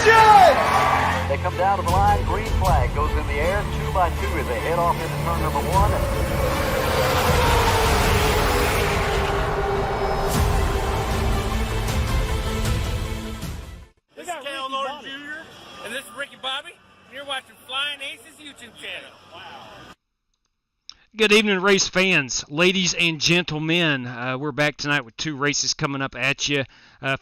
They come down to the line, green flag goes in the air, 2 by 2 as they head off into turn number 1. This is Cal Norton Jr. and this is Ricky Bobby, and you're watching Flying Aces YouTube channel. Wow. Good evening, race fans, ladies and gentlemen. We're back tonight with 2 races coming up at you.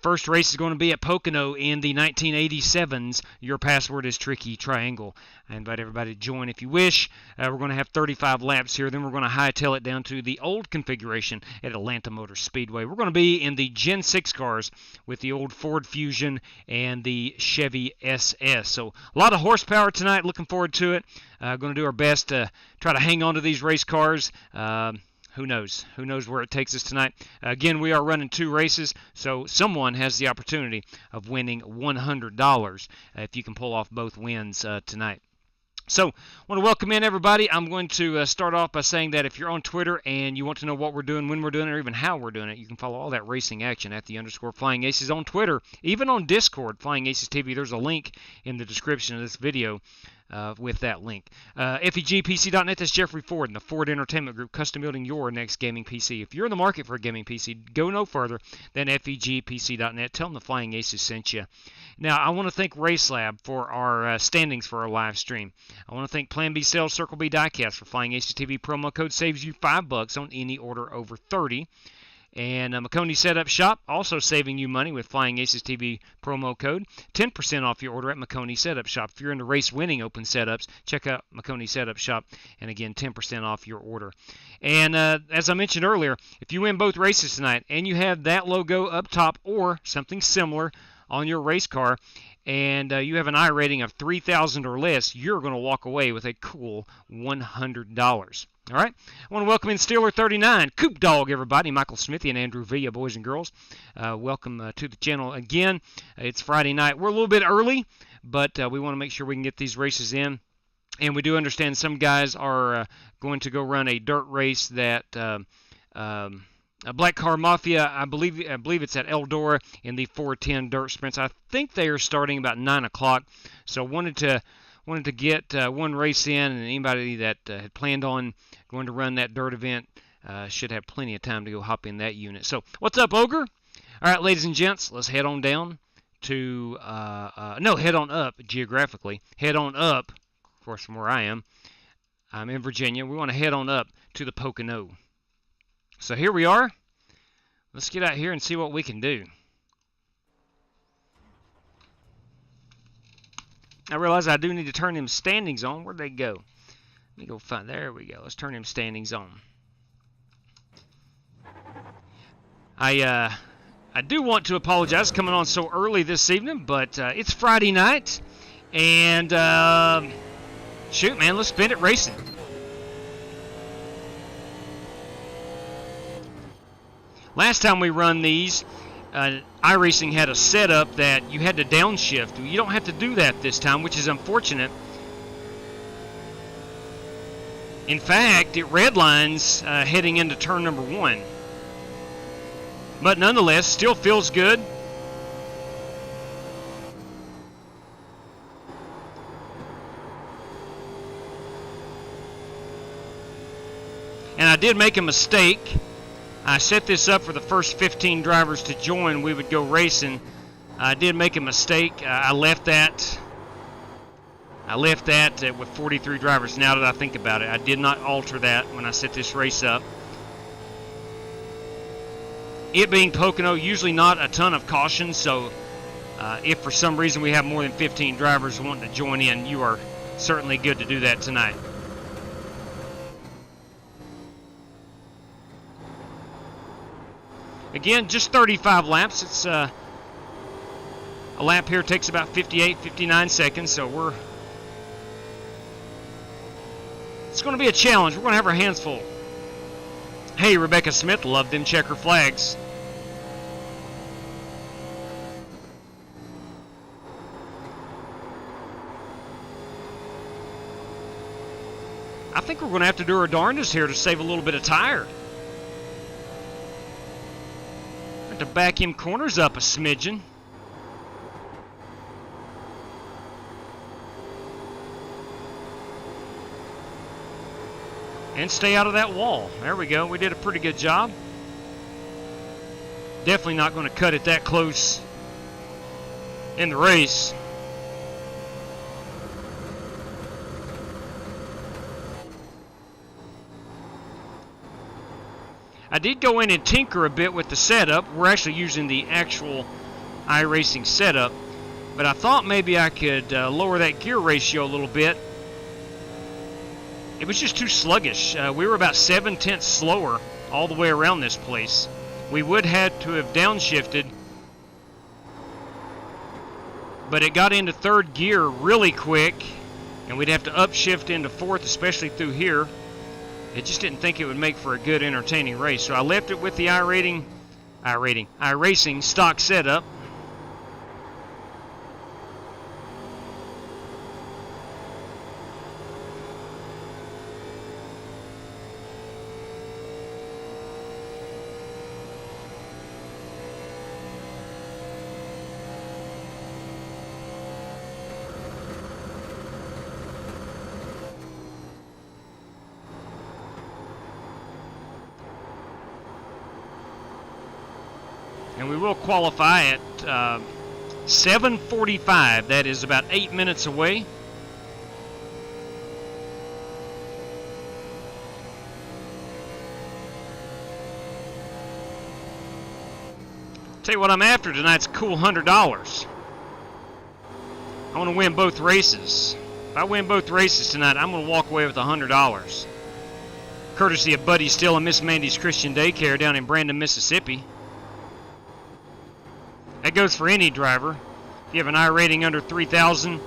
First race is going to be at Pocono in the 1987s. Your password is Tricky Triangle. I invite everybody to join if you wish. We're going to have 35 laps here. Then we're going to hightail it down to the old configuration at Atlanta Motor Speedway. We're going to be in the Gen 6 cars with the old Ford Fusion and the Chevy SS. So a lot of horsepower tonight. Looking forward to it. Going to do our best to try to hang on to these race cars. Who knows? Who knows where it takes us tonight? Again, we are running 2 races, so someone has the opportunity of winning $100 if you can pull off both wins tonight. So, I want to welcome in everybody. I'm going to start off by saying that if you're on Twitter and you want to know what we're doing, when we're doing it, or even how we're doing it, you can follow all that racing action at @_Flying Aces on Twitter, even on Discord, Flying Aces TV. There's a link in the description of this video. With that link. FEGPC.net, that's Jeffrey Ford and the Ford Entertainment Group, custom building your next gaming PC. If you're in the market for a gaming PC, go no further than FEGPC.net. Tell them the Flying Aces sent you. Now, I want to thank RaceLab for our standings for our live stream. I want to thank Plan B Sales, Circle B Diecast for Flying Aces TV. Promo code saves you $5 on any order over 30. And McConey Setup Shop, also saving you money with Flying Aces TV promo code. 10% off your order at McConey Setup Shop. If you're into race-winning open setups, check out McConey Setup Shop. And again, 10% off your order. And as I mentioned earlier, if you win both races tonight and you have that logo up top or something similar on your race car, and you have an I rating of 3,000 or less, you're going to walk away with a cool $100. All right, I want to welcome in Steeler39, Coop Dog, everybody, Michael Smithy and Andrew Villa, boys and girls. Welcome to the channel again. It's Friday night. We're a little bit early, but we want to make sure we can get these races in. And we do understand some guys are going to go run a dirt race that Black Car Mafia, I believe it's at Eldora in the 410 dirt sprints. I think they are starting about 9 o'clock, so wanted to get one race in, and anybody that had planned on going to run that dirt event should have plenty of time to go hop in that unit. So, what's up, Ogre? All right, ladies and gents, let's head on down to, head on up geographically. Head on up, of course, from where I am. I'm in Virginia. We want to head on up to the Pocono. So here we are. Let's get out here and see what we can do. I realize I do need to turn them standings on. Where'd they go? Let me go find. There we go. Let's turn them standings on. I do want to apologize coming on so early this evening, but it's Friday night, and shoot, man, let's spin it racing. Last time we run these, iRacing had a setup that you had to downshift. You don't have to do that this time, which is unfortunate. In fact, it redlines heading into turn number 1. But nonetheless, still feels good. And I did make a mistake. I set this up for the first 15 drivers to join. We would go racing. I did make a mistake. I left that with 43 drivers. Now that I think about it, I did not alter that when I set this race up. It being Pocono, usually not a ton of caution, so if for some reason we have more than 15 drivers wanting to join in, you are certainly good to do that tonight. Again, just 35 laps. It's a lap here takes about 58, 59 seconds, so it's going to be a challenge. We're going to have our hands full. Hey, Rebecca Smith, love them checker flags. I think we're going to have to do our darndest here to save a little bit of tire. To back him corners up a smidgen. and stay out of that wall. There we go. We did a pretty good job. Definitely not going to cut it that close in the race. I did go in and tinker a bit with the setup. We're actually using the actual iRacing setup, but I thought maybe I could lower that gear ratio a little bit. It was just too sluggish. We were about 7/10 slower all the way around this place. We would have to have downshifted, but it got into third gear really quick, and we'd have to upshift into fourth, especially through here. I just didn't think it would make for a good, entertaining race, so I left it with the iRacing stock setup. And we will qualify at 7:45. That is about 8 minutes away. Tell you what I'm after tonight's a cool $100. I want to win both races. If I win both races tonight, I'm going to walk away with $100. Courtesy of Buddy Still and Miss Mandy's Christian Daycare down in Brandon, Mississippi. That goes for any driver. If you have an I rating under 3,000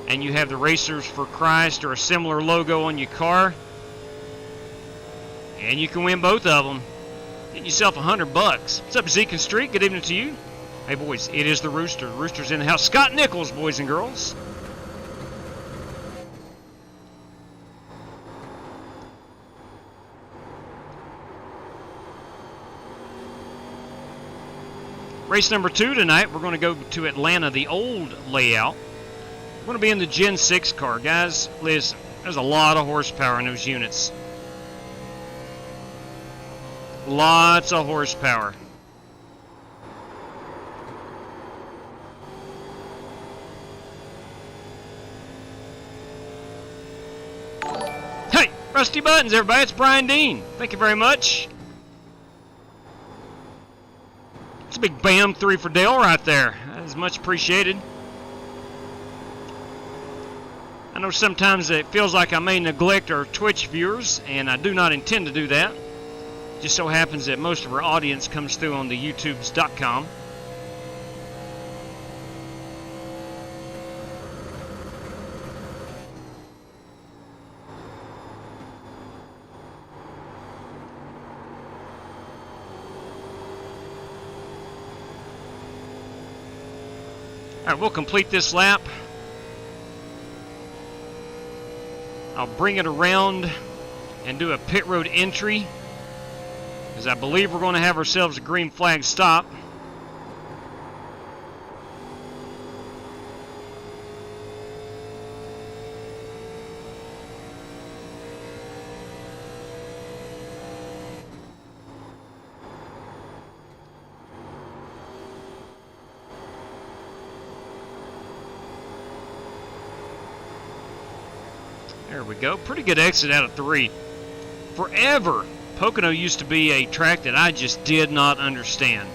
and you have the Racers for Christ or a similar logo on your car, and you can win both of them, get yourself $100. What's up, Zeke and Street? Good evening to you. Hey, boys, it is the Rooster. Rooster's in the house. Scott Nichols, boys and girls. Race number 2 tonight, we're going to go to Atlanta, the old layout. We're going to be in the Gen 6 car. Guys, listen, there's a lot of horsepower in those units. Lots of horsepower. Hey, Rusty Buttons, everybody. It's Brian Dean. Thank you very much. It's a big bam 3 for Dale right there. That is much appreciated. I know sometimes it feels like I may neglect our Twitch viewers, and I do not intend to do that. It just so happens that most of our audience comes through on the YouTubes.com. Alright, we'll complete this lap. I'll bring it around and do a pit road entry, because I believe we're going to have ourselves a green flag stop. There we go. Pretty good exit out of 3. Forever, Pocono used to be a track that I just did not understand.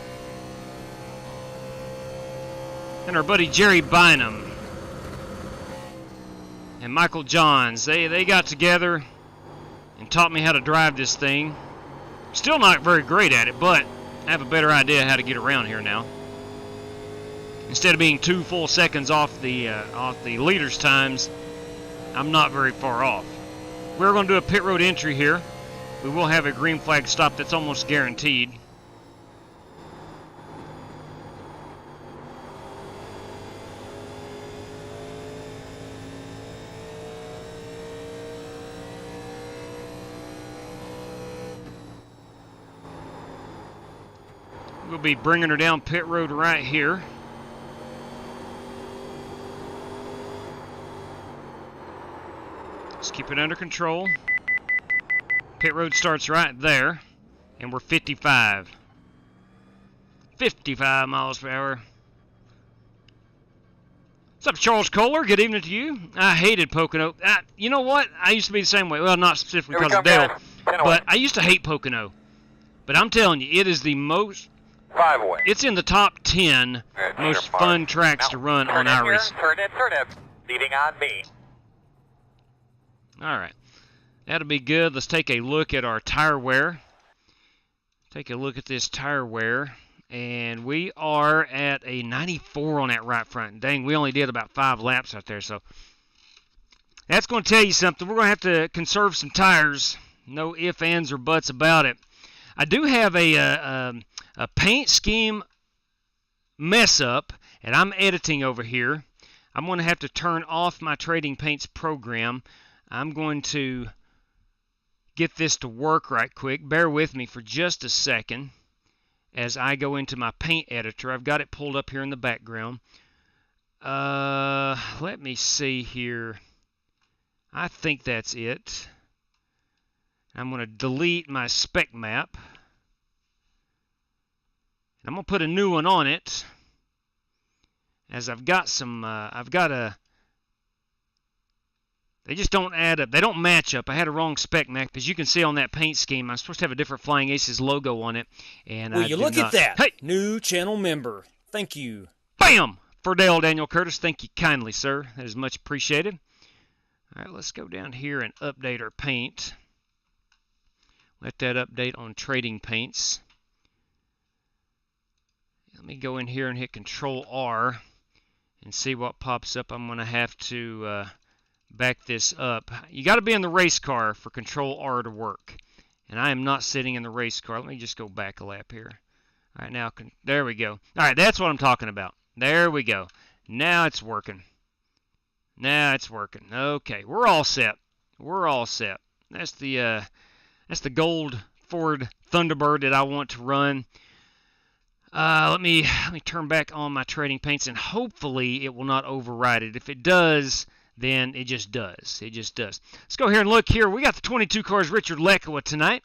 And our buddy Jerry Bynum and Michael Johns, they got together and taught me how to drive this thing. Still not very great at it, but I have a better idea how to get around here now. Instead of being 2 full seconds off the leaders' times, I'm not very far off. We're going to do a pit road entry here. We will have a green flag stop that's almost guaranteed. We'll be bringing her down pit road right here. Let's keep it under control. Pit road starts right there, and we're 55. 55 miles per hour. What's up, Charles Kohler? Good evening to you. I hated Pocono. You know what? I used to be the same way. Well, not specifically because of Dale, but I used to hate Pocono. But I'm telling you, it is the most... 5 away. It's in the top 10 most fun tracks to run on iRacing. Turn in. Leading on me. All right. That'll be good. Let's take a look at our tire wear. Take a look at this tire wear. And we are at a 94 on that right front. Dang, we only did about 5 laps out there. So that's going to tell you something. We're going to have to conserve some tires. No ifs, ands, or buts about it. I do have a paint scheme mess up, and I'm editing over here. I'm going to have to turn off my Trading Paints program. I'm going to get this to work right quick. Bear with me for just a second as I go into my paint editor. I've got it pulled up here in the background. Let me see here. I think that's it. I'm going to delete my spec map. I'm going to put a new one on it, as I've got some, they just don't add up. They don't match up. I had a wrong spec map. As you can see on that paint scheme, I'm supposed to have a different Flying Aces logo on it. And Will you look at that? Hey! New channel member. Thank you. Bam! For Dale Daniel Curtis. Thank you kindly, sir. That is much appreciated. All right, let's go down here and update our paint. Let that update on Trading Paints. Let me go in here and hit Control R and see what pops up. I'm going to have to back this up. You got to be in the race car for Control R to work. And I am not sitting in the race car. Let me just go back a lap here. All right, now, there we go. All right, that's what I'm talking about. There we go. Now it's working. Now it's working. Okay, we're all set. We're all set. That's the gold Ford Thunderbird that I want to run. Let me turn back on my Trading Paints, and hopefully it will not override it. If it does, then it just does. It just does. Let's go here and look here. We got the 22 cars, Richard Lekowa tonight.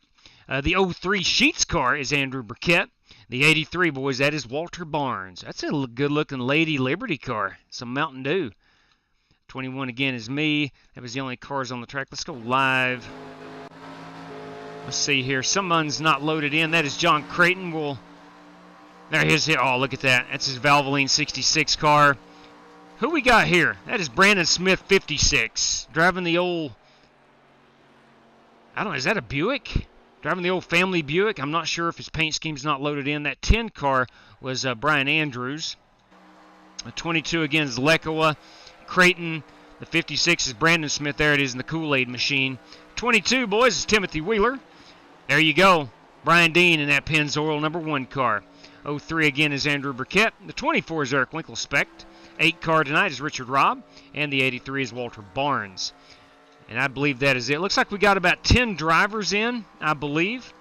The 03 Sheets car is Andrew Burkett. The 83, boys, that is Walter Barnes. That's a good-looking Lady Liberty car. Some Mountain Dew. 21 again is me. That was the only cars on the track. Let's go live. Let's see here. Someone's not loaded in. That is John Creighton. There he is. Oh, look at that. That's his Valvoline 66 car. Who we got here? That is Brandon Smith 56. Driving the old... I don't know. Is that a Buick? Driving the old family Buick. I'm not sure if his paint scheme's not loaded in. That 10 car was Brian Andrews. The 22 again is Lekowa. Creighton. The 56 is Brandon Smith. There it is in the Kool-Aid machine. 22, boys, is Timothy Wheeler. There you go. Brian Dean in that Pennzoil #1 car. 03 again is Andrew Burkett. The 24 is Eric Winkelspect. 8 car tonight is Richard Robb. And the 83 is Walter Barnes. And I believe that is it. Looks like we got about 10 drivers in, I believe.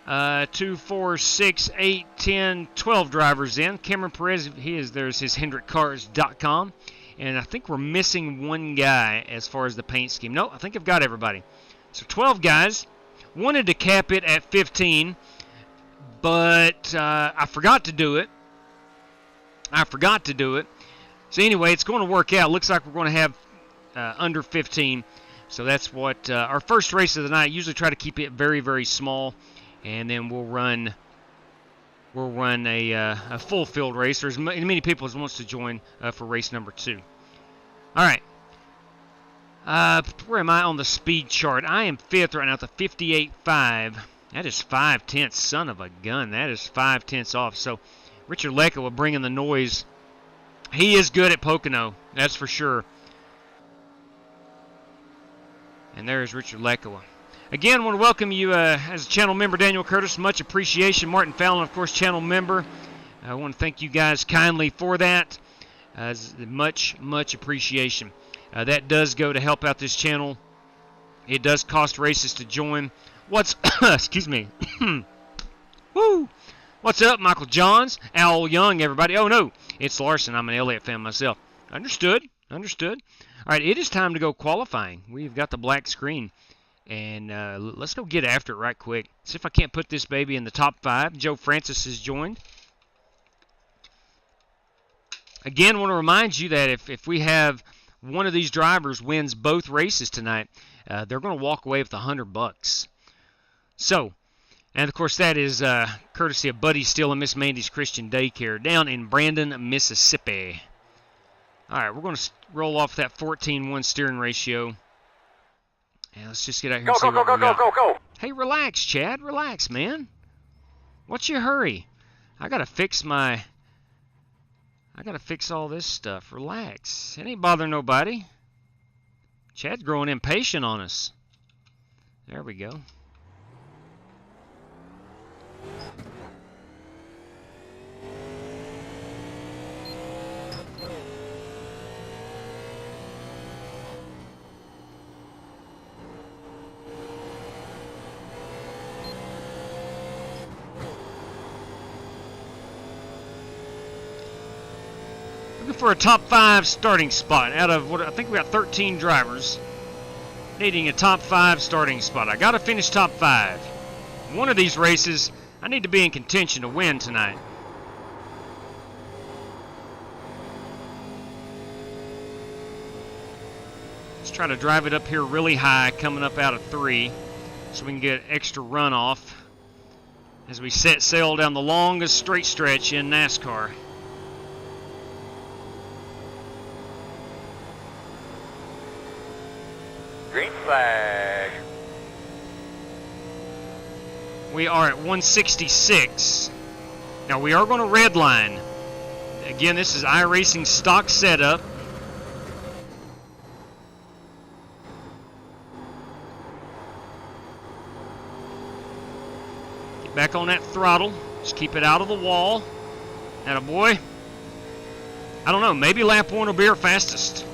2, 4, 6, 8, 10, 12 drivers in. Cameron Perez, there's his HendrickCars.com. And I think we're missing one guy as far as the paint scheme. No, I think I've got everybody. So 12 guys. Wanted to cap it at 15, but I forgot to do it. So anyway, it's going to work out. Looks like we're going to have under 15. So that's what our first race of the night. Usually try to keep it very, very small, and then we'll run a full field race, or as many people as wants to join for race number 2. All right. Where am I on the speed chart? I am 5th right now at the 58.5. That is 5/10. Son of a gun. That is 5/10 off. So Richard Lekowa bringing the noise. He is good at Pocono. That's for sure. And there is Richard Lekowa. Again, I want to welcome you as a channel member, Daniel Curtis. Much appreciation. Martin Fallon, of course, channel member. I want to thank you guys kindly for that. Much appreciation. That does go to help out this channel. It does cost races to join. Excuse me. Woo! What's up, Michael Johns, Al Young, everybody? Oh, no, it's Larson. I'm an Elliott fan myself. Understood. All right, it is time to go qualifying. We've got the black screen. And let's go get after it right quick. See if I can't put this baby in the top 5. Joe Francis has joined. Again, want to remind you that if we have one of these drivers wins both races tonight, they're going to walk away with $100. So, and of course that is courtesy of Buddy Steele and Miss Mandy's Christian Daycare down in Brandon, Mississippi. All right, we're going to roll off that 14-1 steering ratio. And let's just get out here and see what we got. Go. Hey, relax, Chad. Relax, man. What's your hurry? I gotta fix all this stuff. Relax. It ain't bothering nobody. Chad's growing impatient on us. There we go. For a top 5 starting spot out of what I think we got 13 drivers needing a top 5 starting spot. I got to finish top 5. One of these races, I need to be in contention to win tonight. Let's try to drive it up here really high, coming up out of 3, so we can get extra runoff as we set sail down the longest straight stretch in NASCAR. Green flag. We are at 166. Now we are going to redline. Again, this is iRacing stock setup. Get back on that throttle. Just keep it out of the wall. Attaboy. I don't know, maybe lap 1 will be our fastest.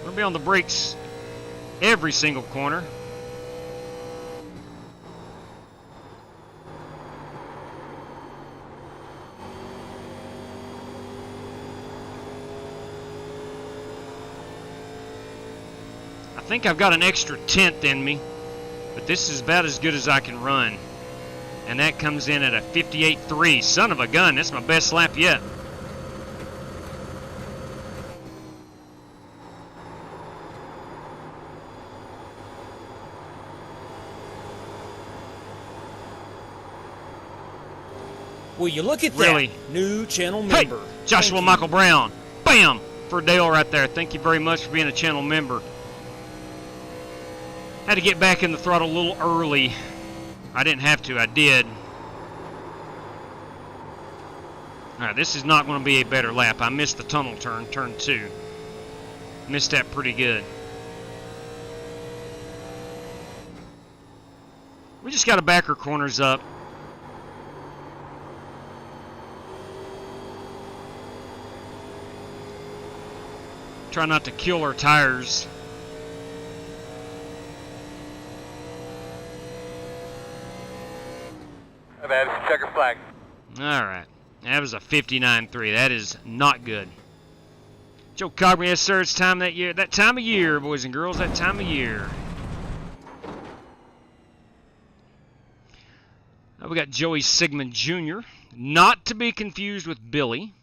We'll be on the brakes every single corner. I think I've got an extra 10th in me, but this is about as good as I can run. And that comes in at a 58.3. Son of a gun, that's my best lap yet. Will you look at Really? that? New channel Hey, member. Joshua Thank Michael you. Brown. Bam! For Dale right there. Thank you very much for being a channel member. Had to get back in the throttle a little early. I didn't have to. I did. Alright, this is not going to be a better lap. I missed the tunnel turn, turn 2. Missed that pretty good. We just got to back our corners up. Try not to kill our tires. That's checker flag. Alright. That was a 59.3. That is not good. Joe Cogman, yes sir, it's time that year. That time of year, boys and girls, that time of year. We got Joey Sigmund Jr., not to be confused with Billy.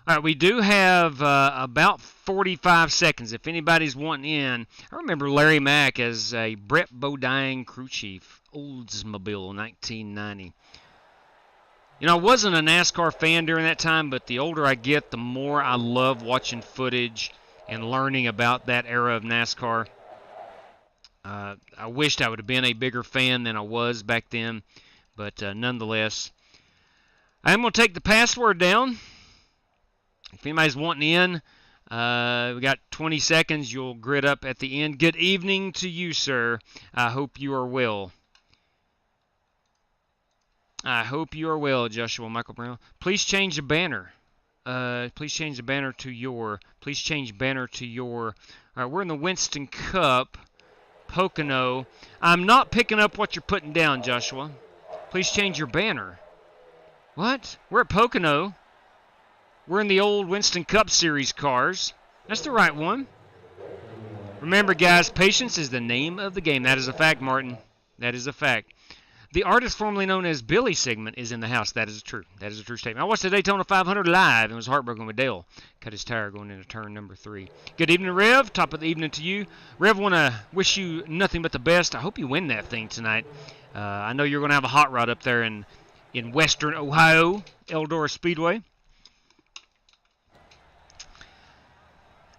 All right, we do have about 45 seconds. If anybody's wanting in, I remember Larry Mack as a Brett Bodine crew chief, Oldsmobile, 1990. You know, I wasn't a NASCAR fan during that time, but the older I get, the more I love watching footage and learning about that era of NASCAR. I wished I would have been a bigger fan than I was back then, but nonetheless, I'm going to take the password down. If anybody's wanting in, we got 20 seconds. You'll grid up at the end. Good evening to you, sir. I hope you are well. I hope you are well, Joshua Michael Brown. Please change the banner. Please change the banner to your. Please change banner to your. All right, we're in the Winston Cup. Pocono. I'm not picking up what you're putting down, Joshua. Please change your banner. What? We're at Pocono. We're in the old Winston Cup Series cars. That's the right one. Remember, guys, patience is the name of the game. That is a fact, Martin. That is a fact. The artist formerly known as Billy Sigmund is in the house. That is true. That is a true statement. I watched the Daytona 500 live and was heartbroken with Dale. Cut his tire going into turn number 3. Good evening, Rev. Top of the evening to you. Rev, want to wish you nothing but the best. I hope you win that thing tonight. I know you're going to have a hot rod up there in western Ohio, Eldora Speedway.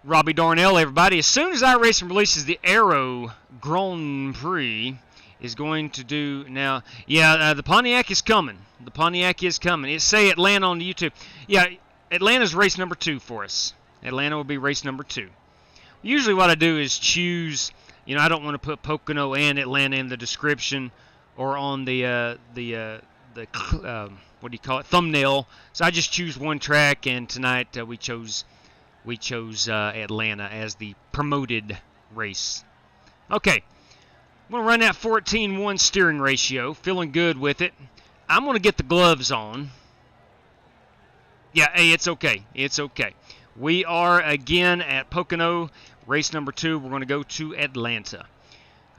Robbie Darnell, everybody. As soon as iRacing releases the Aero Grand Prix, is going to do now. Yeah, the Pontiac is coming. The Pontiac is coming. It say Atlanta on the YouTube. Yeah, Atlanta's race number 2 for us. Atlanta will be race number 2. Usually what I do is choose, you know, I don't want to put Pocono and Atlanta in the description or on the what do you call it, thumbnail. So I just choose one track, and tonight we chose Atlanta as the promoted race. Okay. I'm going to run that 14-1 steering ratio. Feeling good with it. I'm going to get the gloves on. Yeah, hey, it's okay. It's okay. We are again at Pocono. Race number 2. We're going to go to Atlanta.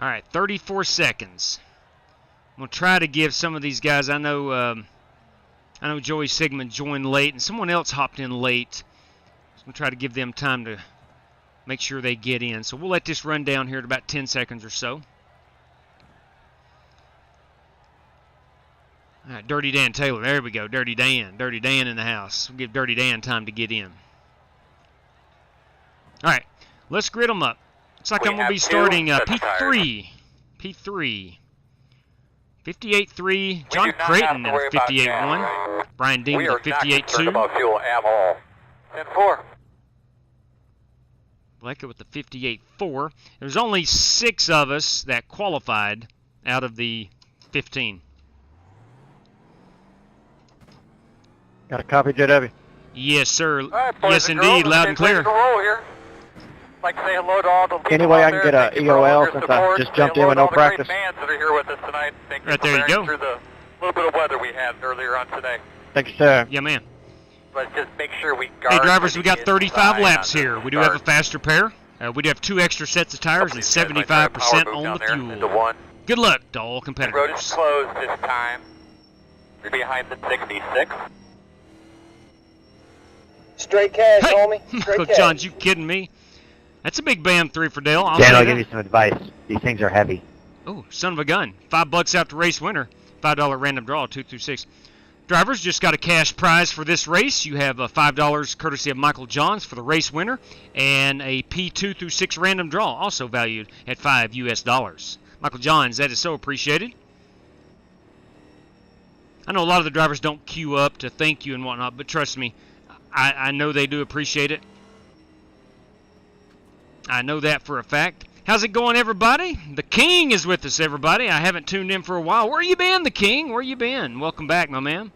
All right, 34 seconds. I'm going to try to give some of these guys, I know Joey Sigmund joined late, and someone else hopped in late. So I'm going to try to give them time to make sure they get in. So we'll let this run down here at about 10 seconds or so. All right, Dirty Dan Taylor. There we go. Dirty Dan. Dirty Dan in the house. We'll give Dirty Dan time to get in. All right, let's grid them up. Looks like I'm going to be starting P3. P3. 58.3. John Creighton at a 58.1. Brian Dean at a 58.2. Fuel ammo. 10-4. Blake with the 58.4. There's only 6 of us that qualified out of the 15. Got a copy, JW? Yes, sir. Right, yes, indeed. Loud and clear. Like to say hello to all the Any way I can get a EOL since I just jumped in with no practice? Fans that are here with us tonight. Thank you Right for there you go. through the little bit of weather we had earlier on today. Thank you, sir. Yeah, man. Let's just make sure we guard. Hey, drivers, we got 35 laps on here. We do have a faster pair. We do have 2 extra sets of tires and 75% on the fuel. Good luck to all The road is competitors. closed this time. You're behind the 66. Straight cash, Hey, homie. Michael Straight cash. Johns, you kidding me? That's a big BAM 3 for Dale. I'll Dan, say I'll that. give you some advice. These things are heavy. Oh, son of a gun. $5 after race winner. $5 random draw, 2 through 6. Drivers, just got a cash prize for this race. You have $5 courtesy of Michael Johns for the race winner, and a P2 through 6 random draw, also valued at $5 US. Michael Johns, that is so appreciated. I know a lot of the drivers don't queue up to thank you and whatnot, but trust me, I know they do appreciate it. I know that for a fact. How's it going, everybody? The King is with us, everybody. I haven't tuned in for a while. Where you been, the King? Where you been? Welcome back, my man.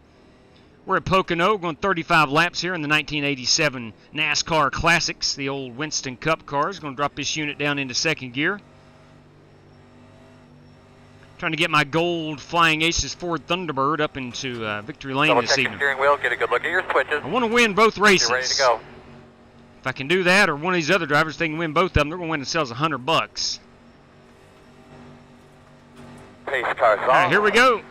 We're at Pocono. We're going 35 laps here in the 1987 NASCAR Classics, the old Winston Cup cars. Going to drop this unit down into second gear. Trying to get my gold Flying Aces Ford Thunderbird up into victory lane Double this check your evening. steering wheel. Get a good look at your switches. I want to win both races. You're ready to go. If I can do that, or one of these other drivers, they can win both of them, they're going to win themselves $100. Pace car All right, here we go.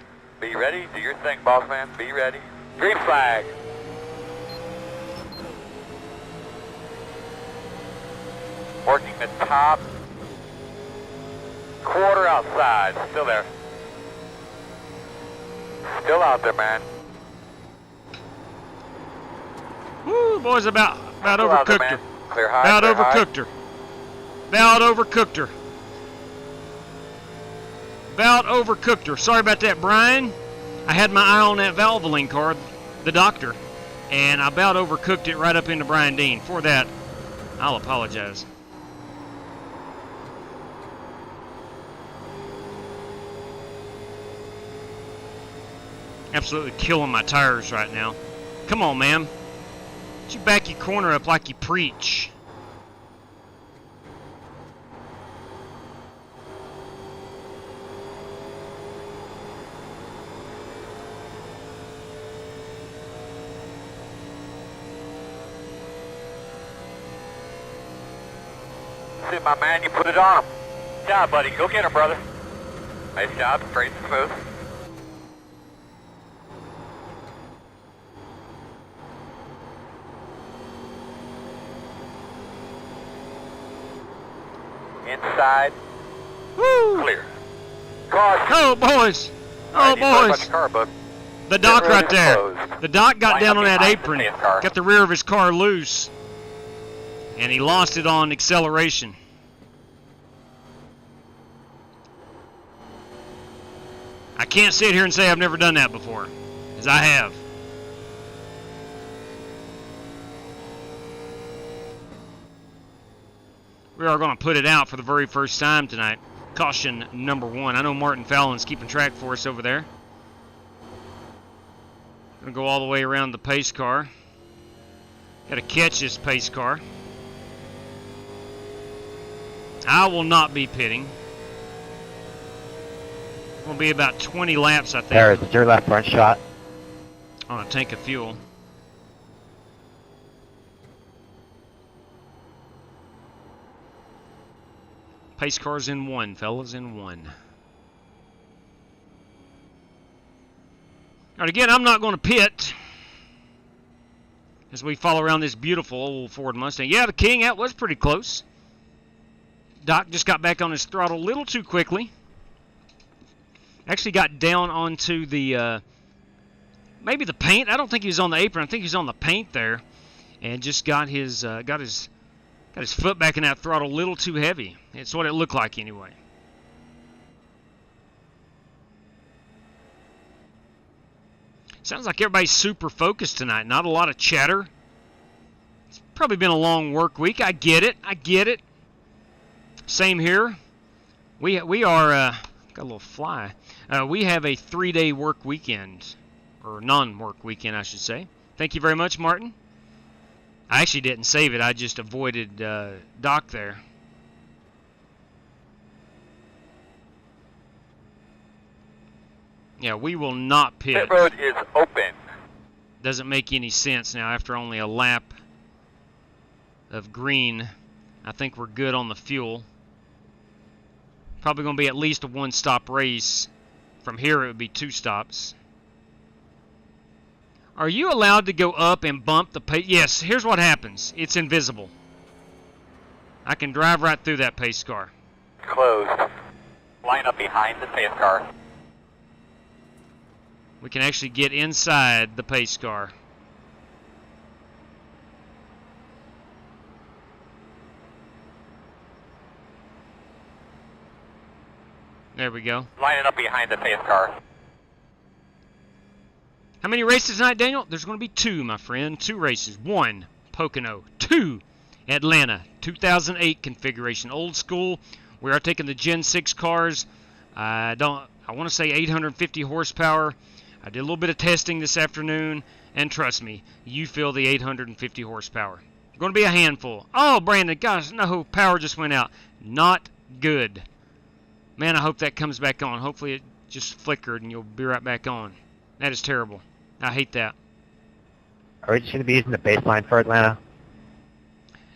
Be ready. Do your thing, boss man. Be ready. Green flag. Working the top. Quarter outside. Still there. Still out there, man. Woo, boys, about Still out there, overcooked man. her. Clear high. About clear high. overcooked her. About overcooked her. About overcooked her. Sorry about that, Brian. I had my eye on that Valvoline car, the doctor, and I about overcooked it right up into Brian Dean. For that, I'll apologize. Absolutely killing my tires right now. Come on, man. Why don't you back your corner up like you preach? That's it, my man. You put it on him. Good job, buddy. Go get him, brother. Nice job. Straight and smooth. Inside. Woo! Clear. Caution. Oh, boys. Oh, All right, you talk about boys. your car, bud. The dock Pit road right is there. closed. The dock got Line down up on that behind the apron, safe car. got the rear of his car loose, and he lost it on acceleration. I can't sit here and say I've never done that before, as I have. We are going to put it out for the very first time tonight. Caution number 1. I know Martin Fallon's keeping track for us over there. Going to go all the way around the pace car. Got to catch this pace car. I will not be pitting. Will be about 20 laps, I think. There is your left front shot. On a tank of fuel. Pace car's in 1, fellas, in 1. Alright, again, I'm not going to pit as we follow around this beautiful old Ford Mustang. Yeah, the King, that was pretty close. Doc just got back on his throttle a little too quickly. Actually got down onto the, maybe the paint. I don't think he was on the apron. I think he was on the paint there. And just got his foot back in that throttle a little too heavy. It's what it looked like anyway. Sounds like everybody's super focused tonight. Not a lot of chatter. It's probably been a long work week. I get it. I get it. Same here. We are got a little fly. We have a 3-day work weekend, or non-work weekend, I should say. Thank you very much, Martin. I actually didn't save it. I just avoided Doc there. Yeah, we will not pit. Pit road is open. Doesn't make any sense now after only a lap of green. I think we're good on the fuel. Probably going to be at least a 1-stop race. From here it would be 2 stops. Are you allowed to go up and bump the pace? Yes, here's what happens. It's invisible. I can drive right through that pace car. Closed. Line up behind the safe car. We can actually get inside the pace car. There we go. Lining up behind the safe car. How many races tonight, Daniel? There's going to be 2, my friend. 2 races. 1, Pocono. 2, Atlanta. 2008 configuration. Old school. We are taking the Gen 6 cars. I want to say 850 horsepower. I did a little bit of testing this afternoon, and trust me, you feel the 850 horsepower. Going to be a handful. Oh, Brandon, gosh, no, power just went out. Not good. Man, I hope that comes back on. Hopefully it just flickered and you'll be right back on. That is terrible. I hate that. Are we just going to be using the baseline for Atlanta?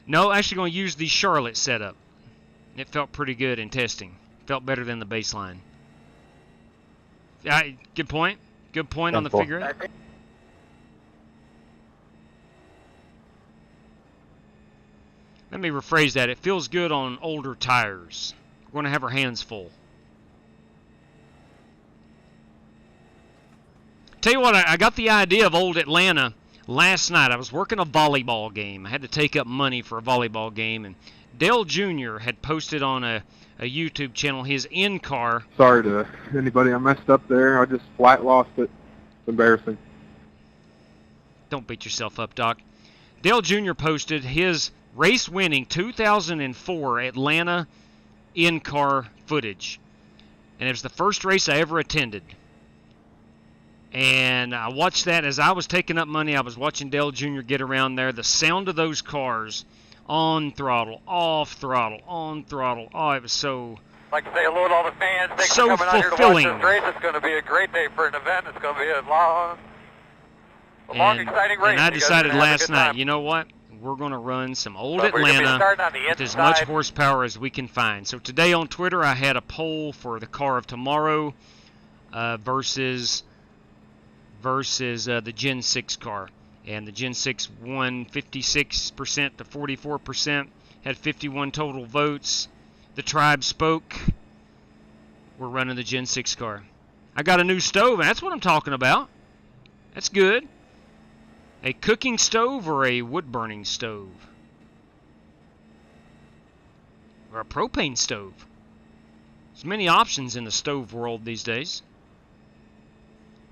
No, actually going to use the Charlotte setup. It felt pretty good in testing. Felt better than the baseline. Good point. Good point on the figure eight. Let me rephrase that. It feels good on older tires. We're going to have our hands full. Tell you what, I got the idea of old Atlanta last night. I was working a volleyball game. I had to take up money for a volleyball game, and Dale Jr. had posted on a YouTube channel his in-car. Sorry to anybody I messed up there. I just flat lost it. It's embarrassing. Don't beat yourself up, Doc. Dale Jr. posted his race-winning 2004 Atlanta in-car footage. And it was the first race I ever attended. And I watched that as I was taking up money. I was watching Dale Jr. get around there. The sound of those cars on throttle, off throttle, on throttle. Oh, it was so... Like to say hello to all the fans. Thanks so for coming out here to fulfilling. watch this race. It's going to be a great day for an event. It's going to be a long exciting race. And I You guys are decided gonna have a last good night, time. you know what? we're going to run some old We're gonna be Atlanta starting on the with as much inside. horsepower as we can find. So today on Twitter, I had a poll for the car of tomorrow versus the Gen 6 car. And the Gen 6 won 56% to 44%, had 51 total votes. The tribe spoke. We're running the Gen 6 car. I got a new stove, and that's what I'm talking about. That's good. A cooking stove or a wood-burning stove? Or a propane stove? There's many options in the stove world these days.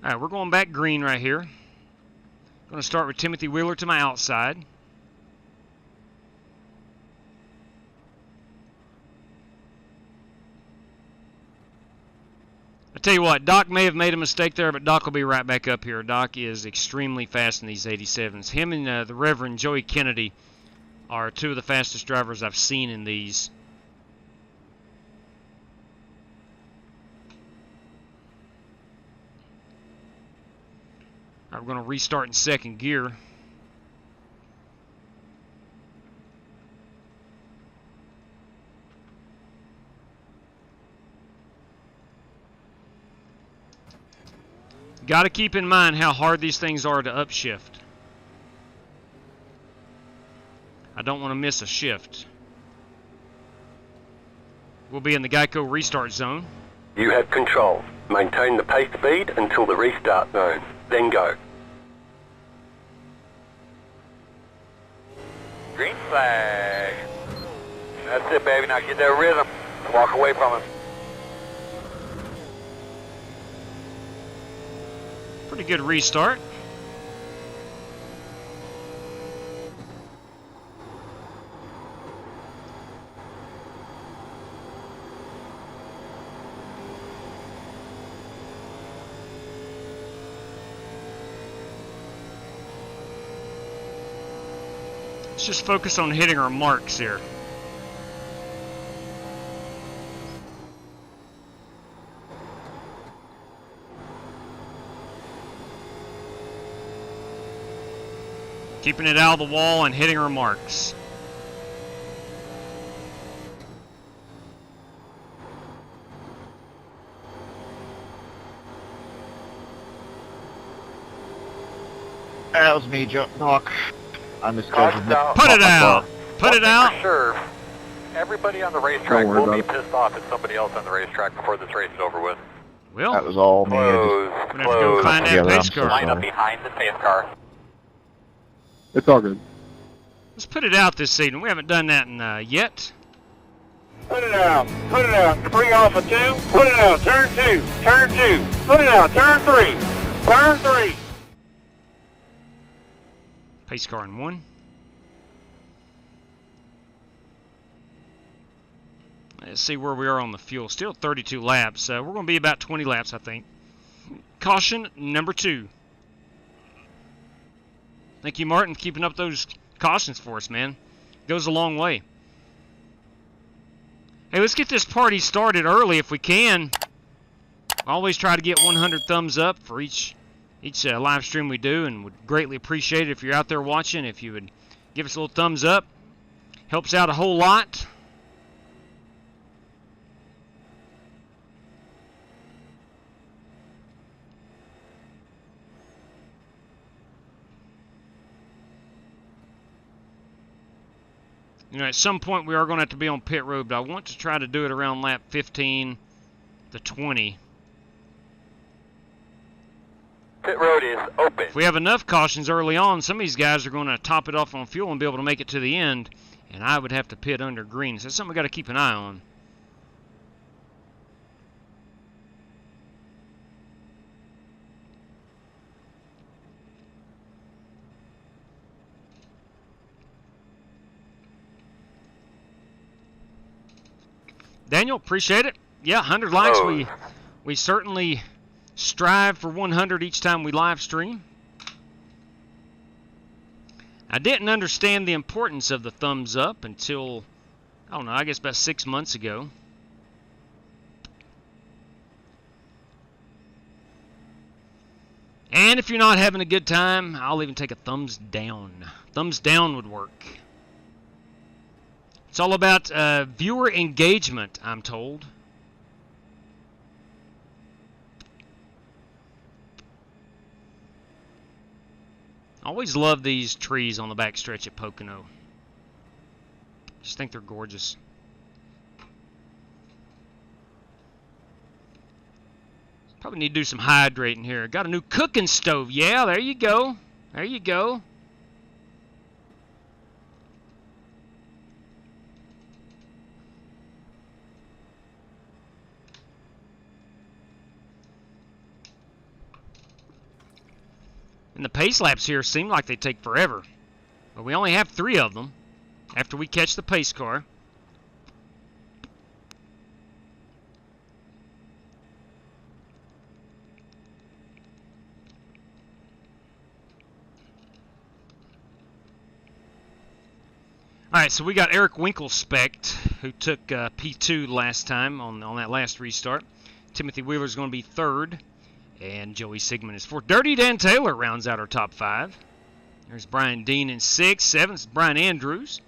Alright, we're going back green right here. Going to start with Timothy Wheeler to my outside. I tell you what, Doc may have made a mistake there, but Doc will be right back up here. Doc is extremely fast in these 87s. Him and the Reverend Joey Kennedy are two of the fastest drivers I've seen in these. All right, we're going to restart in second gear. Got to keep in mind how hard these things are to upshift. I don't want to miss a shift. We'll be in the Geico restart zone. You have control. Maintain the pace speed until the restart zone. Then go. Green flag. That's it, baby. Now get that rhythm. Walk away from him. Pretty good restart. Let's just focus on hitting our marks here. Keeping it out of the wall and hitting our marks. That was me, Doc. I misjudged it. Put it out! Put it out! Sure. Everybody on the racetrack Don't worry will be about it. pissed off at somebody else on the racetrack before this race is over with. Well, That was all me. I Close. we're going to have to Close. go find that Yeah, pace I'm so car. Line up sorry. behind the safe car. It's all good. Let's put it out this season. We haven't done that in yet. Put it out. Put it out. Bring off a 2. Put it out. Turn 2. Turn 2. Put it out. Turn 3. Turn 3. Pace car in 1. Let's see where we are on the fuel. Still 32 laps. We're going to be about 20 laps, I think. Caution number 2. Thank you, Martin, for keeping up those cautions for us, man. Goes a long way. Hey, let's get this party started early if we can. I always try to get 100 thumbs up for each live stream we do, and would greatly appreciate it if you're out there watching. If you would give us a little thumbs up, helps out a whole lot. You know, at some point we are going to have to be on pit road, but I want to try to do it around lap 15 to 20. Pit road is open. If we have enough cautions early on, some of these guys are going to top it off on fuel and be able to make it to the end, and I would have to pit under green. So that's something we got to keep an eye on. Daniel, appreciate it. Yeah, 100 likes. We certainly strive for 100 each time we live stream. I didn't understand the importance of the thumbs up until, I don't know, I guess about 6 months ago. And if you're not having a good time, I'll even take a thumbs down. Thumbs down would work. It's all about viewer engagement, I'm told. Always love these trees on the back stretch at Pocono. Just think they're gorgeous. Probably need to do some hydrating here. Got a new cooking stove. Yeah, there you go. There you go. And the pace laps here seem like they take forever. But we only have 3 of them after we catch the pace car. Alright, so we got Eric Winkelspect, who took P2 last time on that last restart. Timothy Wheeler's going to be 3rd. And Joey Sigmund is 4th. Dirty Dan Taylor rounds out our top 5. There's Brian Dean in 6th. 7th is Brian Andrews.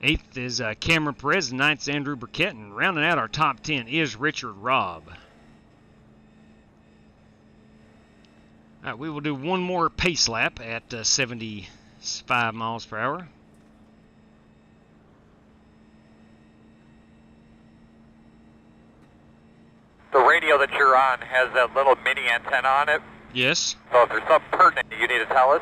8th is Cameron Perez. And 9th is Andrew Burkett. And rounding out our top 10 is Richard Robb. Alright, we will do one more pace lap at 75 miles per hour. The radio that you're on has that little mini antenna on it. Yes. So if there's something pertinent you need to tell us,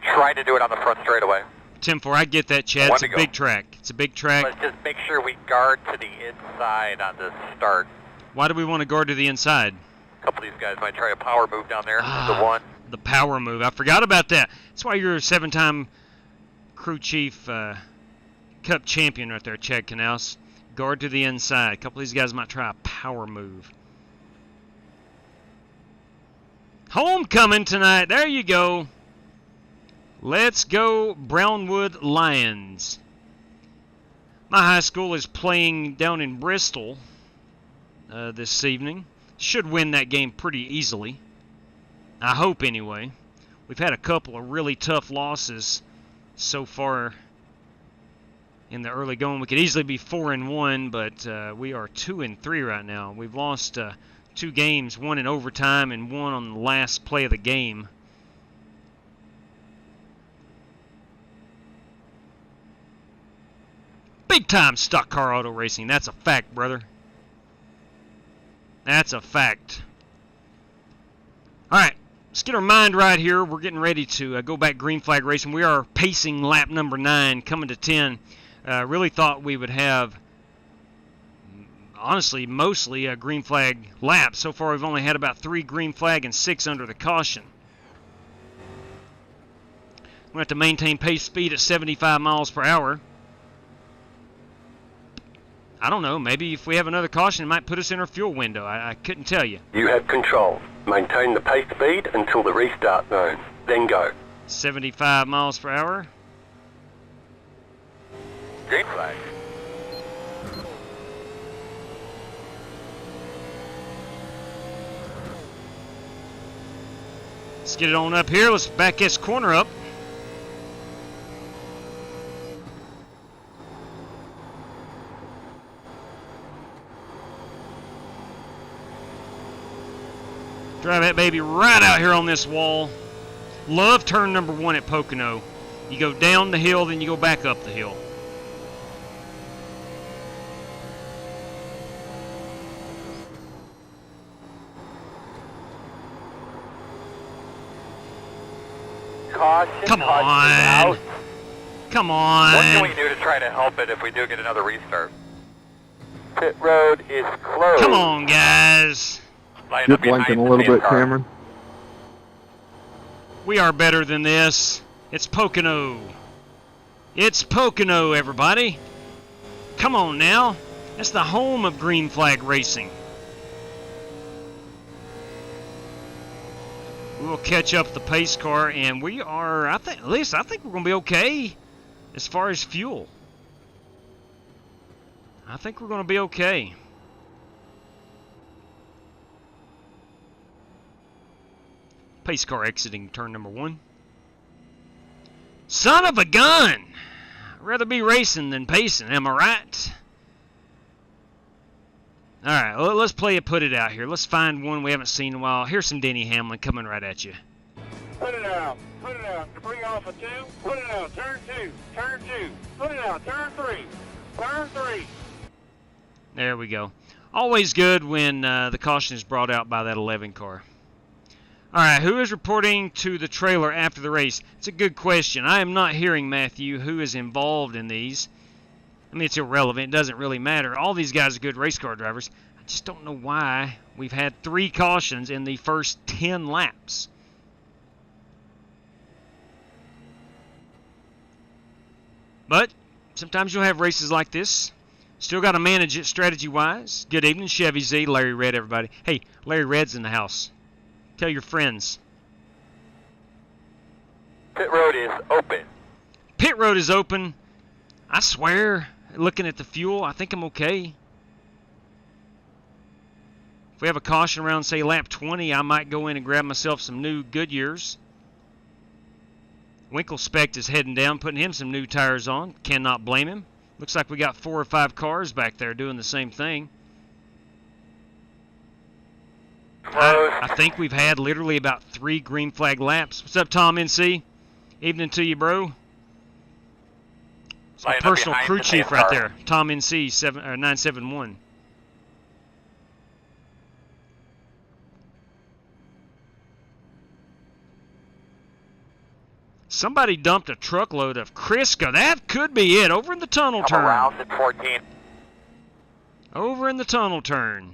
try to do it on the front straightaway. 10-4, I get that, Chad. It's a big track. It's a big track. Let's just make sure we guard to the inside on this start. Why do we want to guard to the inside? A couple of these guys might try a power move down there. The one. The power move. I forgot about that. That's why you're a 7-time crew chief cup champion right there, Chad Knaus. Guard to the inside. A couple of these guys might try a power move. Homecoming tonight. There you go. Let's go Brownwood Lions. My high school is playing down in Bristol this evening. Should win that game pretty easily. I hope anyway. We've had a couple of really tough losses so far in the early going. We could easily be 4-1, but we are 2-3 right now. We've lost 2 games, one in overtime and one on the last play of the game. Big time stock car auto racing. That's a fact, brother. That's a fact. Alright, let's get our mind right here. We're getting ready to go back green flag racing. We are pacing lap number 9, coming to 10. Really thought we would have, honestly, mostly a green flag lap. So far, we've only had about 3 green flag and 6 under the caution. We're going to have to maintain pace speed at 75 miles per hour. I don't know. Maybe if we have another caution, it might put us in our fuel window. I couldn't tell you. You have control. Maintain the pace speed until the restart zone. Then go. 75 miles per hour. Green flag. Let's get it on up here. Let's back this corner up. Drive that baby right out here on this wall. Love turn number 1 at Pocono. You go down the hill, then you go back up the hill. Caution. Come caution on. out. Come What can on. we do to try to help it if we do get another restart? Pit road is closed. Come on, guys. Line You're up behind blinking a the little same bit, car. Cameron. We are better than this. It's Pocono. It's Pocono, everybody. Come on now. That's the home of green flag racing. We will catch up the pace car, and we are, I think we're going to be okay as far as fuel. I think we're going to be okay. Pace car exiting turn number 1. Son of a gun! I'd rather be racing than pacing, am I right? Alright, well, let's play a put it out here. Let's find one we haven't seen in a while. Here's some Denny Hamlin coming right at you. Put it out. Put it out. Bring off a 2. Put it out. Turn 2. Turn 2. Put it out. Turn 3. Turn 3. There we go. Always good when the caution is brought out by that 11 car. Alright, who is reporting to the trailer after the race? It's a good question. I am not hearing, Matthew, who is involved in these. I mean, it's irrelevant. It doesn't really matter. All these guys are good race car drivers. I just don't know why we've had 3 cautions in the first 10 laps. But sometimes you'll have races like this. Still got to manage it strategy-wise. Good evening, Chevy Z. Larry Red, everybody. Hey, Larry Red's in the house. Tell your friends. Pit road is open. Pit road is open. I swear, looking at the fuel, I think I'm okay. If we have a caution around, say, lap 20, I might go in and grab myself some new Goodyears. Winkelspect is heading down, putting him some new tires on. Cannot blame him. Looks like we got 4 or 5 cars back there doing the same thing. I think we've had literally about 3 green flag laps. What's up, Tom NC? Evening to you, bro. It's my personal crew chief right there. Tom NC 971. Somebody dumped a truckload of Crisco. That could be it. Over in the tunnel turn. Around at 14. Over in the tunnel turn.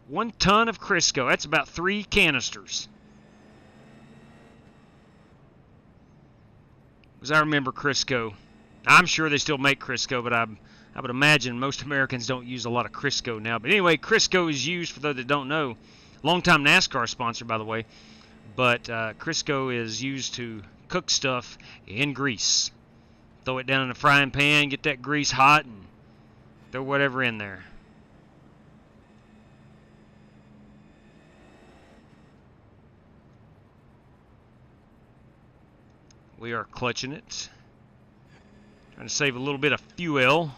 1 ton of Crisco. That's about 3 canisters. As I remember Crisco. I'm sure they still make Crisco, but I would imagine most Americans don't use a lot of Crisco now. But anyway, Crisco is used, for those that don't know. Longtime NASCAR sponsor, by the way. But Crisco is used to cook stuff in grease. Throw it down in a frying pan, get that grease hot, and throw whatever in there. We are clutching it. Trying to save a little bit of fuel.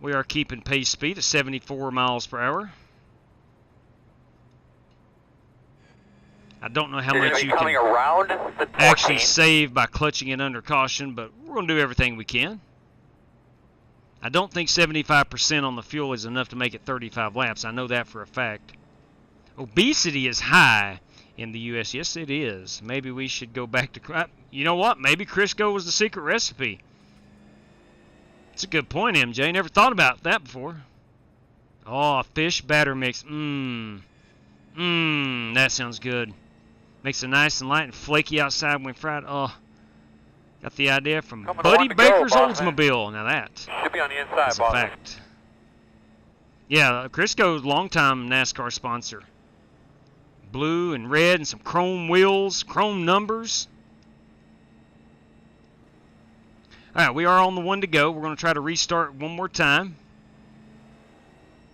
We are keeping pace speed at 74 miles per hour. I don't know how much you can actually save by clutching it under caution, but we're going to do everything we can. I don't think 75% on the fuel is enough to make it 35 laps. I know that for a fact. Obesity is high in the U.S. Yes, it is. Maybe we should go back to... You know what? Maybe Crisco was the secret recipe. That's a good point, MJ. Never thought about that before. Oh, fish batter mix. That sounds good. Makes it nice and light and flaky outside when fried. Oh, got the idea from Buddy Baker's Oldsmobile. Now that should be on the inside, is a fact. Yeah, Crisco's longtime NASCAR sponsor. Blue and red and some chrome wheels, chrome numbers. Alright, we are on the 1 to go. We're going to try to restart one more time.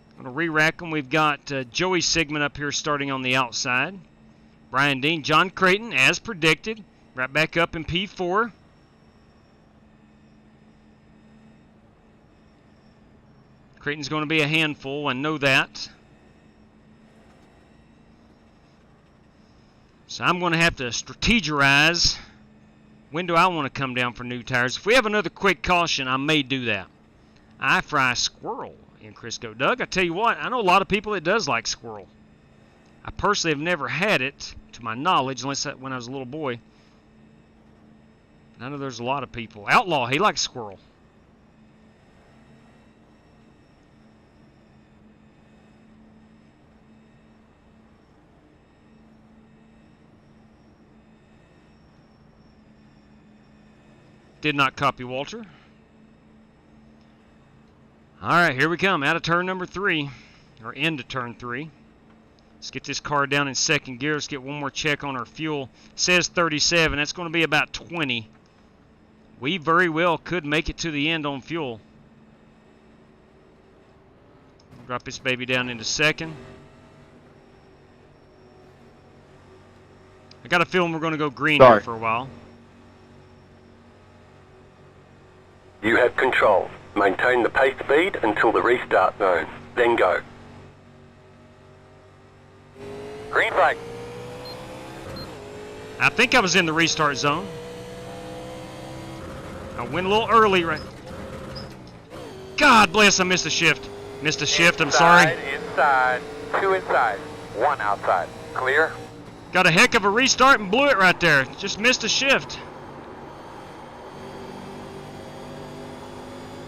I'm going to re-rack them. We've got Joey Sigmund up here starting on the outside. Brian Dean, John Creighton, as predicted, right back up in P4. Creighton's going to be a handful, I know that. So I'm going to have to strategize. When do I want to come down for new tires? If we have another quick caution, I may do that. I fry squirrel in Crisco. Doug, I tell you what, I know a lot of people that does like squirrel. I personally have never had it, to my knowledge, unless when I was a little boy. I know there's a lot of people. Outlaw, he likes squirrel. Did not copy Walter. Alright, here we come. Out of turn number 3. Or into turn 3. Let's get this car down in second gear. Let's get one more check on our fuel. It says 37. That's going to be about 20. we very well could make it to the end on fuel. Drop this baby down into second. I got a feeling we're going to go green here for a while. You have control. Maintain the pace speed until the restart zone. Then go. Green flag. I think I was in the restart zone. I went a little early, right? God bless, I missed a shift. Missed a shift, I'm sorry. Inside, 2 inside, 1 outside. Clear? Got a heck of a restart and blew it right there. Just missed a shift.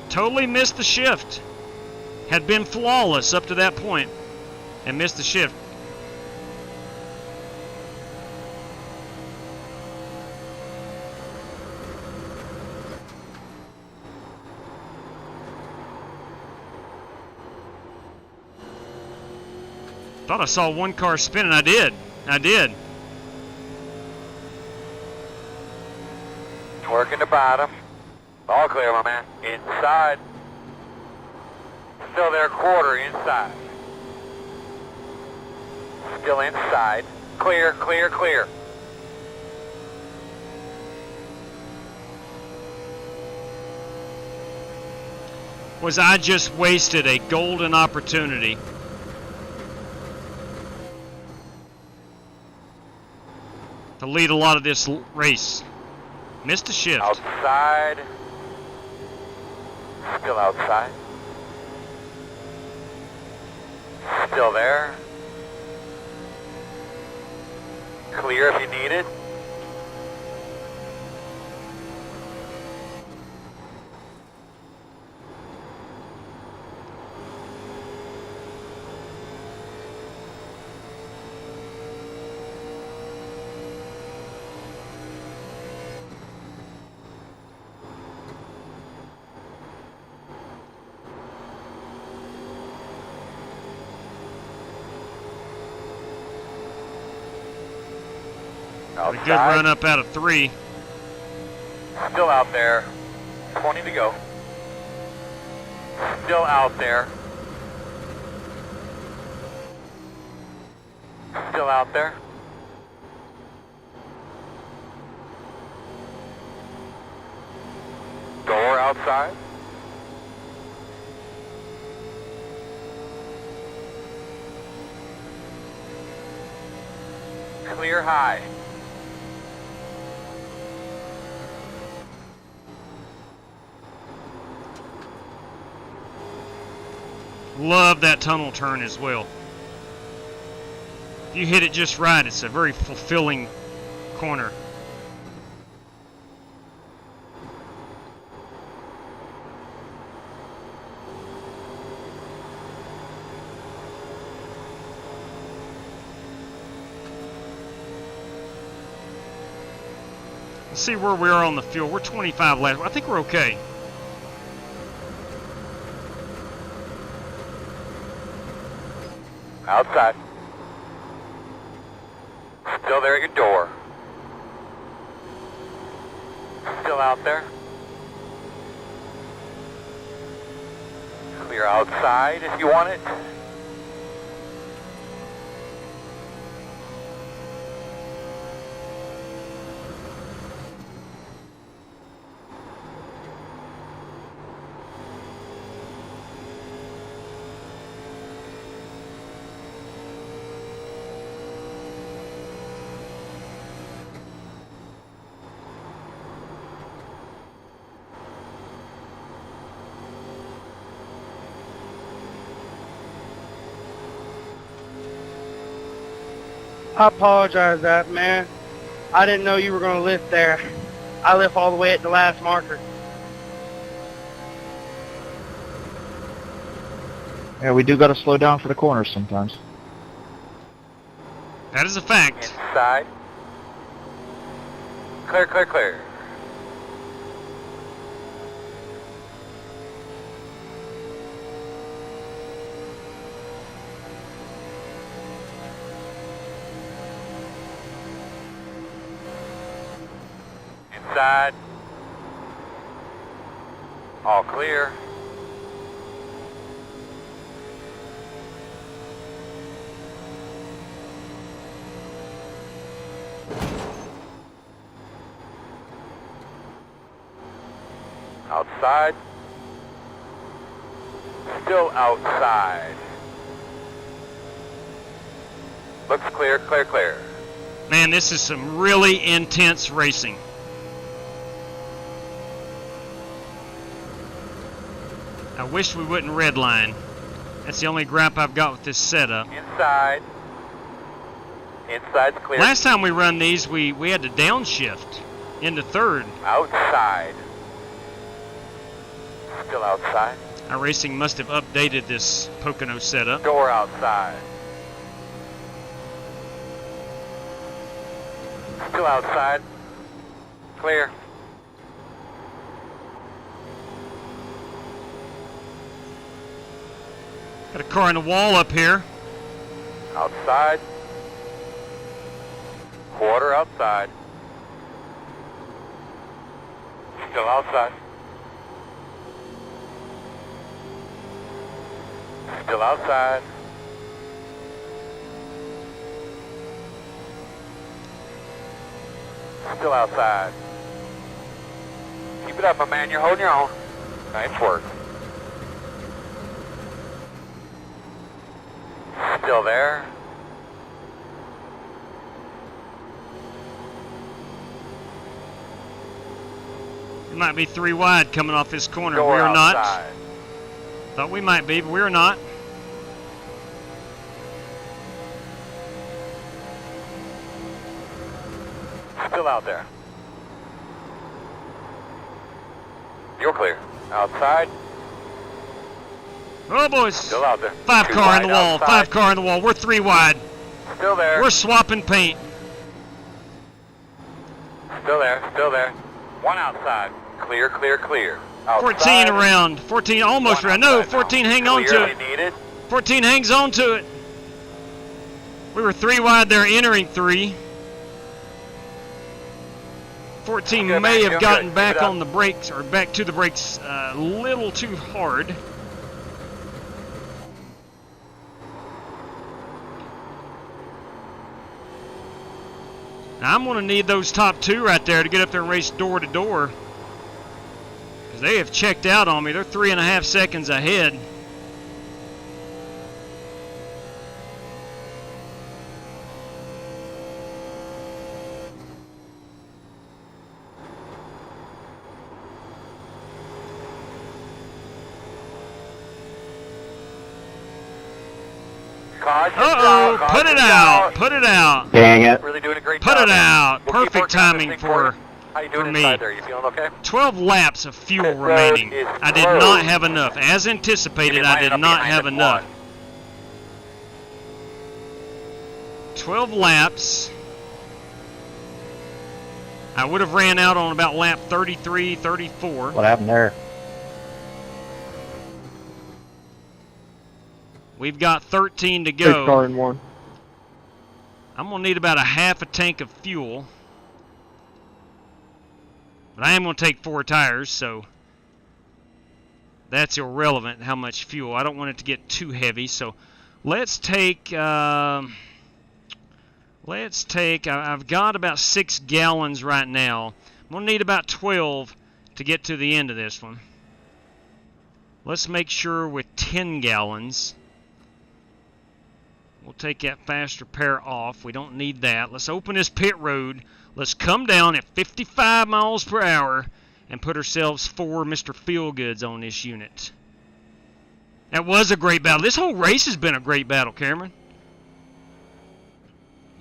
Totally missed the shift. Had been flawless up to that point and missed the shift. Thought I saw one car spinning. I did. Working the bottom. All clear, my man. Inside. Still there, quarter inside. Still inside. Clear, clear, clear. Was I just wasted a golden opportunity? To lead a lot of this race. Missed a shift. Outside. Still outside. Still there. Clear if you need it. A good run up out of 3. Still out there. 20 to go. Still out there. Still out there. Door outside. Clear high. Love that tunnel turn as well. If you hit it just right, it's a very fulfilling corner. Let's see where we are on the fuel. We're 25 laps. I think we're okay. Outside. Still there at your door. Still out there. Clear outside if you want it. I apologize that, man. I didn't know you were going to lift there. I lift all the way at the last marker. Yeah, we do got to slow down for the corners sometimes. That is a fact. Inside. Clear, clear, clear. Inside. All clear. Outside. Still outside. Looks clear, clear, clear. Man, this is some really intense racing. I wish we wouldn't redline. That's the only gripe I've got with this setup. Inside. Inside's clear. Last time we run these, we had to downshift into third. Outside. Still outside. iRacing must have updated this Pocono setup. Door outside. Still outside. Clear. Got a car in the wall up here. Outside. Quarter outside. Still outside. Still outside. Still outside. Keep it up, my man. You're holding your own. Nice work. Still there. We might be 3 wide coming off this corner. Door We are not. outside. Thought we might be, but we're not. Still out there. You're clear. Outside. Oh, boys. Still out there. 5 Two car in the wide wall. outside. 5 car in the wall. We're 3 wide. Still there. We're swapping paint. Still there. Still there. 1 outside. Clear, clear, clear. Outside. 14 around. 14 almost 1 around. No, outside now. 14 hang on to Clearly it. needed. 14 hangs on to it. We were 3 wide there, entering 3. 14 Good, may man. have You're gotten good. back Keep it up. on the brakes, or back to the brakes a little too hard. Now, I'm going to need those top 2 right there to get up there and race door to door. Because they have checked out on me. They're 3.5 seconds ahead. Uh-oh, put it out, put it out, Dang it. Really doing a great put job. it out. We'll keep Perfect working on this timing thing for you. How you doing for me. inside there? You feeling okay? 12 laps of fuel Pit road remaining. is I did closed. not have enough. As anticipated, Keep it I lining did up not behind have the enough. quad. 12 laps. I would have ran out on about lap 33, 34. What happened there? We've got 13 to 6 car go. in 1. I'm going to need about a half a tank of fuel. But I am going to take 4 tires, so that's irrelevant how much fuel. I don't want it to get too heavy, so let's take, I've got about 6 gallons right now. I'm going to need about 12 to get to the end of this one. Let's make sure with 10 gallons. We'll take that fast repair off. We don't need that. Let's open this pit road. Let's come down at 55 miles per hour and put ourselves 4 Mr. Feelgoods on this unit. That was a great battle. This whole race has been a great battle, Cameron.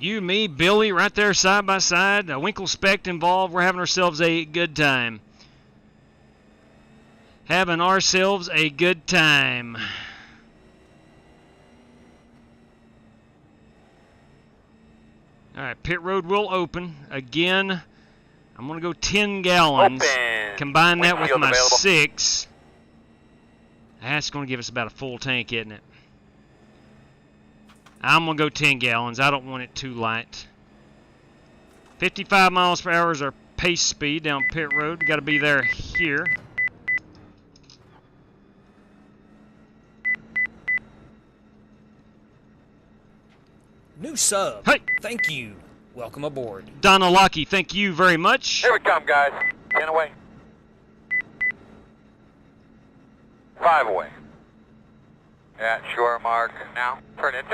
You, me, Billy, right there side by side. Winkle Specht involved. We're having ourselves a good time. Having ourselves a good time. Alright, pit road will open. Again, I'm going to go 10 gallons. Open. Combine that with Windshield my available. 6. That's going to give us about a full tank, isn't it? I'm going to go 10 gallons. I don't want it too light. 55 miles per hour is our pace speed down pit road. Got to be there here. New sub. Hey. Thank you. Welcome aboard. Donna Lockie, thank you very much. Here we come, guys. 10 away. 5 away. Yeah, sure, Mark. Now, turn in.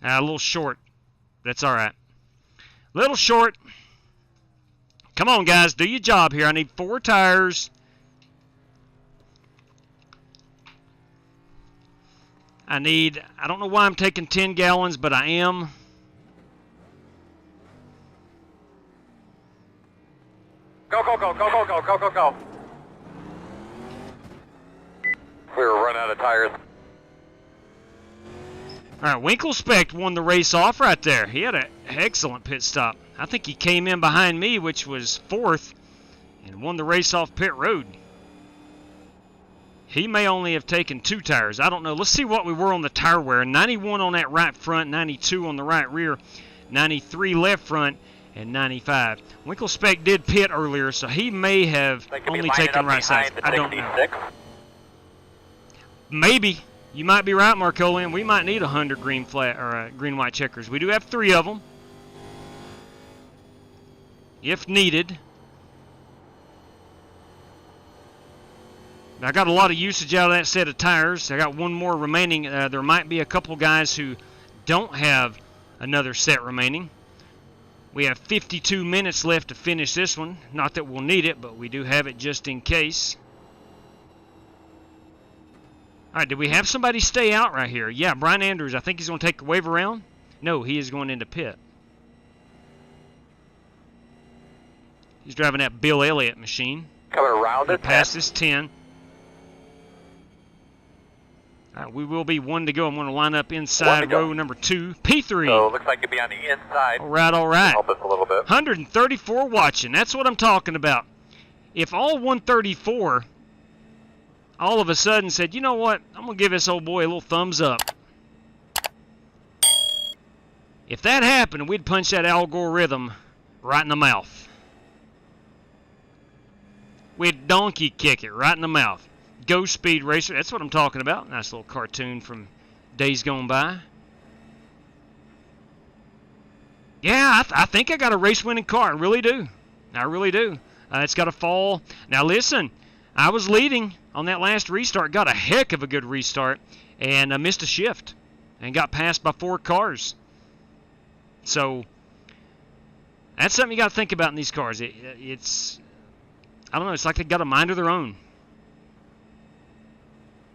A little short. That's all right. Little short. Come on, guys. Do your job here. I need 4 tires. I don't know why I'm taking 10 gallons, but I am. Go. We were running out of tires. All right, Winklespect won the race off right there. He had an excellent pit stop. I think he came in behind me, which was 4th, and won the race off pit road. He may only have taken 2 tires. I don't know. Let's see what we were on the tire wear. 91 on that right front, 92 on the right rear, 93 left front, and 95. Winklespect did pit earlier, so he may have only taken right sides. I don't know. Maybe. You might be right, Marcolian. We might need 100 green flat or green white checkers. We do have 3 of them, if needed. I got a lot of usage out of that set of tires. I got 1 more remaining. There might be a couple guys who don't have another set remaining. We have 52 minutes left to finish this one. Not that we'll need it, but we do have it just in case. All right, did we have somebody stay out right here? Yeah, Brian Andrews. I think he's going to take a wave around. No, he is going into pit. He's driving that Bill Elliott machine. Coming around it. Past this 10. All right, we will be 1 to go. I'm going to line up inside row number 2. P3. So it looks like it'd be on the inside. All right. Help us a little bit. 134 watching. That's what I'm talking about. If all 134 all of a sudden said, you know what, I'm going to give this old boy a little thumbs up. If that happened, we'd punch that algorithm right in the mouth. We'd donkey kick it right in the mouth. Go Speed Racer, that's what I'm talking about. Nice little cartoon from days gone by. Yeah, I think I got a race-winning car. I really do. It's got to fall. Now listen, I was leading on that last restart. Got a heck of a good restart. And I missed a shift. And got passed by 4 cars. So, that's something you got to think about in these cars. It's, I don't know, it's like they've got a mind of their own.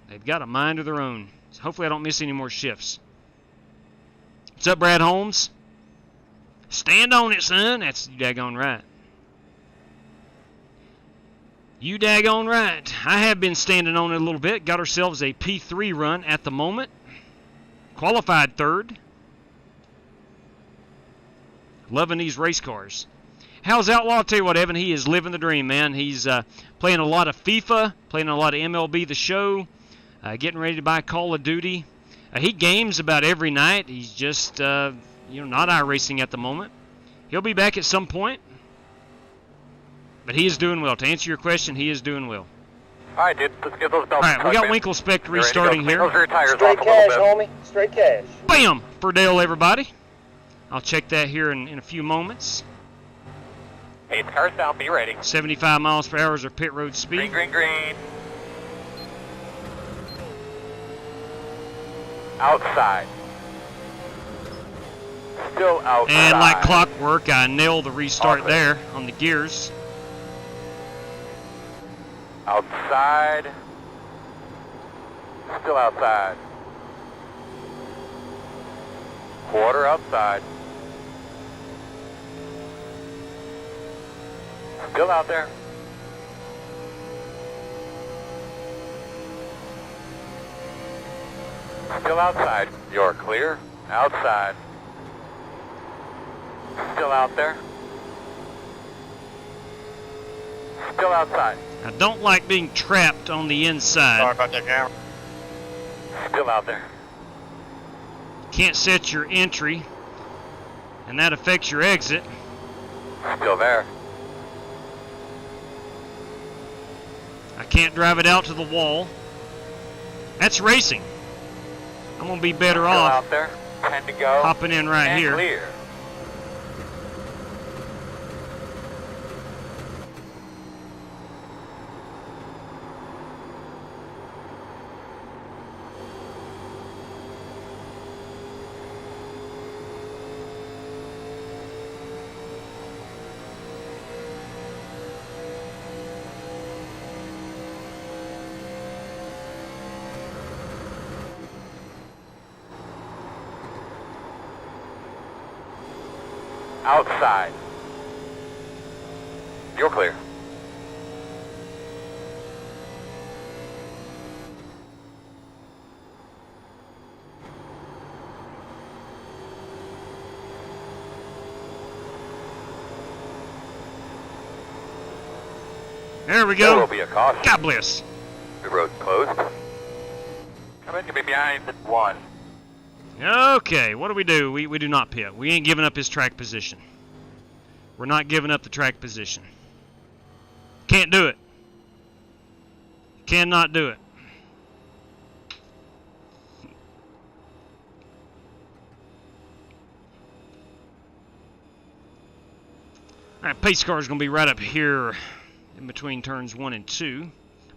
They've got a mind of their own. So hopefully I don't miss any more shifts. What's up, Brad Holmes? Stand on it, son. That's you daggone right. You daggone right. I have been standing on it a little bit. Got ourselves a P3 run at the moment. Qualified 3rd. Loving these race cars. How's Outlaw? I'll tell you what, Evan, he is living the dream, man. He's playing a lot of FIFA, playing a lot of MLB The Show, getting ready to buy Call of Duty. He games about every night. He's just, not iRacing at the moment. He'll be back at some point. But he is doing well. To answer your question, he is doing well. All right, dude. Let's get those belts. All right, we got Winklespect restarting here. Straight cash, homie. Straight cash. Bam! For Dale, everybody. I'll check that here in a few moments. Hey, cars down. Be ready. 75 miles per hour is our pit road speed. Green. Outside. Still outside. And like clockwork, I nailed the restart there on the gears. Outside. Still outside. Quarter outside. Still out there. Still outside. You're clear. Outside. Still out there. Still outside. I don't like being trapped on the inside. Sorry about that, camera. Still out there. Can't set your entry, and that affects your exit. Still there. I can't drive it out to the wall. That's racing. I'm going to be better Still off out there. 10 to go. hopping in right and here. Clear. Outside. You're clear. There we There will go. be a caution. God bless. The road's closed. Come in to be behind 1. Okay, what do? We do not pit. We ain't giving up his track position. We're not giving up the track position. Can't do it. Cannot do it. Alright, pace car is going to be right up here in between turns 1 and 2.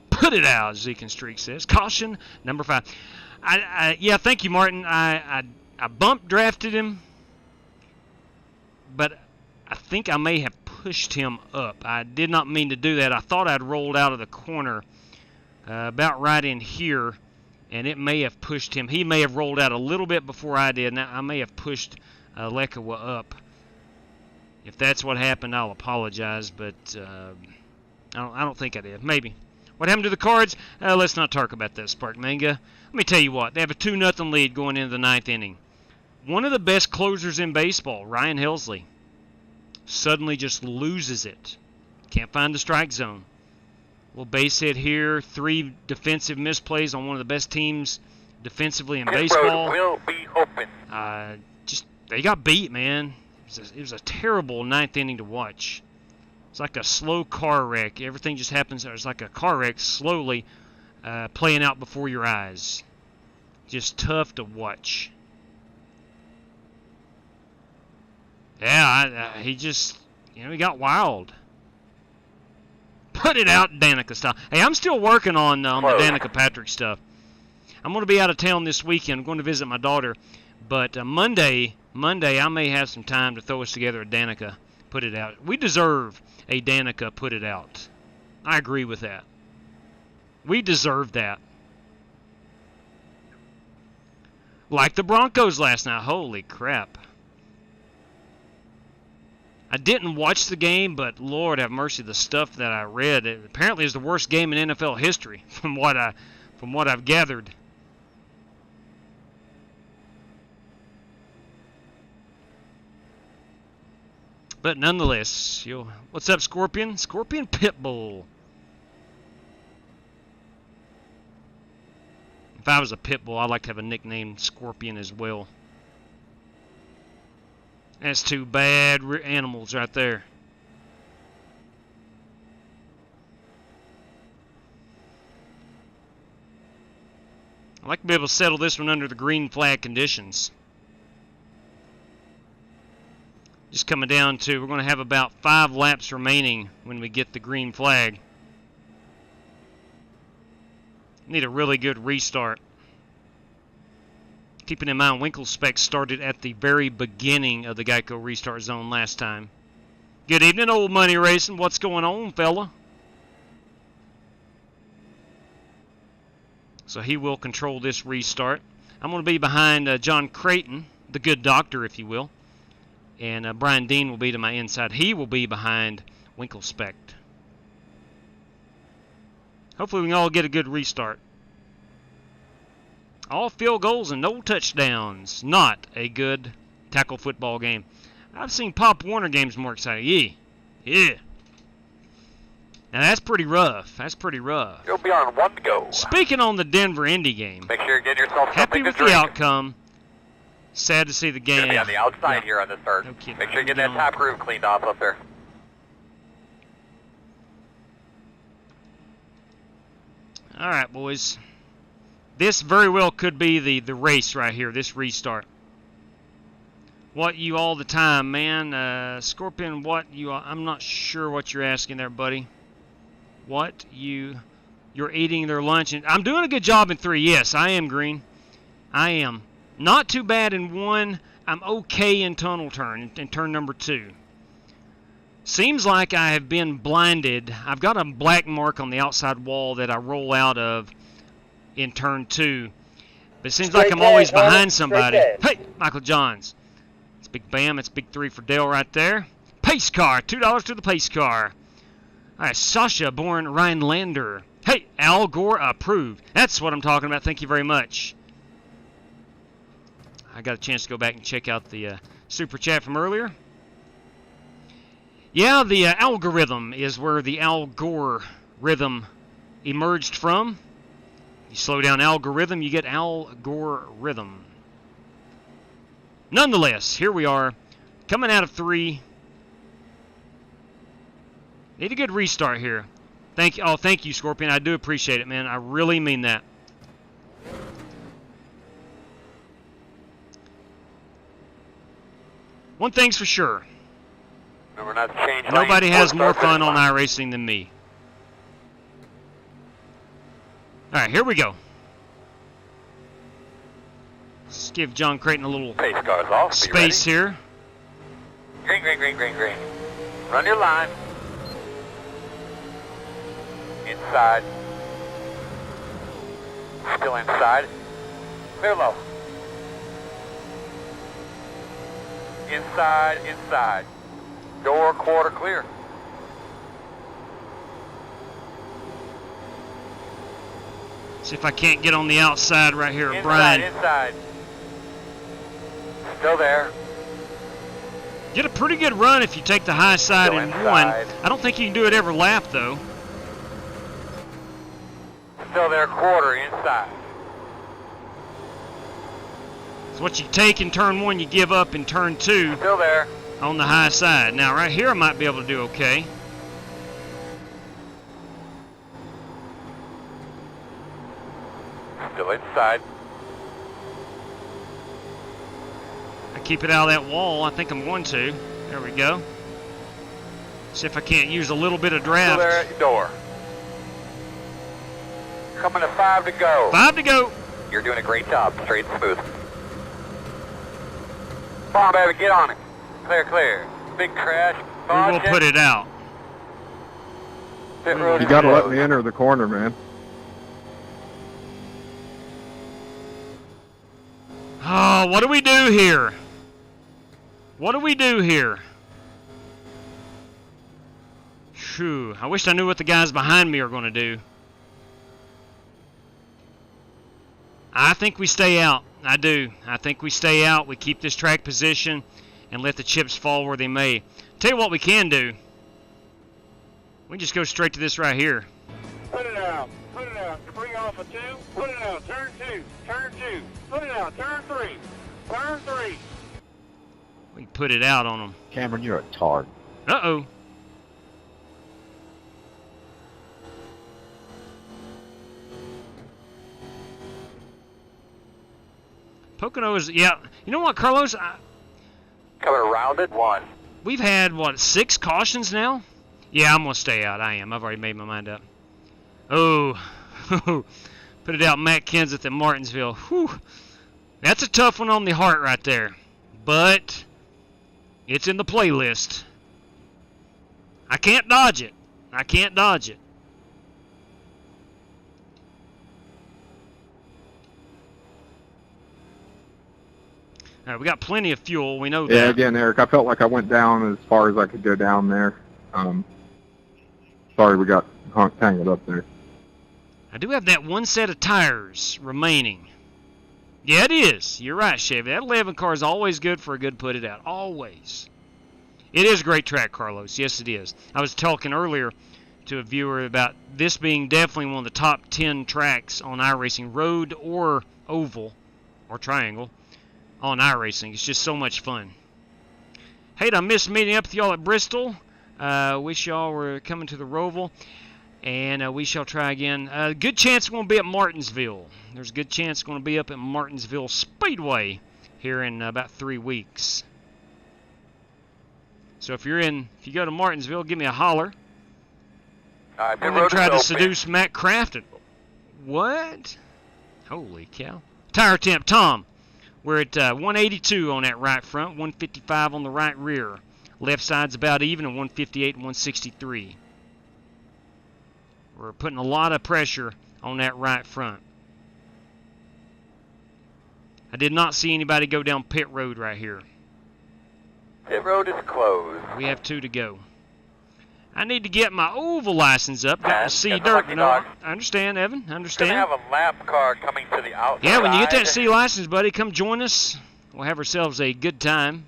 Put it out, Zeke and Streak says. Caution, number 5. Yeah, thank you, Martin. I bump drafted him, but I think I may have pushed him up. I did not mean to do that. I thought I'd rolled out of the corner about right in here, and it may have pushed him. He may have rolled out a little bit before I did. Now I may have pushed Lekawa up. If that's what happened, I'll apologize, but I don't think I did. Maybe. What happened to the Cards? Let's not talk about that, Spark Manga. Let me tell you what. They have a 2-0 lead going into the 9th inning. One of the best closers in baseball, Ryan Helsley, suddenly just loses it. Can't find the strike zone. Little base hit here. 3 defensive misplays on one of the best teams defensively in baseball. Will be open. They got beat, man. It was a terrible 9th inning to watch. It's like a slow car wreck. Everything just happens. It's like a car wreck slowly playing out before your eyes. Just tough to watch. Yeah, he just, he got wild. Put it out Danica style. Hey, I'm still working on the Danica Patrick stuff. I'm going to be out of town this weekend. I'm going to visit my daughter. But Monday, I may have some time to throw us together a Danica Put It Out. We deserve a Danica Put It Out. I agree with that. We deserve that. Like the Broncos last night. Holy crap. I didn't watch the game, but Lord have mercy, the stuff that I read, it apparently is the worst game in NFL history from what I've gathered. But nonetheless, what's up, Scorpion? Scorpion Pitbull. If I was a Pitbull, I'd like to have a nickname Scorpion as well. That's 2 bad animals right there. I'd like to be able to settle this one under the green flag conditions. Just coming down to, we're going to have about 5 laps remaining when we get the green flag. Need a really good restart. Keeping in mind, Winkle Spec started at the very beginning of the Geico restart zone last time. Good evening, Old Money Racing. What's going on, fella? So he will control this restart. I'm going to be behind John Creighton, the good doctor, if you will. And Brian Dean will be to my inside. He will be behind Winkle Spec. Hopefully we can all get a good restart. All field goals and no touchdowns. Not a good tackle football game. I've seen Pop Warner games more exciting. Yeah. Now that's pretty rough. That's pretty rough. You'll be on 1 to go. Speaking on the Denver Indy game. Make sure you get yourself Happy something with to drink. the outcome. Sad to see the game. Gonna be on the outside here on this start. No kidding. Make sure you get that top roof cleaned off up there. All right, boys. This very well could be the race right here, this restart. What you all the time, man? Scorpion, what you all, I'm not sure what you're asking there, buddy. What you're eating their lunch. And I'm doing a good job in 3. Yes, I am, Green. I am. Not too bad in 1. I'm okay in tunnel turn, in turn number 2. Seems like I have been blinded. I've got a black mark on the outside wall that I roll out of in turn 2. But it seems like I'm always behind somebody. Hey, Michael Johns. It's Big Bam. It's Big 3 for Dale right there. Pace car. $2 to the pace car. All right, Sasha born Rhinelander. Hey, Al Gore approved. That's what I'm talking about. Thank you very much. I got a chance to go back and check out the super chat from earlier. Yeah, the algorithm is where the Al Gore rhythm emerged from. You slow down algorithm, you get Al Gore rhythm. Nonetheless, here we are, coming out of 3. Need a good restart here. Thank you, Scorpion. I do appreciate it, man. I really mean that. One thing's for sure. Remember not to change Nobody lanes has before more start fun on line. iRacing than me. Alright, here we go. Let's give John Creighton a little Pace cars off. Be space ready. here. Green, green, green, green, green. Run your line. Inside. Still inside. Clear low. Inside, inside. Door quarter clear. See if I can't get on the outside right here, Inside, Brian. inside. Still there. Get a pretty good run if you take the high side Still in inside. 1. I don't think you can do it every lap, though. Still there, quarter inside. So what you take in turn 1, you give up in turn 2 Still there. on the high side. Now, right here, I might be able to do okay. Still inside. I keep it out of that wall. I think I'm going to. There we go. See if I can't use a little bit of Still there draft. at your door. Coming to 5 to go. 5 to go. You're doing a great job. Straight and smooth. Come on, baby, get on it. Clear, clear. Big crash. We will put it out. Pit road You is gotta let closed. me enter the corner, man. Oh, what do we do here? What do we do here? Phew, I wish I knew what the guys behind me are going to do. I think we stay out. I do. I think we stay out. We keep this track position and let the chips fall where they may. Tell you what we can do. We can just go straight to this right here. Put it out. Put it out. Bring off a 2. Put it out. Turn 2. Turn 2. Put it out. Turn 3. Turn 3. We can put it out on them. Cameron, you're a tard. Uh-oh. Pocono is, yeah. You know what, Carlos? Coming around it. 1. We've had, what, 6 cautions now? Yeah, I'm going to stay out. I am. I've already made my mind up. Oh. Put it out, Matt Kenseth at Martinsville. Whew. That's a tough one on the heart right there. But it's in the playlist. I can't dodge it. I can't dodge it. All right, we got plenty of fuel. We know Yeah, that. again, Eric, I felt like I went down as far as I could go down there. Sorry we got tangled up there. I do have that one set of tires remaining. Yeah, it is. You're right, Chevy. That 11 car is always good for a good put it out. Always. It is a great track, Carlos. Yes, it is. I was talking earlier to a viewer about this being definitely one of the top 10 tracks on iRacing, road or oval or triangle on iRacing. It's just so much fun. Hey, I missed meeting up with y'all at Bristol. Wish y'all were coming to the Roval. And we shall try again. Good chance we're going to be at Martinsville. There's a good chance we're going to be up at Martinsville Speedway here in about 3 weeks. So if you go to Martinsville, give me a holler. Alright, We're going to try to seduce Matt Crafton. What? Holy cow. Tire temp, Tom. We're at 182 on that right front, 155 on the right rear. Left side's about even, and 158 and 163. We're putting a lot of pressure on that right front. I did not see anybody go down pit road right here. Pit road is closed. We have 2 to go. I need to get my oval license up. Got to see That's dirt. lucky No, dog. I understand, Evan. I We're understand. going to have a lap car coming to the outside. Yeah, when you get that C license, buddy, come join us. We'll have ourselves a good time.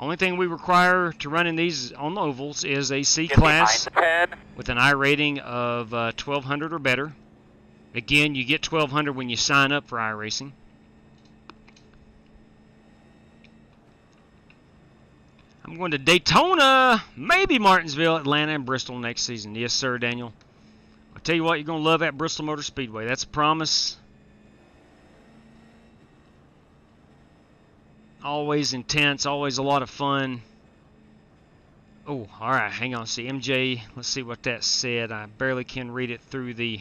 Only thing we require to run in these on the ovals is a C Get class behind the pen. with an I rating of 1200 or better. Again, you get 1200 when you sign up for iRacing. I'm going to Daytona, maybe Martinsville, Atlanta, and Bristol next season. Yes, sir, Daniel. I'll tell you what, you're going to love that Bristol Motor Speedway. That's a promise. Always intense, always a lot of fun. Oh, all right, hang on. See, MJ, let's see what that said. I barely can read it through the...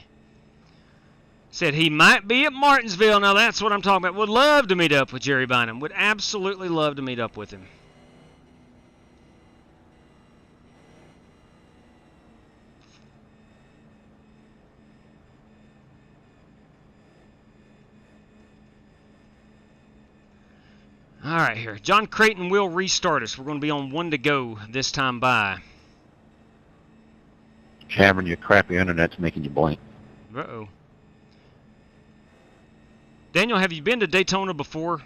Said he might be at Martinsville. Now, that's what I'm talking about. Would love to meet up with Jerry Bynum. Would absolutely love to meet up with him. All right, here. John Creighton will restart us. We're going to be on 1 to go this time by. Cameron, your crappy internet's making you blink. Uh-oh. Daniel, have you been to Daytona before?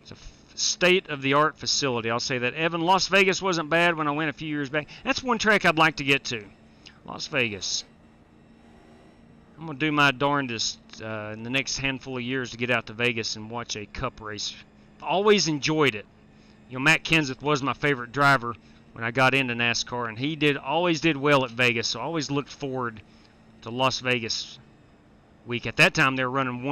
It's a state-of-the-art facility. I'll say that. Evan, Las Vegas wasn't bad when I went a few years back. That's one track I'd like to get to. Las Vegas. I'm going to do my darndest in the next handful of years to get out to Vegas and watch a cup race. Always enjoyed it. You know, Matt Kenseth was my favorite driver when I got into NASCAR, and he always did well at Vegas, so I always looked forward to Las Vegas week. At that time, they were running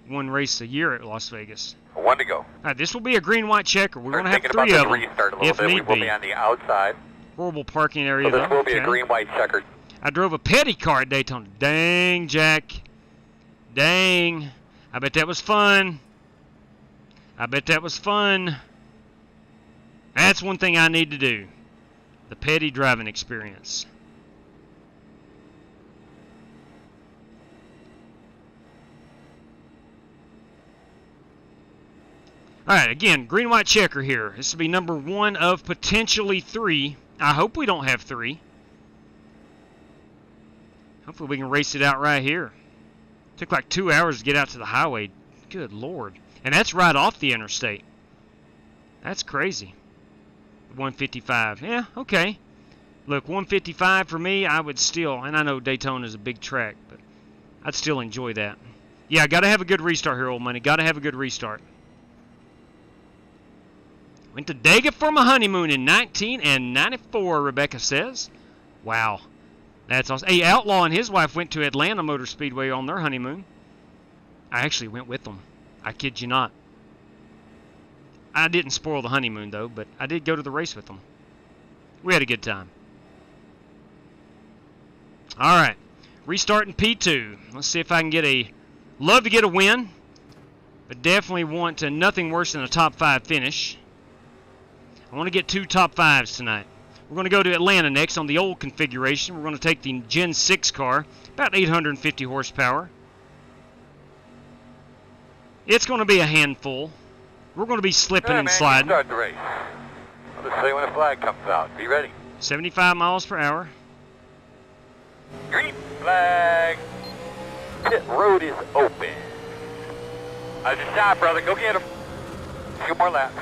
one race a year at Las Vegas. 1 to go. All right, this will be a green-white checker. We're going to have Thinking about 3 of the them, restart a little if bit. We need will be. be on the outside. Horrible parking area, So this though. will be a Okay. green-white checkered. I drove a petty car at Daytona. Dang, Jack. Dang. I bet that was fun. I bet that was fun. That's one thing I need to do. The petty driving experience. Alright, again, green-white checker here. This will be number 1 of potentially 3. I hope we don't have 3. Hopefully we can race it out right here. Took like 2 hours to get out to the highway. Good Lord. And that's right off the interstate. That's crazy. 155. Yeah, okay. Look, 155 for me, I would still, and I know Daytona is a big track, but I'd still enjoy that. Yeah, got to have a good restart here, old money. Got to have a good restart. Went to Dega for my honeymoon in 1994, Rebecca says. Wow. That's awesome. Hey, Outlaw and his wife went to Atlanta Motor Speedway on their honeymoon. I actually went with them. I kid you not. I didn't spoil the honeymoon, though, but I did go to the race with them. We had a good time. All right. Restarting P2. Let's see if I can get a... Love to get a win, but definitely want nothing worse than a top 5 finish. I want to get 2 top 5s tonight. We're going to go to Atlanta next on the old configuration. We're going to take the Gen 6 car, about 850 horsepower. It's going to be a handful. We're going to be slipping and sliding. Start the race. I'll just say when the flag comes out. Be ready. 75 miles per hour. Green flag. Pit road is open. I just shot, brother. Go get him. A few more laps.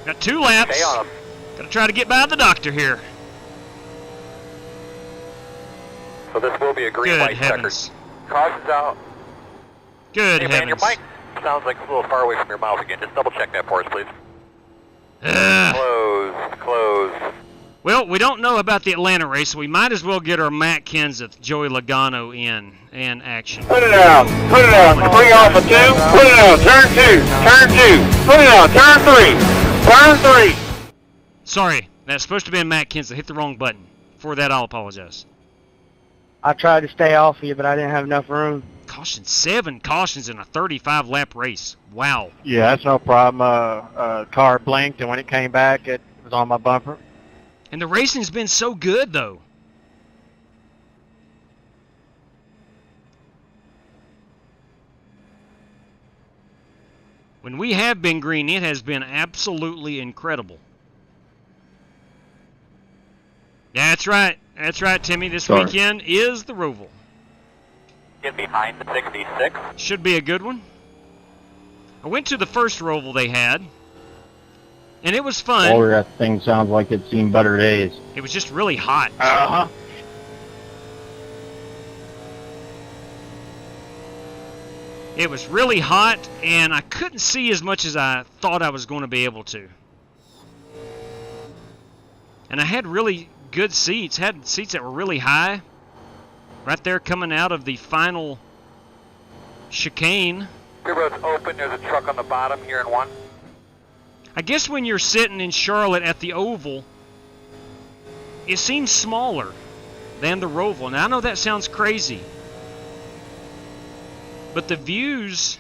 Got 2 laps. Stay on him. Got to try to get by the doctor here. So this will be a green Good white heavens. checker. Caution's out. Good Hey man, your heavens. mic sounds like it's a little far away from your mouth again. Just double check that for us, please. Ugh. Closed. Closed. Well, we don't know about the Atlanta race, so we might as well get our Matt Kenseth, Joey Logano in action. Put it out. Put it out. Bring off a 2. Put it out. Turn 2. Turn 2. Put it out. Turn 3. Turn 3. Sorry, that's supposed to be Matt Kenseth. Hit the wrong button. For that, I'll apologize. I tried to stay off of you, but I didn't have enough room. Caution, 7 cautions in a 35-lap race. Wow. Yeah, that's no problem. Car blinked, and when it came back, it was on my bumper. And the racing's been so good, though. When we have been green, it has been absolutely incredible. That's right. That's right, Timmy. This weekend is the Roval. Get behind the 66. Should be a good one. I went to the first Roval they had, and it was fun. Oh, that thing sounds like it's seen better days. It was just really hot. Uh-huh. It was really hot, and I couldn't see as much as I thought I was going to be able to. And I had really good seats. Had seats that were really high. Right there coming out of the final chicane. Pit road's open. There's a truck on the bottom here in 1. I guess when you're sitting in Charlotte at the Oval, it seems smaller than the Roval. Now, I know that sounds crazy, but the views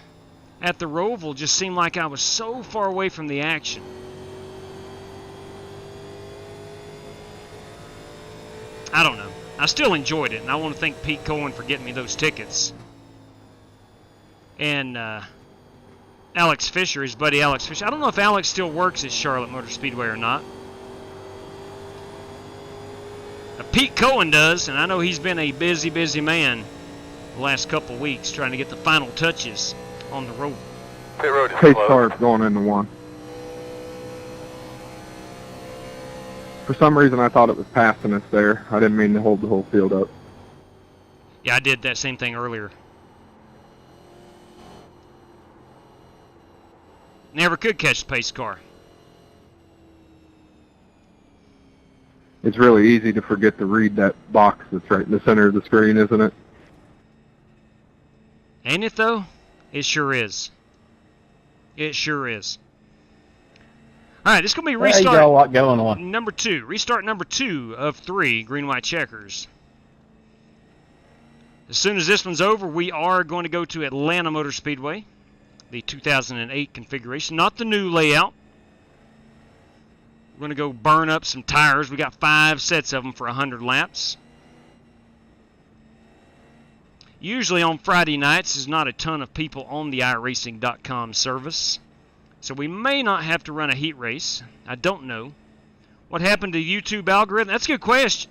at the Roval just seemed like I was so far away from the action. I don't know. I still enjoyed it, and I want to thank Pete Cohen for getting me those tickets. And Alex Fisher, his buddy Alex Fisher. I don't know if Alex still works at Charlotte Motor Speedway or not. Pete Cohen does, and I know he's been a busy, busy man the last couple of weeks trying to get the final touches on the road. Pit road is Pace closed. car is going into 1. For some reason, I thought it was passing us there. I didn't mean to hold the whole field up. Yeah, I did that same thing earlier. Never could catch the pace car. It's really easy to forget to read that box that's right in the center of the screen, isn't it? Ain't it, though? It sure is. It sure is. All right, this is going to be restart There you go, what going on? number 2. Restart number 2 of 3 green-white checkers. As soon as this one's over, we are going to go to Atlanta Motor Speedway, the 2008 configuration, not the new layout. We're going to go burn up some tires. We got 5 sets of them for 100 laps. Usually on Friday nights, there's not a ton of people on the iRacing.com service. So we may not have to run a heat race. I don't know. What happened to the YouTube algorithm? That's a good question.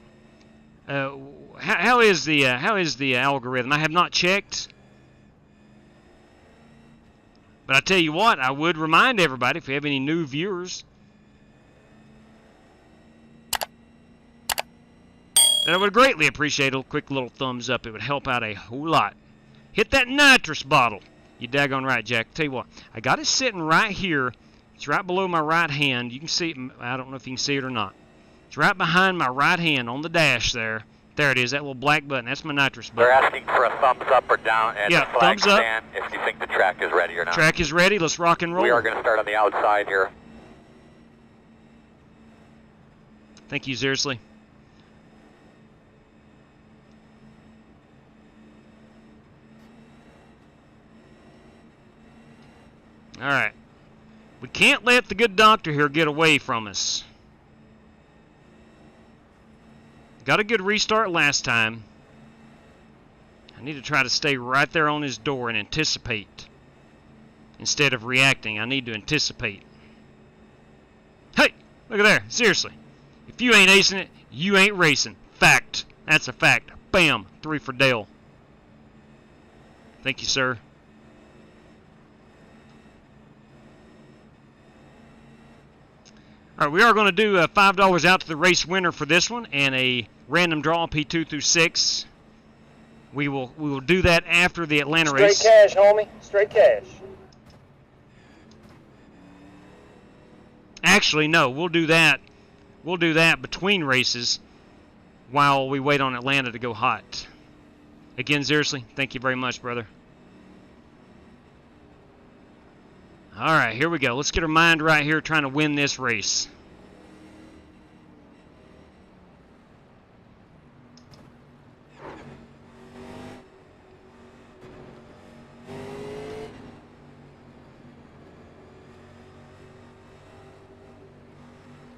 How is the algorithm? I have not checked. But I tell you what, I would remind everybody, if you have any new viewers, that I would greatly appreciate a quick little thumbs up. It would help out a whole lot. Hit that nitrous bottle. You daggone right, Jack. Tell you what, I got it sitting right here. It's right below my right hand. You can see it. I don't know if you can see it or not. It's right behind my right hand on the dash there. There it is, that little black button. That's my nitrous button. They're asking for a thumbs up or down and Yeah, the flag thumbs up. stand if you think the track is ready or not. Track is ready. Let's rock and roll. We are going to start on the outside here. Thank you, seriously. All right. We can't let the good doctor here get away from us. Got a good restart last time. I need to try to stay right there on his door and anticipate. Instead of reacting, I need to anticipate. Hey, look at there. Seriously. If you ain't acing it, you ain't racing. Fact. That's a fact. Bam. 3 for Dale. Thank you, sir. All right, we are going to do $5 out to the race winner for this one and a random draw P2 through 6. We will do that after the Atlanta race. Straight cash, homie. Straight cash. Actually, no, we'll do that we'll do that between races while we wait on Atlanta to go hot. Again, seriously, thank you very much, brother. All right, here we go. Let's get our mind right here trying to win this race.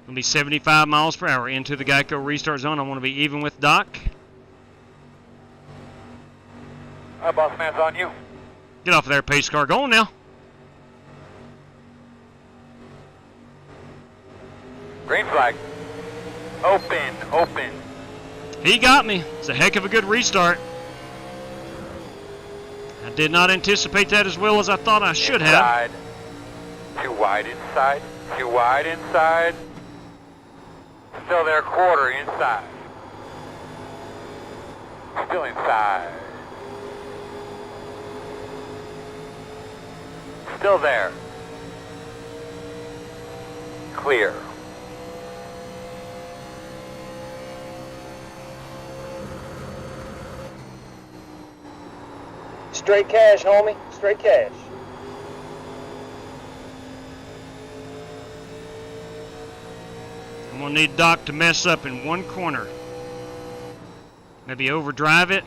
Going to be 75 miles per hour into the Geico restart zone. I want to be even with Doc. Hi, boss man's on you. Get off of there, pace car. Go on now. Green flag. Open, open. He got me. It's a heck of a good restart. I did not anticipate that as well as I thought I should have. Too wide inside. Too wide inside. Still there, quarter inside. Still inside. Still there. Clear. Straight cash, homie. Straight cash. I'm going to need Doc to mess up in one corner. Maybe overdrive it.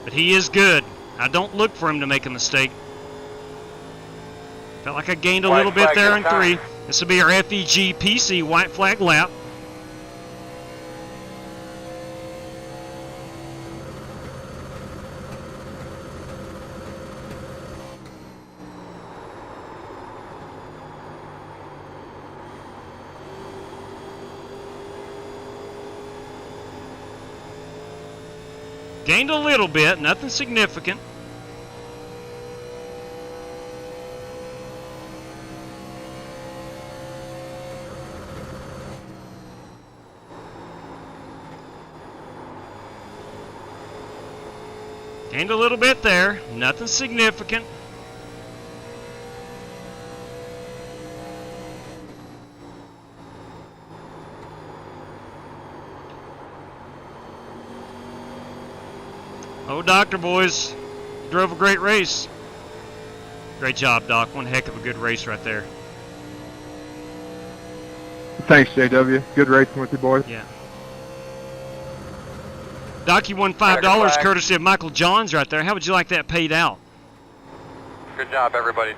But he is good. I don't look for him to make a mistake. Felt like I gained a little bit there in 3. This will be our FEG PC white flag lap. Gained a little bit, nothing significant. Gained a little bit there, nothing significant. Oh, Doctor boys, drove a great race. Great job, Doc. One heck of a good race right there. Thanks, JW. Good racing with you, boys. Yeah. Doc, you won $5 courtesy of Michael Johns right there. How would you like that paid out? Good job, everybody.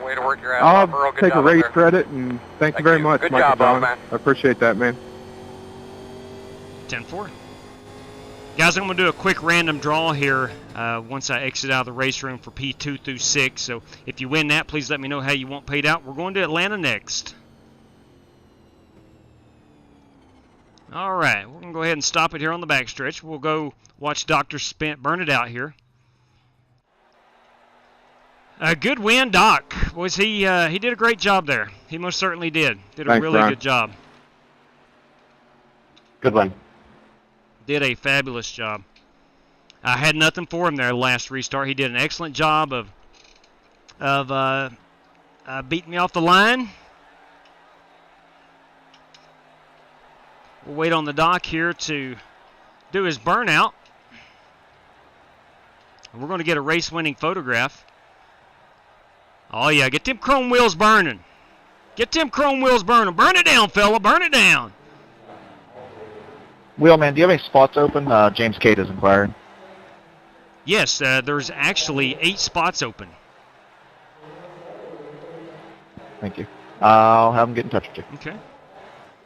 Way to work your ass off, Earl. I'll Good take a job race up there. credit, and thank you very much, Good Michael job, boss Johns. man. I appreciate that, man. 10-4. Guys, I'm going to do a quick random draw here once I exit out of the race room for P2 through 6. So if you win that, please let me know how you want paid out. We're going to Atlanta next. All right, we're going to go ahead and stop it here on the backstretch. We'll go watch Dr. Spent burn it out here. Good win, Doc. Was he did a great job there. He most certainly did. Did a really good job. Good one. Did a fabulous job. I had nothing for him there last restart. He did an excellent job of beating me off the line. We'll wait on the Doc here to do his burnout. We're going to get a race-winning photograph. Oh, yeah, get them chrome wheels burning. Get them chrome wheels burning. Burn it down, fella. Burn it down. Wheelman, do you have any spots open? James Cade is inquiring. Yes, there's actually 8 spots open. Thank you. I'll have him get in touch with you. Okay.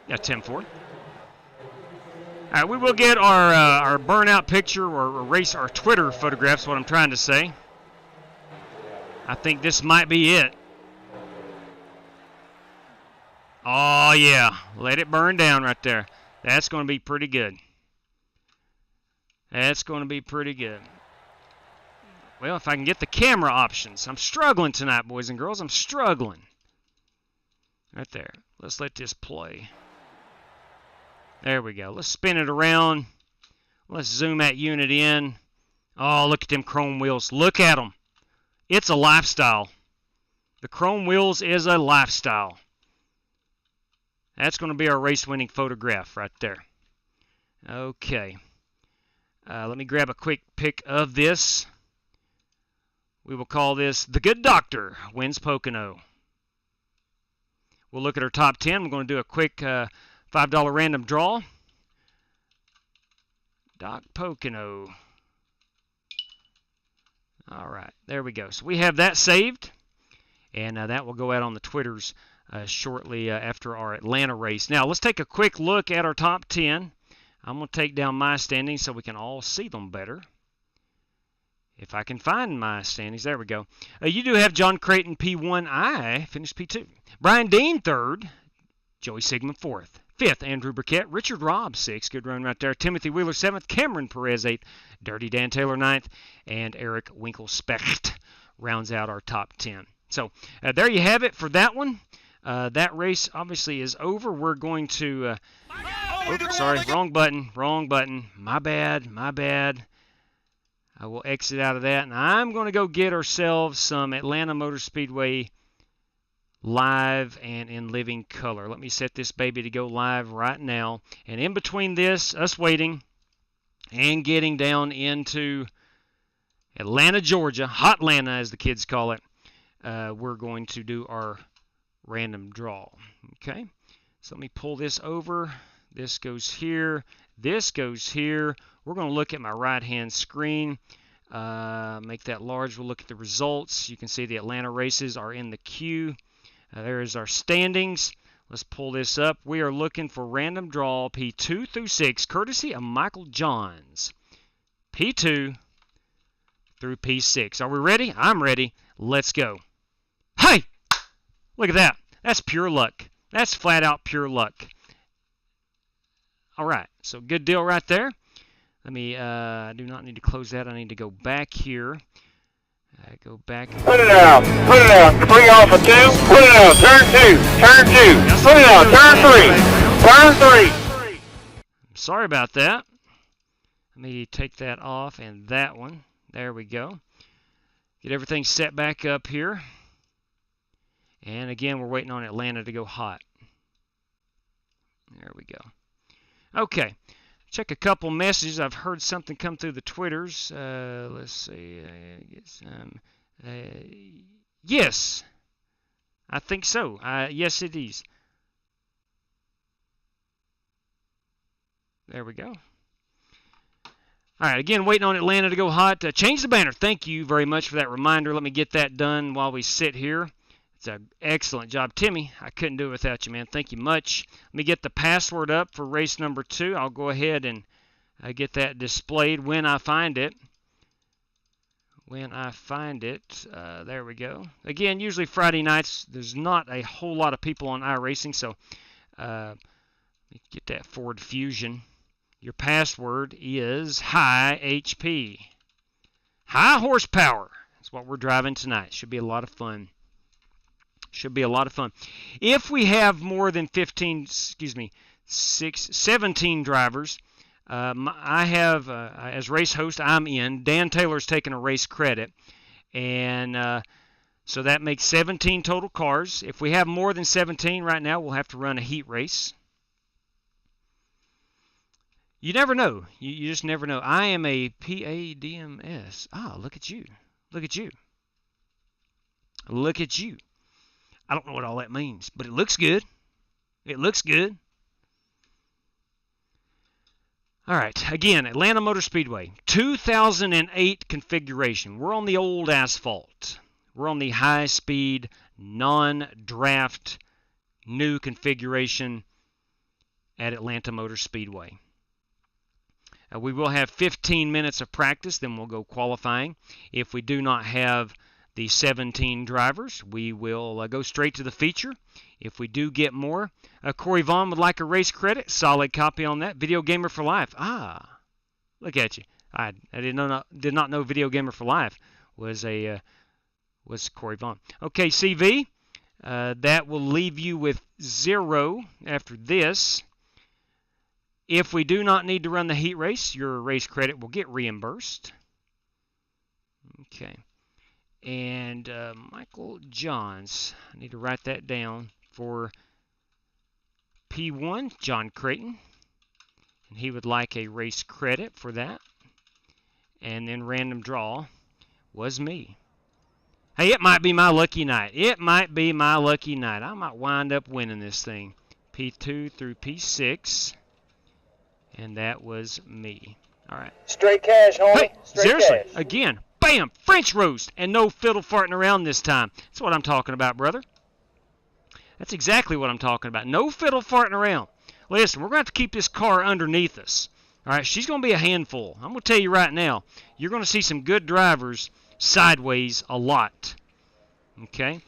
Yeah, 10-4. All right, we will get our burnout picture or race, our Twitter photographs, what I'm trying to say. I think this might be it. Oh, yeah. Let it burn down right there. That's going to be pretty good. That's going to be pretty good. Well, if I can get the camera options. I'm struggling tonight, boys and girls. I'm struggling. Right there. Let's let this play. There we go. Let's spin it around. Let's zoom that unit in. Oh, look at them chrome wheels. Look at them. It's a lifestyle. The chrome wheels is a lifestyle. That's going to be our race-winning photograph right there. Okay. Let me grab a quick pic of this. We will call this The Good Doctor Wins Pocono. We'll look at our top 10. We're going to do a quick $5 random draw. Doc Pocono. All right, there we go. So we have that saved, and that will go out on the Twitters shortly after our Atlanta race. Now, let's take a quick look at our top 10. I'm going to take down my standings so we can all see them better. If I can find my standings, there we go. You do have John Creighton P1. I finished P2. Brian Dean 3rd. Joey Sigmund 4th. 5th, Andrew Burkett. Richard Robb 6th. Good run right there. Timothy Wheeler 7th. Cameron Perez 8th. Dirty Dan Taylor 9th. And Eric Winkelspecht rounds out our top 10. So there you have it for that one. That race obviously is over. We're going to... oops, sorry. Wrong button. My bad. I will exit out of that, and I'm going to go get ourselves some Atlanta Motor Speedway live and in living color. Let me set this baby to go live right now. And in between this, us waiting and getting down into Atlanta, Georgia, Hot Atlanta as the kids call it, we're going to do our random draw. Okay, so let me pull this over. This goes here. This goes here. We're going to look at my right-hand screen. Make that large. We'll look at the results. You can see the Atlanta races are in the queue. There is our standings. Let's pull this up. We are looking for random draw P2 through 6, courtesy of Michael Johns. P2 through P6. Are we ready? I'm ready. Let's go. Hey! Look at that. That's pure luck. That's flat out pure luck. All right, so good deal right there. Let me, I do not need to close that. I need to go back here. Go back. Put it out. Bring off a 2. Put it out. Turn 2. Put it out. Turn 3. I'm sorry about that. Let me take that off and that one. There we go. Get everything set back up here. And again, we're waiting on Atlanta to go hot. There we go. Okay, check a couple messages. I've heard something come through the Twitters. Let's see. Yes, I think so. Yes, it is. There we go. All right, again, waiting on Atlanta to go hot. Change the banner. Thank you very much for that reminder. Let me get that done while we sit here. It's an excellent job. Timmy, I couldn't do it without you, man. Thank you much. Let me get the password up for race number 2. I'll go ahead and get that displayed when I find it. There we go. Again, usually Friday nights, there's not a whole lot of people on iRacing, so let me get that Ford Fusion. Your password is high HP. High horsepower. That's what we're driving tonight. Should be a lot of fun. If we have more than 17 drivers, I have, as race host, I'm in. Dan Taylor's taking a race credit. And so that makes 17 total cars. If we have more than 17 right now, we'll have to run a heat race. You never know. You just never know. I am a PADMS. Ah, look at you. Look at you. I don't know what all that means, but it looks good. All right, again, Atlanta Motor Speedway, 2008 configuration. We're on the old asphalt. We're on the high-speed, non-draft, new configuration at Atlanta Motor Speedway. We will have 15 minutes of practice, then we'll go qualifying. If we do not have the 17 drivers, we will go straight to the feature. If we do get more, Corey Vaughn would like a race credit. Solid copy on that. Video Gamer for Life. Ah, look at you. I did not know Video Gamer for Life was Corey Vaughn. Okay, CV. That will leave you with 0 after this. If we do not need to run the heat race, your race credit will get reimbursed. Okay. And Michael Johns. I need to write that down for P1, John Creighton. And he would like a race credit for that. And then random draw was me. Hey, it might be my lucky night. It might be my lucky night. I might wind up winning this thing. P2 through P6. And that was me. All right. Straight cash, homie. Hey, Straight seriously, cash. again, bam, French roast, and no fiddle farting around this time. That's what I'm talking about, brother. That's exactly what I'm talking about. No fiddle farting around. Listen, we're going to have to keep this car underneath us. All right, she's going to be a handful. I'm going to tell you right now, you're going to see some good drivers sideways a lot. Okay?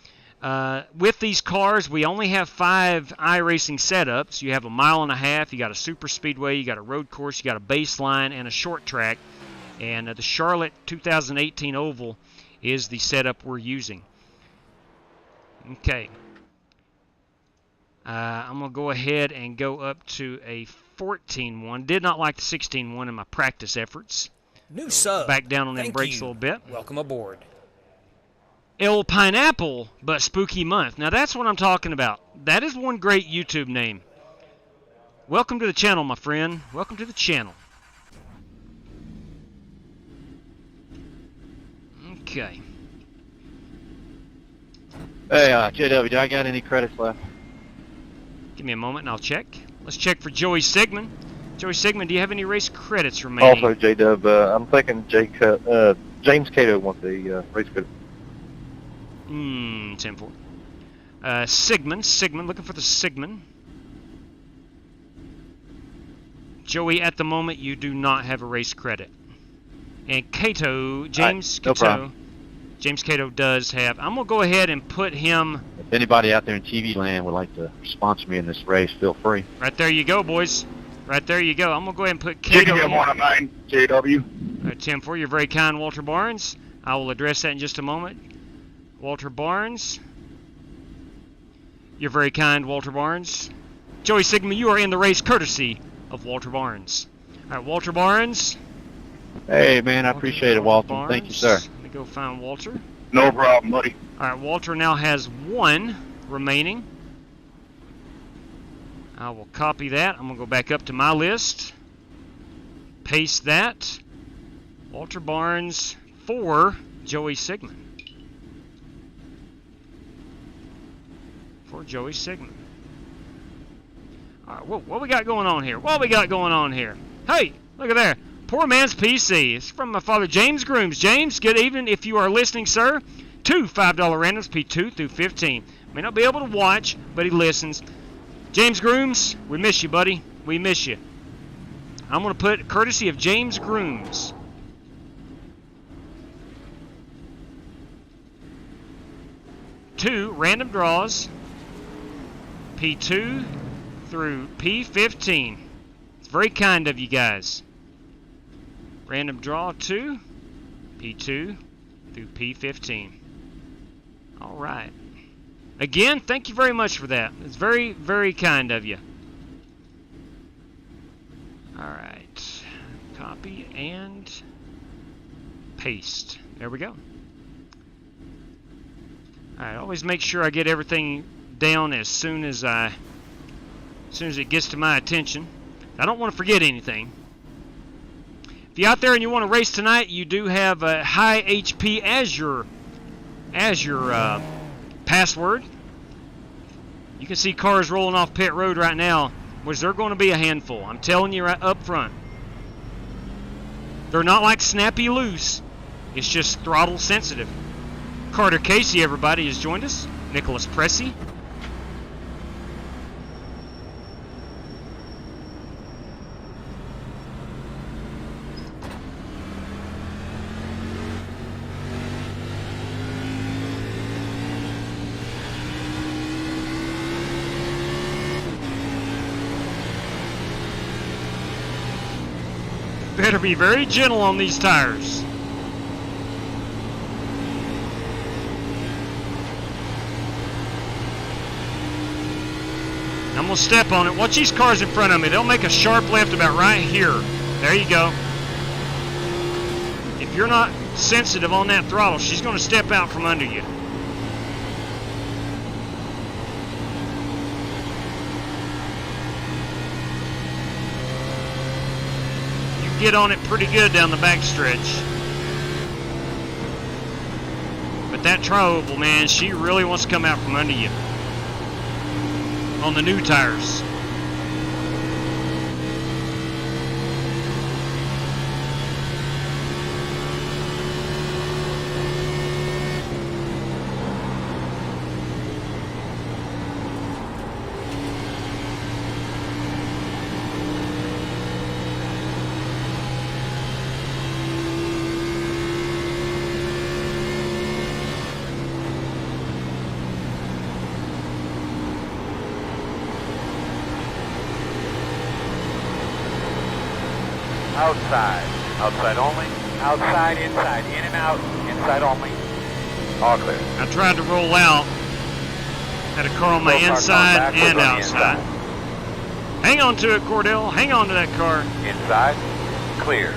With these cars, we only have 5 iRacing setups. You have a 1.5 miles, you got a super speedway, you got a road course, you got a baseline, and a short track. And the Charlotte 2018 Oval is the setup we're using. Okay. I'm going to go ahead and go up to a 14-1. Did not like the 16-1 in my practice efforts. New sub. Back down on them Thank brakes you. a little bit. Welcome aboard. El Pineapple, but Spooky Month. Now that's what I'm talking about. That is one great YouTube name. Welcome to the channel, my friend. Welcome to the channel. Okay. Hey, JW, do I got any credits left? Give me a moment and I'll check. Let's check for Joey Sigmund. Joey Sigmund, do you have any race credits remaining? Also, J-Dub, I'm thinking James Cato wants a race credit. 10-4. Sigmund, looking for the Sigmund. Joey, at the moment, you do not have a race credit. And Cato, James no Cato, problem. James Cato does have. I'm going to go ahead and put him. If anybody out there in TV land would like to sponsor me in this race, feel free. Right there you go, boys. Right there you go. I'm going to go ahead and put Cato. You can get one of mine, JW. 10-4, you're very kind, Walter Barnes. I will address that in just a moment. Walter Barnes. You're very kind, Walter Barnes. Joey Sigmund, you are in the race courtesy of Walter Barnes. All right, Walter Barnes. Hey, man, I appreciate it, Walter. Barnes. Thank you, sir. Let me go find Walter. No problem, buddy. All right, Walter now has 1 remaining. I will copy that. I'm going to go back up to my list. Paste that. Walter Barnes for Joey Sigmund. For Joey Sigmund. All right, what we got going on here? What we got going on here? Hey, look at there. Poor man's PC. It's from my father, James Grooms. James, good evening. If you are listening, sir, 2 $5 randoms, P2 through 15. May not be able to watch, but he listens. James Grooms, we miss you, buddy. We miss you. I'm going to put courtesy of James Grooms. Two random draws, P2 through P15. It's very kind of you guys. Random draw 2, P2 through P15. All right. Again, thank you very much for that. It's very, very kind of you. All right. Copy and paste. There we go. All right. Always make sure I get everything down as soon as it gets to my attention. I don't want to forget anything. If you're out there and you want to race tonight, you do have a high HP as your password. You can see cars rolling off pit road right now, which they're going to be a handful. I'm telling you right up front. They're not like snappy loose. It's just throttle sensitive. Carter Casey, everybody, has joined us. Nicholas Pressey. Better be very gentle on these tires. I'm going to step on it. Watch these cars in front of me. They'll make a sharp left about right here. There you go. if you're not sensitive on that throttle, she's going to step out from under you. You get on it pretty good down the back stretch. But that tri-oval, man, she really wants to come out from under you on the new tires. Outside. Outside only. Outside, inside. In and out. Inside only. All clear. I tried to roll out. Had a car on my inside and outside. Hang on to it, Cordell. Hang on to that car. Inside. Clear.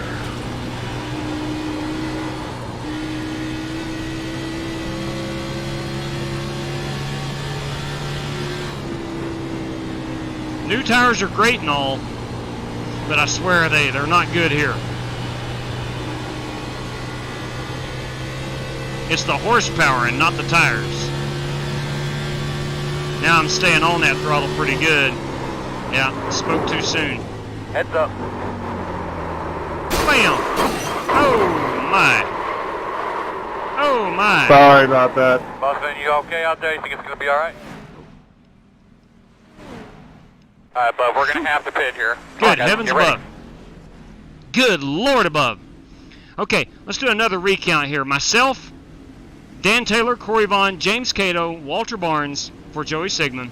New tires are great and all, but I swear they're not good here. It's the horsepower and not the tires. Now I'm staying on that throttle pretty good. Yeah, spoke too soon. Heads up. Bam! Oh my! Oh my! Sorry about that. Bossman, you okay out there? You think it's going to be alright? Alright, bud, we're going to have to pit here. Good heavens above. Good Lord above. Okay, let's do another recount here. Myself, Dan Taylor, Corey Vaughn, James Cato, Walter Barnes for Joey Sigmund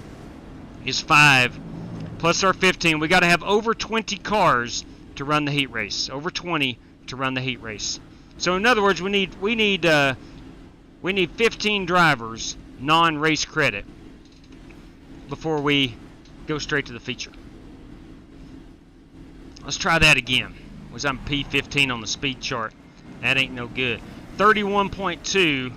is 5, plus our 15. We got to have over 20 cars to run the heat race. Over 20 to run the heat race. So in other words, we need 15 drivers, non-race credit, before we go straight to the feature. Let's try that again. Was I'm P15 on the speed chart. That ain't no good. 31.2,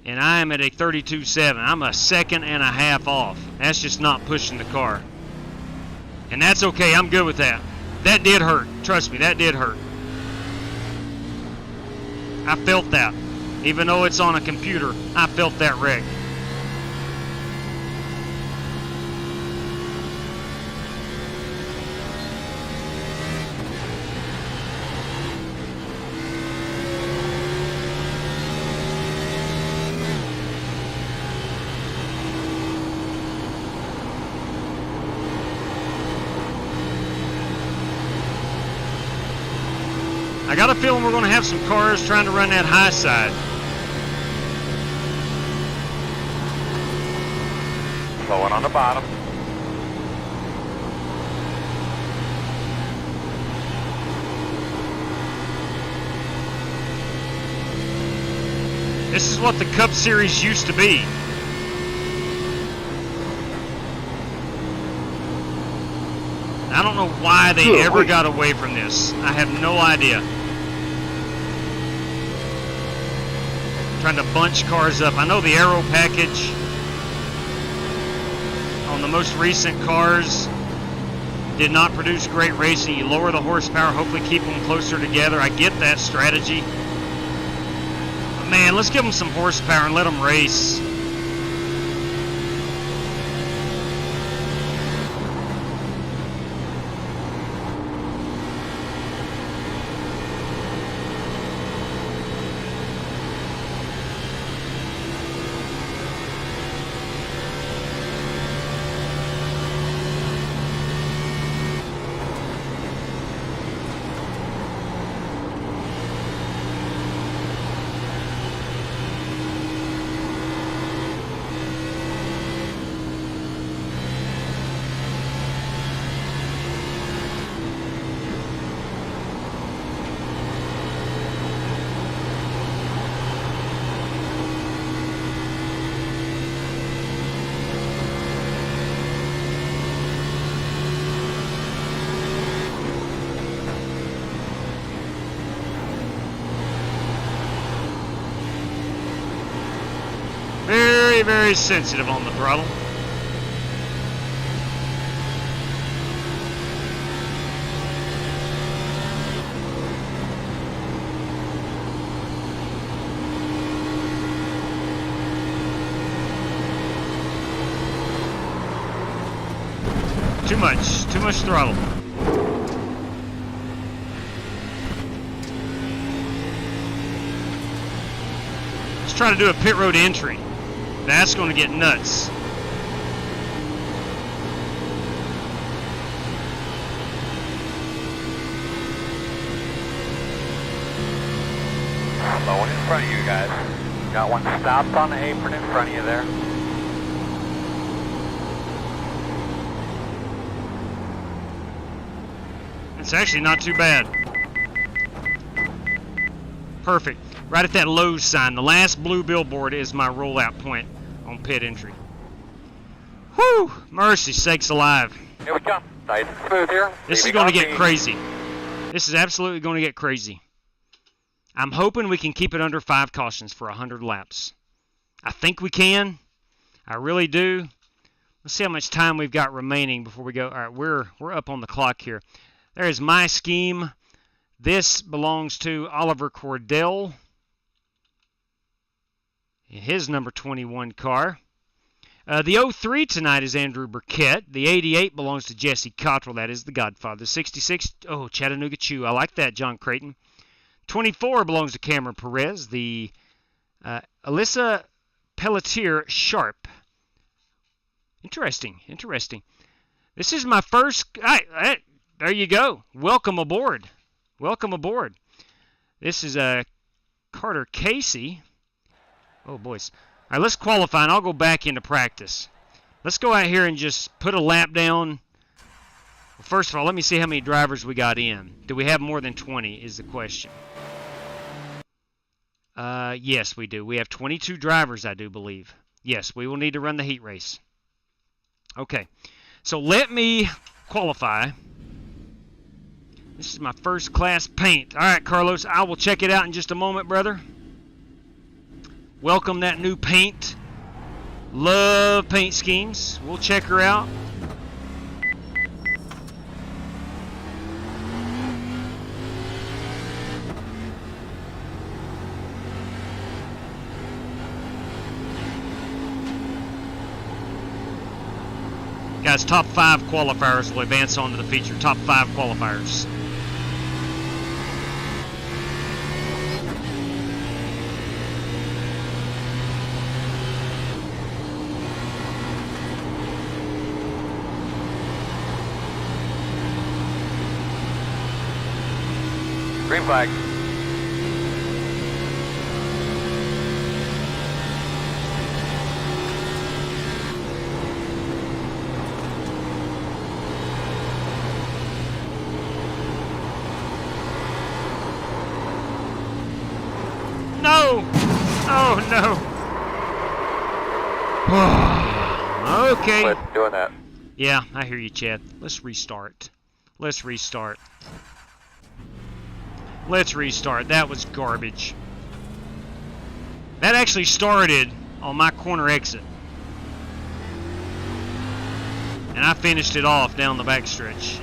and I am at a 32.7. I'm a second and a half off. That's just not pushing the car. And that's okay. I'm good with that. That did hurt. Trust me, that did hurt. I felt that. Even though it's on a computer, I felt that wreck. I got a feeling we're going to have some cars trying to run that high side. Slowing on the bottom. This is what the Cup Series used to be. I don't know why they ever got away from this. I have no idea. Trying to bunch cars up. I know the aero package on the most recent cars did not produce great racing. You lower the horsepower, hopefully keep them closer together. I get that strategy. But man, let's give them some horsepower and let them race. very, very sensitive on the throttle. Too much throttle. Let's try to do a pit road entry. That's going to get nuts. Low one in front of you guys. Got one stopped on the apron in front of you there. It's actually not too bad. Perfect. Right at that Lowe's sign. The last blue billboard is my rollout point on pit entry. Whew! Mercy sakes alive. Here we go. Nice and smooth here. This is going to get crazy. This is absolutely going to get crazy. I'm hoping we can keep it under 5 cautions for 100 laps. I think we can. I really do. Let's see how much time we've got remaining before we go. All right, we're up on the clock here. There is my scheme. This belongs to Oliver Cordell. His number 21 car. The 03 tonight is Andrew Burkett. The 88 belongs to Jesse Cottrell. That is the Godfather. 66, oh, Chattanooga Chew. I like that, John Creighton. 24 belongs to Cameron Perez. The Alyssa Pelletier Sharp. Interesting. This is my first... there you go. Welcome aboard. This is Carter Casey. Oh, boys. All right, let's qualify, and I'll go back into practice. Let's go out here and just put a lap down. Well, first of all, let me see how many drivers we got in. Do we have more than 20 is the question. Yes, we do. We have 22 drivers, I do believe. Yes, we will need to run the heat race. Okay, so let me qualify. This is my first class paint. All right, Carlos, I will check it out in just a moment, brother. Welcome that new paint. Love paint schemes. We'll check her out. Guys, top 5 qualifiers will advance on to the feature. Top 5 qualifiers. Green flag. No! Oh, no. Okay. Quit doing that. Yeah, I hear you, Chad. Let's restart. Let's restart. That was garbage. That actually started on my corner exit. And I finished it off down the backstretch.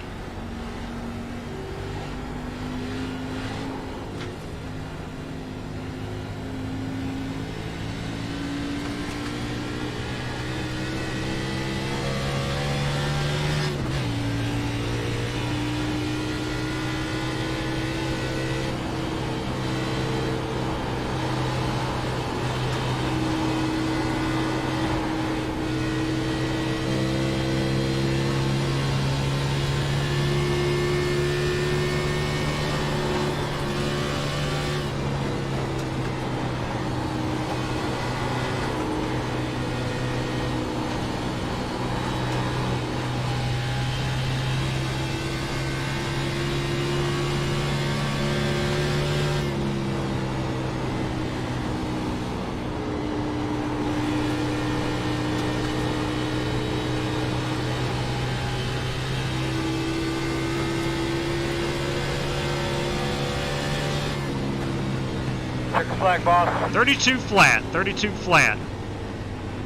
Check the flag, boss. 32 flat.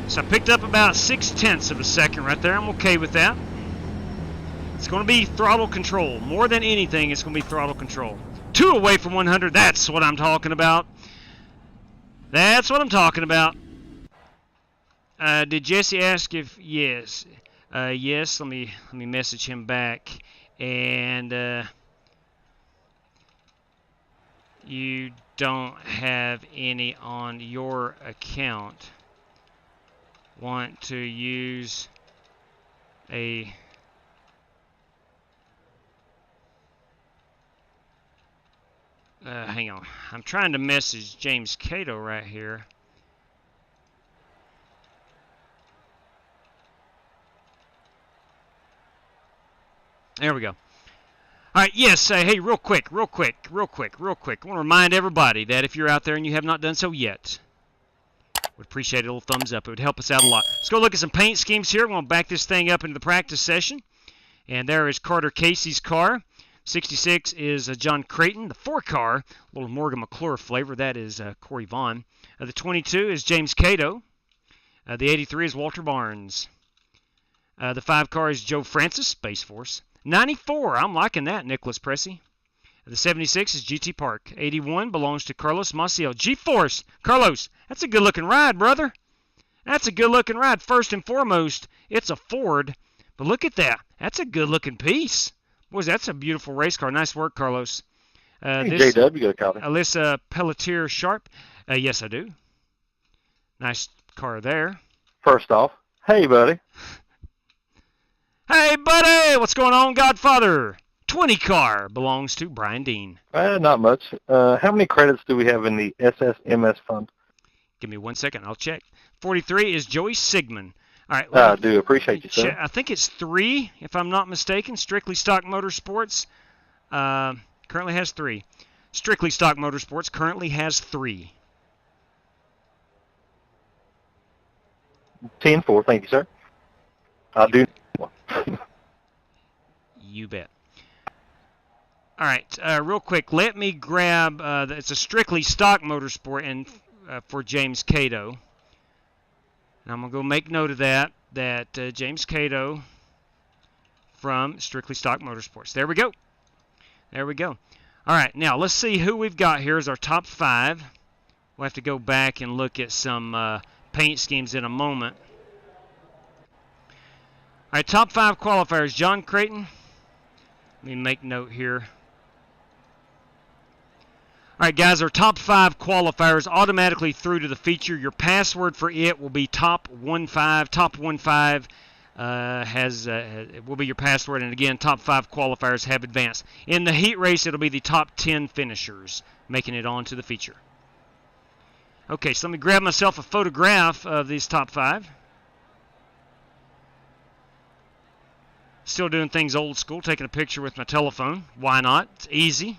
So I picked up about 0.6 of a second right there. I'm okay with that. It's going to be throttle control. More than anything, it's going to be throttle control. 2 away from 100. That's what I'm talking about. That's what I'm talking about. Did Jesse ask if yes? Yes. Let me message him back. And you don't have any on your account. Want to use a hang on. I'm trying to message James Cato right here. There we go. All right, yes, hey, real quick. I want to remind everybody that if you're out there and you have not done so yet, would appreciate a little thumbs up. It would help us out a lot. Let's go look at some paint schemes here. We're going to back this thing up into the practice session. And there is Carter Casey's car. 66 is John Creighton. The 4 car, a little Morgan McClure flavor. That is Corey Vaughn. The 22 is James Cato. The 83 is Walter Barnes. The 5 car is Joe Francis, Space Force. 94, I'm liking that, Nicholas Pressey. The 76 is GT Park. 81 belongs to Carlos Maciel. G-Force. Carlos, that's a good-looking ride, brother. That's a good-looking ride. First and foremost, it's a Ford. But look at that. That's a good-looking piece. Boys, that's a beautiful race car. Nice work, Carlos. Hey, JW, you got a copy? Alyssa Pelletier Sharp. Yes, I do. Nice car there. First off, hey, buddy. Hey, buddy. What's going on, Godfather? 20 car belongs to Brian Dean. Not much. How many credits do we have in the SSMS fund? Give me 1 second. I'll check. 43 is Joey Sigmund. All right. I do appreciate you, sir. I think it's 3, if I'm not mistaken. Strictly Stock Motorsports currently has 3. Strictly Stock Motorsports currently has 3. 10-4, thank you, sir. I do. You bet. All right, real quick, let me grab, it's a Strictly Stock Motorsport and for James Cato. And I'm going to go make note of that James Cato from Strictly Stock Motorsports. There we go. There we go. All right, now let's see who we've got here as our top 5. We'll have to go back and look at some paint schemes in a moment. All right, top 5 qualifiers. John Creighton. Let me make note here. All right, guys, our top 5 qualifiers automatically through to the feature. Your password for it will be top 15. Top 15 will be your password, and again, top 5 qualifiers have advanced. In the heat race, it'll be the top 10 finishers making it onto the feature. Okay, so let me grab myself a photograph of these top 5. Still doing things old school, taking a picture with my telephone. Why not? It's easy.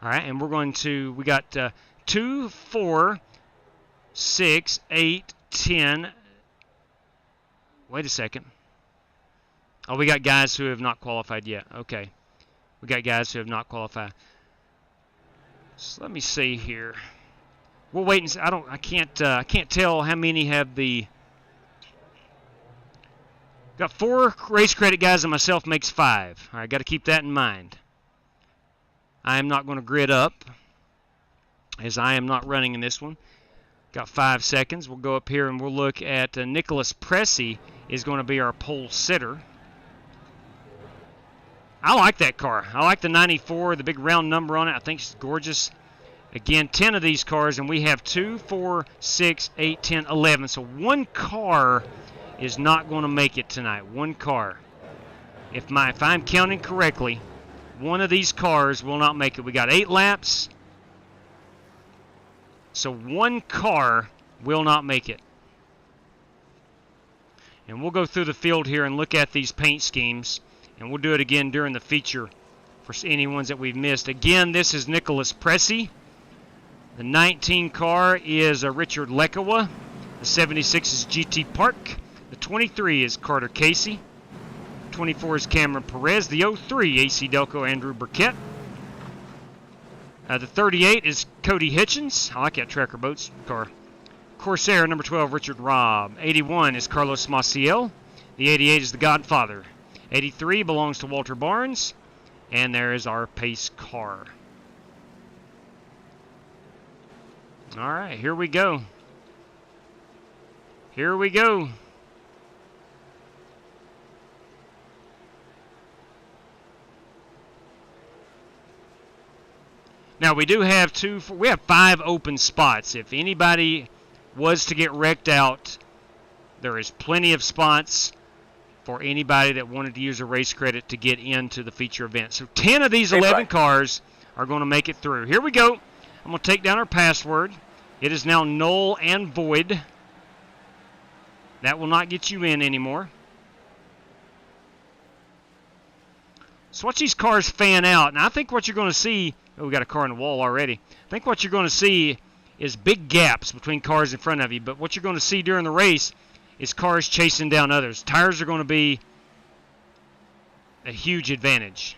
All right, and we're going to, we got 2, 4, 6, 8, 10. Wait a second. Oh, we got guys who have not qualified yet. Okay. We got guys who have not qualified. So let me see here. We'll wait and see. I can't tell how many have the. Got 4 race credit guys and myself makes 5. All right, got to keep that in mind. I am not going to grid up, as I am not running in this one. Got 5 seconds. We'll go up here and we'll look at Nicholas Pressey is going to be our pole sitter. I like that car. I like the 94, the big round number on it. I think it's gorgeous. Again, 10 of these cars, and we have 2, 4, 6, 8, 10, 11. So 1 car is not going to make it tonight. 1 car. If I'm counting correctly, 1 of these cars will not make it. We got 8 laps. So 1 car will not make it. And we'll go through the field here and look at these paint schemes. And we'll do it again during the feature for any ones that we've missed. Again, this is Nicholas Pressey. The 19 car is Richard Lekawa. The 76 is GT Park. The 23 is Carter Casey. 24 is Cameron Perez. The 03, AC Delco Andrew Burkett. The 38 is Cody Hitchens. I like that Tracker Boats car. Corsair, number 12, Richard Robb. 81 is Carlos Maciel. The 88 is the Godfather. 83 belongs to Walter Barnes. And there is our pace car. All right, here we go. Here we go. Now we do have we have 5 open spots. If anybody was to get wrecked out, there is plenty of spots for anybody that wanted to use a race credit to get into the feature event. So 10 of these 11 cars are going to make it through. Here we go. I'm going to take down our password. It is now null and void. That will not get you in anymore. So watch these cars fan out. And I think what you're going to see... Oh, we got a car on the wall already. I think what you're going to see is big gaps between cars in front of you. But what you're going to see during the race is cars chasing down others. Tires are going to be a huge advantage.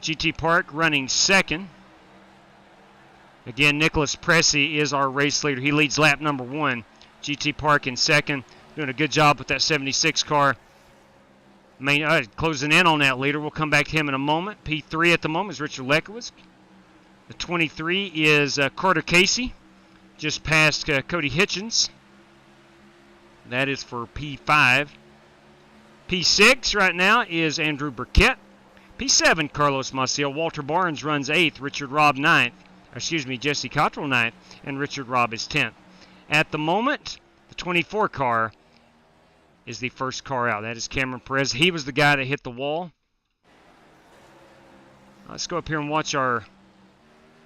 GT Park running second. Again, Nicholas Pressey is our race leader. He leads lap number 1. GT Park in second. Doing a good job with that 76 car. Closing in on that leader. We'll come back to him in a moment. P3 at the moment is Richard Lekowicz. The 23 is Carter Casey. Just past Cody Hitchens. That is for P5. P6 right now is Andrew Burkett. P7, Carlos Maciel. Walter Barnes runs 8th. Richard Robb 9th. Jesse Cottrell 9th. And Richard Robb is 10th. At the moment, the 24 car is the first car out. That is Cameron Perez. He was the guy that hit the wall. Let's go up here and watch our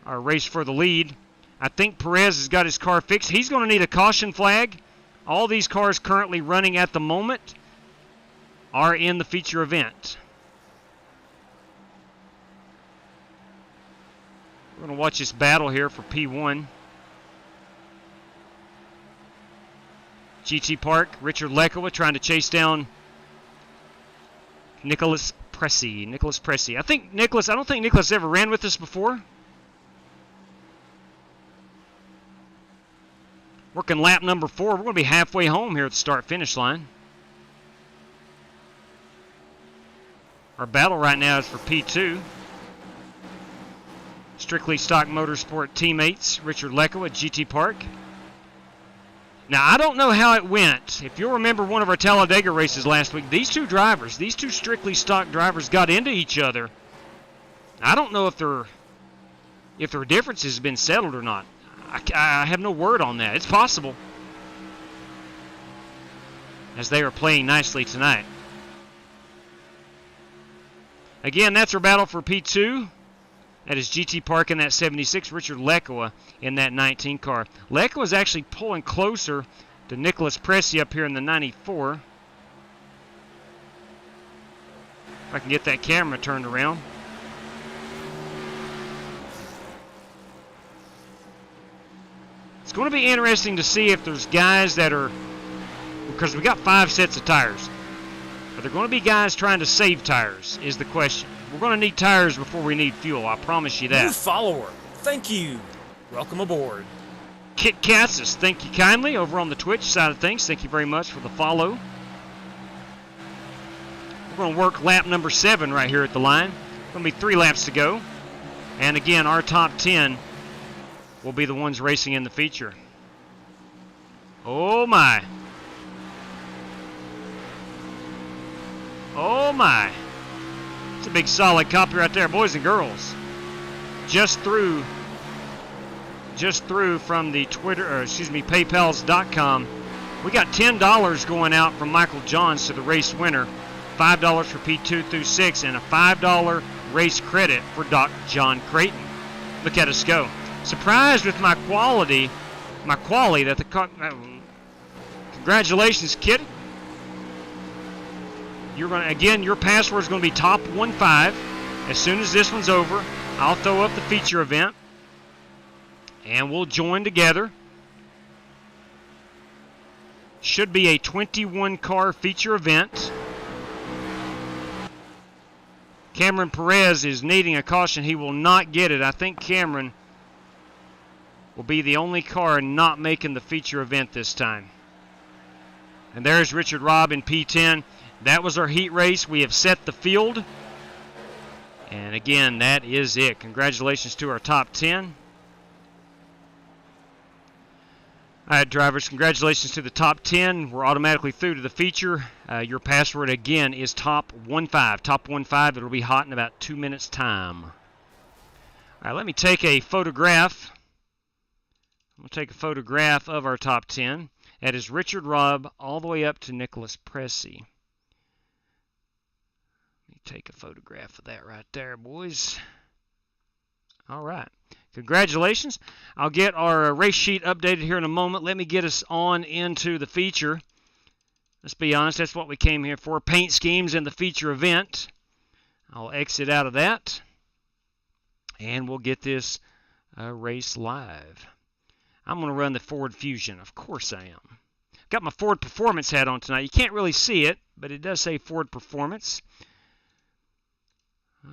race for the lead. I think Perez has got his car fixed. He's going to need a caution flag. All these cars currently running at the moment are in the feature event. We're going to watch this battle here for P1. GT Park, Richard Lekowicz trying to chase down Nicholas Pressey. I don't think Nicholas ever ran with us before. Working lap number 4. We're going to be halfway home here at the start-finish line. Our battle right now is for P2. Strictly Stock Motorsport teammates, Richard Lekowicz, GT Park. Now, I don't know how it went. If you'll remember one of our Talladega races last week, these two Strictly Stock drivers got into each other. I don't know if their differences have been settled or not. I have no word on that. It's possible, as they are playing nicely tonight. Again, that's our battle for P2. That is GT Park in that 76, Richard Lekowicz in that 19 car. Lekowicz is actually pulling closer to Nicholas Pressey up here in the 94. If I can get that camera turned around. It's going to be interesting to see if there's guys that are, because we got 5 sets of tires. Are there going to be guys trying to save tires is the question. We're going to need tires before we need fuel. I promise you that. New follower. Thank you. Welcome aboard. Kit Cassis, thank you kindly over on the Twitch side of things. Thank you very much for the follow. We're going to work lap number 7 right here at the line. Going to be 3 laps to go. And again, our top 10 will be the ones racing in the feature. Oh my. Oh my. It's a big solid copy right there, boys and girls. Just through from the PayPals.com. We got $10 going out from Michael Johns to the race winner. $5 for P2 through 6 and a $5 race credit for Doc John Creighton. Look at us go. Surprised with my quality that the car... Congratulations, kid. You're going to, again, your password is going to be top 15. As soon as this one's over, I'll throw up the feature event and we'll join together. Should be a 21 car feature event. Cameron Perez is needing a caution. He will not get it. I think Cameron will be the only car not making the feature event this time. And there's Richard Robb in P10. That was our heat race. We have set the field. And again, that is it. Congratulations to our top 10. All right, drivers, congratulations to the top 10. We're automatically through to the feature. Your password, again, is top15. Top15. It'll be hot in about 2 minutes' time. All right, let me take a photograph. I'm going to take a photograph of our top 10. That is Richard Robb all the way up to Nicholas Pressey. Let me take a photograph of that right there, boys. All right. Congratulations. I'll get our race sheet updated here in a moment. Let me get us on into the feature. Let's be honest, that's what we came here for. Paint schemes and the feature event. I'll exit out of that. And we'll get this race live. I'm going to run the Ford Fusion. Of course I am. Got my Ford Performance hat on tonight. You can't really see it, but it does say Ford Performance.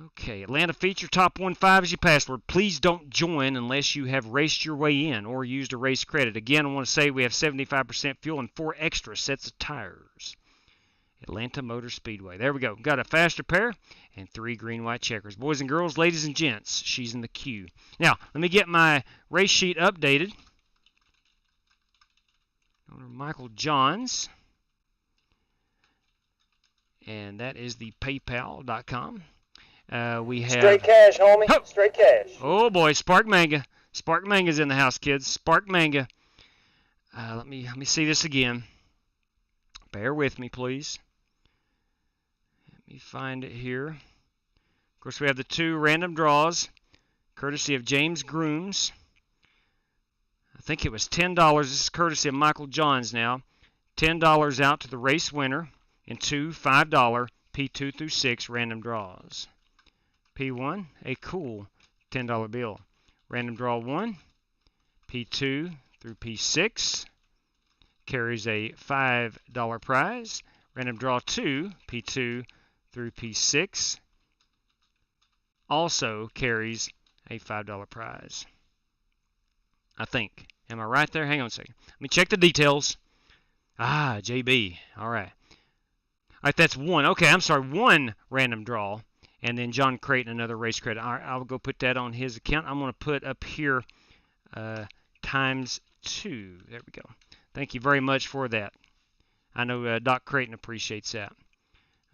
Okay, Atlanta feature, top 15 is your password. Please don't join unless you have raced your way in or used a race credit. Again, I want to say we have 75% fuel and 4 extra sets of tires. Atlanta Motor Speedway. There we go. Got a faster pair and 3 green-white checkers. Boys and girls, ladies and gents, she's in the queue. Now, let me get my race sheet updated. Michael Johns. And that is the paypal.com. We have straight cash, homie. Oh. Straight cash. Oh boy, Spark Manga. Spark Manga's in the house, kids. Spark Manga. Let me see this again. Bear with me, please. Let me find it here. Of course, we have the 2 random draws, courtesy of James Grooms. I think it was $10. This is courtesy of Michael Johns now. $10 out to the race winner in 2 $5 P2 through 6 random draws. P1, a cool $10 bill. Random draw 1, P2 through P6, carries a $5 prize. Random draw 2, P2 through P6, also carries a $5 prize. I think. Am I right there? Hang on a second. Let me check the details. Ah, JB. All right. All right, that's 1. Okay, I'm sorry. 1 random draw. And then John Creighton, another race credit. All right, I'll go put that on his account. I'm going to put up here times 2. There we go. Thank you very much for that. I know Doc Creighton appreciates that.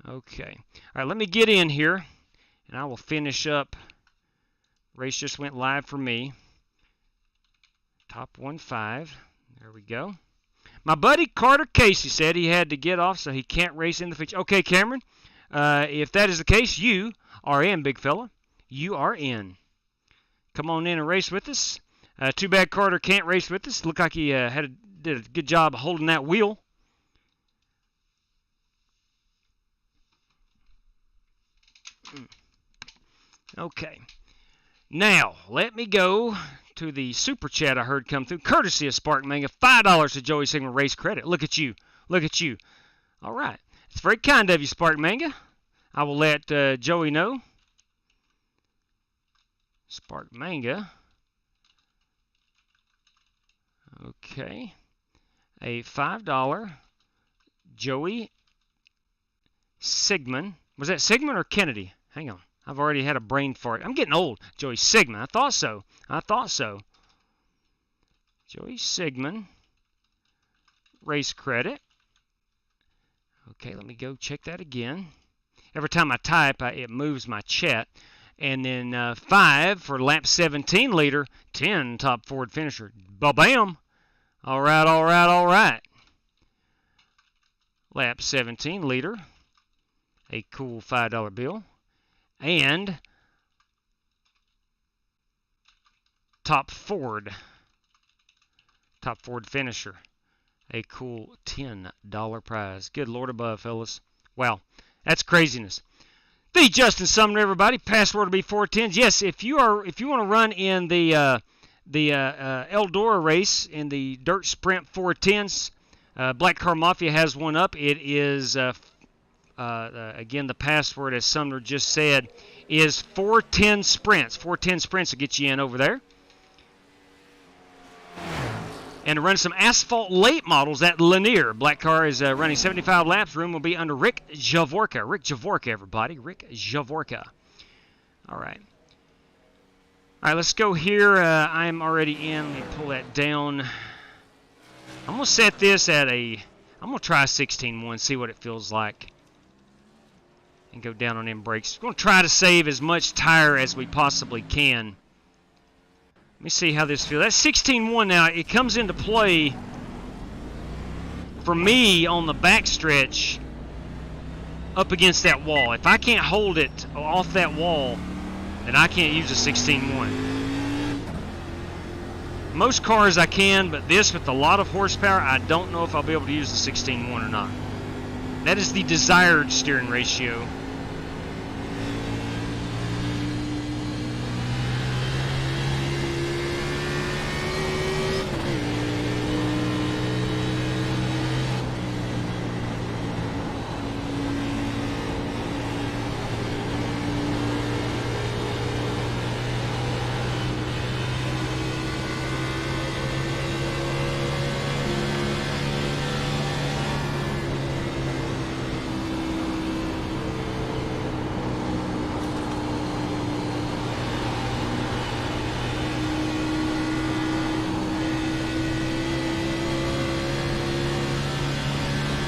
Okay. All right, let me get in here, and I will finish up. Race just went live for me. Top 15. There we go. My buddy Carter Casey said he had to get off, so he can't race in the feature. Okay, Cameron, if that is the case, you are in, big fella. You are in. Come on in and race with us. Too bad Carter can't race with us. Looked like he did a good job holding that wheel. Okay. Now, let me go to the super chat I heard come through, courtesy of Spark Manga. $5 to Joey Sigmund race credit. Look at you. Look at you. All right. It's very kind of you, Spark Manga. I will let Joey know. Spark Manga. Okay. A $5 Joey Sigmund. Was that Sigmund or Kennedy? Hang on. I've already had a brain fart. I'm getting old. Joey Sigmund. I thought so. I thought so. Joey Sigmund. Race credit. Okay, let me go check that again. Every time I type, it moves my chat. And then 5 for lap 17 leader. 10 top Ford finisher. Ba-bam. All right, all right, all right. Lap 17 leader. A cool $5 bill. And top Ford finisher, a cool $10 prize. Good Lord above, fellas. Wow, that's craziness. The Justin Sumner, everybody. Password will be 410s. Yes, if you want to run in the Eldora race in the Dirt Sprint 410s, Black Car Mafia has one up. It is again, the password, as Sumner just said, is 410 sprints. 410 sprints will get you in over there. and to run some asphalt late models at Lanier. Black car is running 75 laps. Room will be under Rick Javorka. Rick Javorka, everybody. Rick Javorka. All right. All right, let's go here. I'm already in. Let me pull that down. I'm going to set this at I'm going to try 16.1, see what it feels like. And go down on them brakes. We're going to try to save as much tire as we possibly can. Let me see how this feels. That's 16.1 now. It comes into play for me on the backstretch up against that wall. If I can't hold it off that wall, then I can't use a 16.1. Most cars I can, but this with a lot of horsepower, I don't know if I'll be able to use the 16.1 or not. That is the desired steering ratio.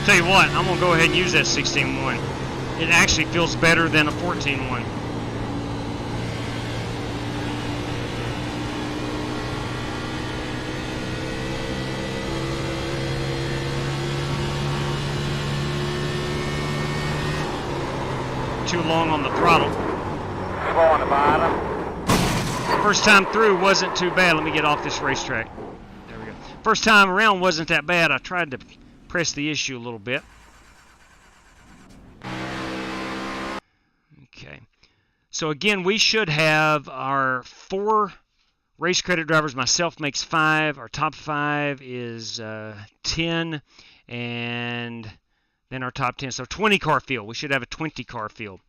Tell you what, I'm going to go ahead and use that 16.1. It actually feels better than a 14.1. Too long on the throttle. Slow on the bottom. First time through wasn't too bad. Let me get off this racetrack. There we go. First time around wasn't that bad. I tried to press the issue a little bit. Okay. So again, we should have our 4 race credit drivers. Myself makes 5. Our top 5 is 10. And then our top 10. So 20 car field. We should have a 20 car field.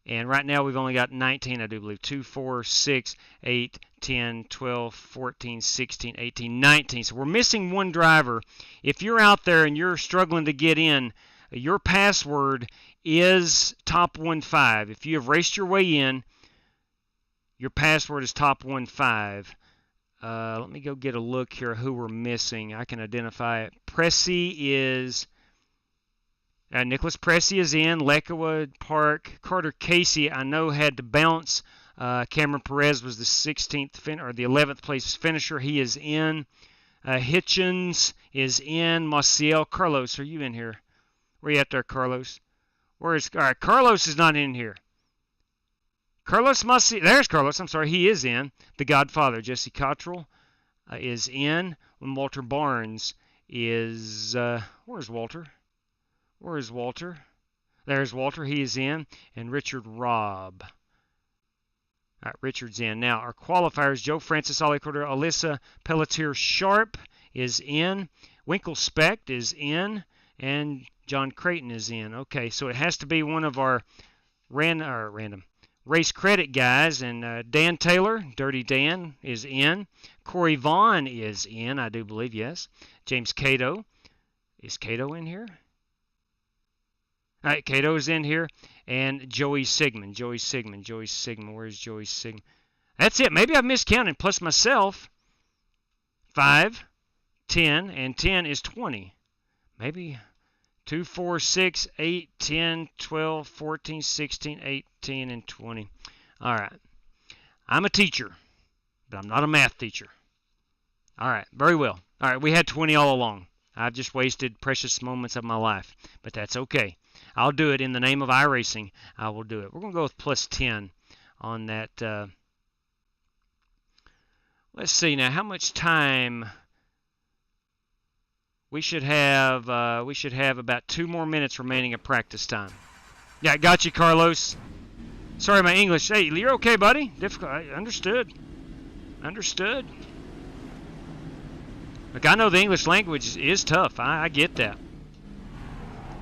And right now we've only got 19, I do believe. 2, 4, 6, 8, 10, 12, 14, 16, 18, 19. So we're missing one driver. If you're out there and you're struggling to get in, your password is top15. If you have raced your way in, your password is top15. Let me go get a look here who we're missing. I can identify it. Pressey is... Nicholas Pressey is in. Lekawa Park. Carter Casey, I know, had to bounce. Cameron Perez was the 16th or the 11th place finisher. He is in. Hitchens is in. Maciel. Carlos, are you in here? Where you at there, Carlos? All right, Carlos is not in here. Carlos Maciel. There's Carlos. I'm sorry. He is in. The Godfather, Jesse Cottrell, is in. And Walter Barnes is... where's Walter? Where is Walter? There's Walter. He is in. And Richard Robb. All right, Richard's in. Now, our qualifiers, Joe Francis, Ollie Cordero, Alyssa Pelletier Sharp is in. Winkle Specht is in. And John Creighton is in. Okay, so it has to be one of our random race credit guys. And Dan Taylor, Dirty Dan, is in. Corey Vaughn is in, I do believe, yes. James Cato. Is Cato in here? All right, Cato is in here. And Joey Sigmund. Joey Sigmund. Where's Joey Sigmund? That's it. Maybe I've miscounted. Plus myself. 5, 10, and 10 is 20. Maybe 2, 4, 6, 8, 10, 12, 14, 16, 18, and 20. All right. I'm a teacher, but I'm not a math teacher. All right. Very well. All right. We had 20 all along. I've just wasted precious moments of my life, but that's okay. I'll do it in the name of iRacing. I will do it. We're going to go with plus 10 on that. Let's see now. How much time? We should have about 2 more minutes remaining of practice time. Yeah, I got you, Carlos. Sorry, my English. Hey, you're okay, buddy? Difficult. Understood. Look, I know the English language is tough. I get that.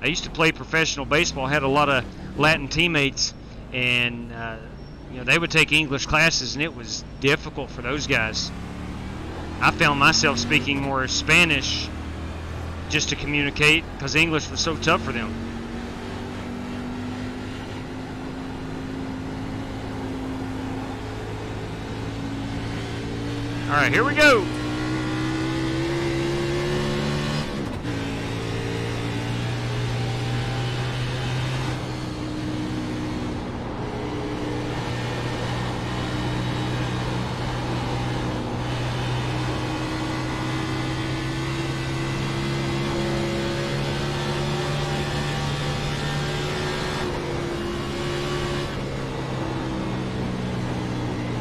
I used to play professional baseball. Had a lot of Latin teammates, and they would take English classes, and it was difficult for those guys. I found myself speaking more Spanish just to communicate because English was so tough for them. All right, here we go.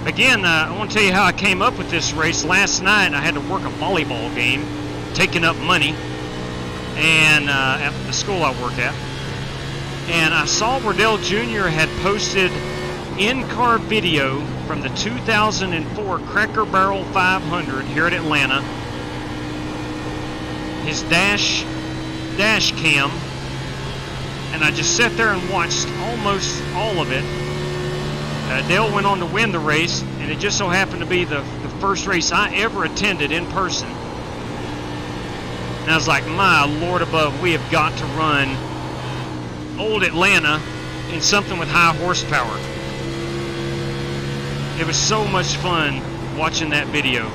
Again, I want to tell you how I came up with this race. Last night I had to work a volleyball game, taking up money, and at the school I work at. And I saw Wardell Jr. had posted in-car video from the 2004 Cracker Barrel 500 here at Atlanta. His dash cam, and I just sat there and watched almost all of it. Dale went on to win the race, and it just so happened to be the first race I ever attended in person. And I was like, my Lord above, we have got to run old Atlanta in something with high horsepower. It was so much fun watching that video.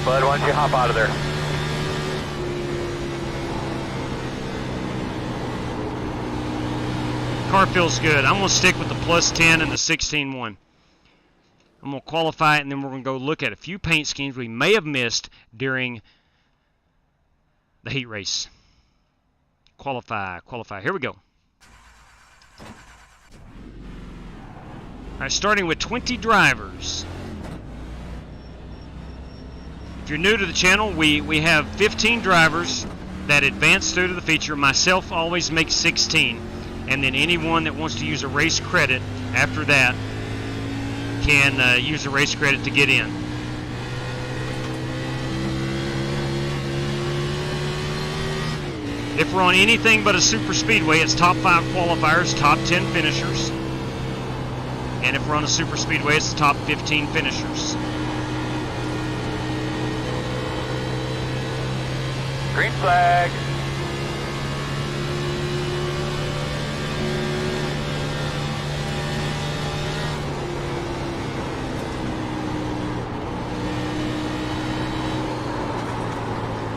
Bud, why don't you hop out of there? Car feels good. I'm going to stick with the plus 10 and the 16.1. I'm going to qualify it, and then we're going to go look at a few paint schemes we may have missed during the heat race. Qualify. Here we go. All right, starting with 20 drivers. If you're new to the channel, we have 15 drivers that advance through to the feature. Myself always makes 16, and then anyone that wants to use a race credit after that can use a race credit to get in. If we're on anything but a super speedway, it's top 5 qualifiers, top 10 finishers. And if we're on a super speedway, it's the top 15 finishers. Green flag.